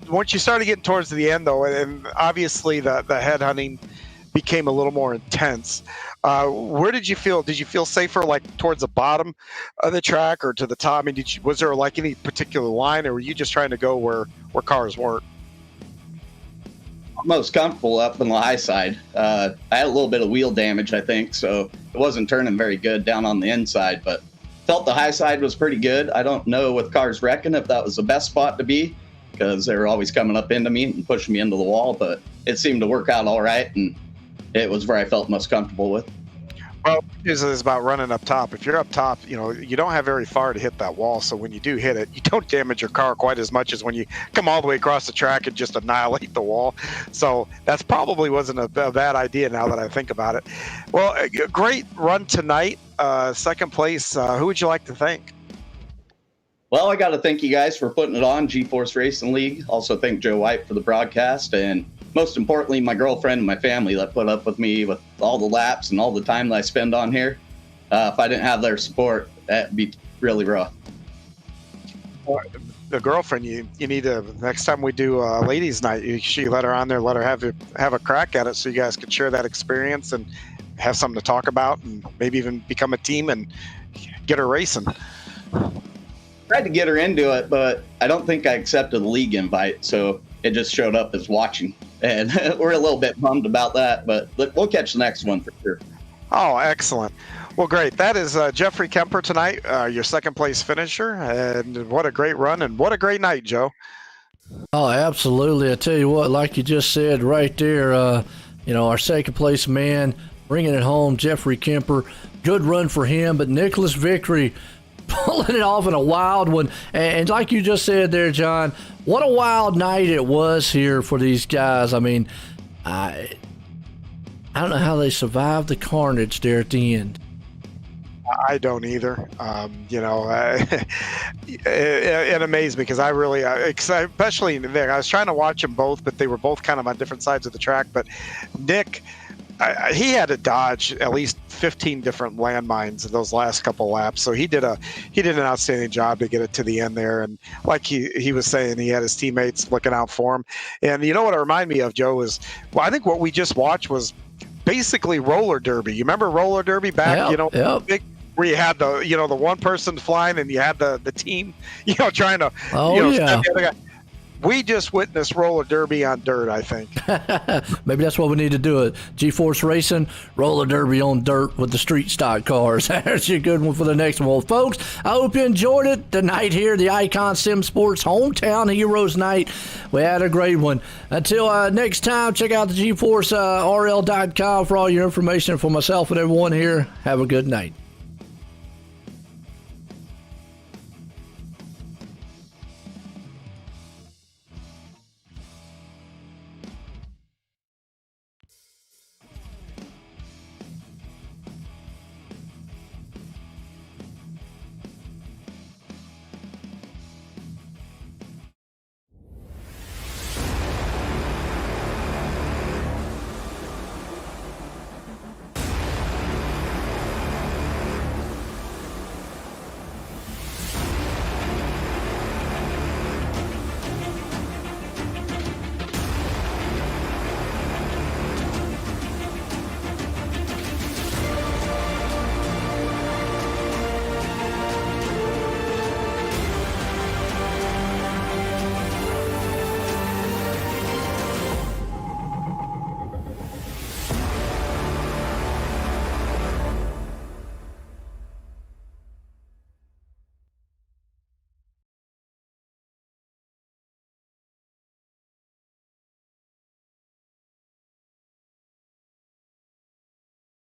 once you started getting towards the end, though, and obviously the headhunting became a little more intense. Where did you feel? Did you feel safer, like towards the bottom of the track or to the top? I mean, was there like any particular line, or were you just trying to go where cars weren't? Most comfortable up on the high side. I had a little bit of wheel damage, I think, so it wasn't turning very good down on the inside, but felt the high side was pretty good. I don't know with cars wrecking if that was the best spot to be, because they were always coming up into me and pushing me into the wall, but it seemed to work out all right, and it was where I felt most comfortable with. Well, this is about running up top. If you're up top, you know, you don't have very far to hit that wall. So when you do hit it, you don't damage your car quite as much as when you come all the way across the track and just annihilate the wall. So that's probably wasn't a bad idea now that I think about it. Well, a great run tonight. Second place. Who would you like to thank? Well, I got to thank you guys for putting it on, GForce Racing League. Also thank Joe White for the broadcast, and most importantly, my girlfriend and my family that put up with me with all the laps and all the time that I spend on here. If I didn't have their support, that'd be really rough. The girlfriend, you need to, next time we do ladies' night, you should let her on there, let her have a crack at it, so you guys can share that experience and have something to talk about, and maybe even become a team and get her racing. Tried to get her into it, but I don't think I accepted the league invite, so it just showed up as watching. And we're a little bit bummed about that, but we'll catch the next one for sure. Oh, excellent. Well, great. That is Jeffrey Kemper tonight, your second place finisher. And what a great run and what a great night, Joe. Oh, absolutely. I tell you what, like you just said right there, our second place man bringing it home, Jeffrey Kemper. Good run for him, but Nicholas Vickery pulling it off in a wild one. And like you just said there, John, what a wild night it was here for these guys. I mean, I don't know how they survived the carnage there at the end. I don't either. It amazed me because I really, especially there, I was trying to watch them both, but they were both kind of on different sides of the track. But Nick, he had to dodge at least 15 different landmines in those last couple laps. So he did an outstanding job to get it to the end there. And like he was saying, he had his teammates looking out for him. And you know what it reminded me of, Joe, is, well, I think what we just watched was basically roller derby. You remember roller derby back, Yep. Where you had the one person flying and you had the team, trying to, yeah. stab the other guy. We just witnessed roller derby on dirt, I think. Maybe that's what we need to do it. GForce Racing, roller derby on dirt with the street stock cars. That's a good one for the next one. Well, folks, I hope you enjoyed it tonight here, the Icon Sim Sports Hometown Heroes Night. We had a great one. Until next time, check out the GForce RL.com for all your information. For myself and everyone here, have a good night.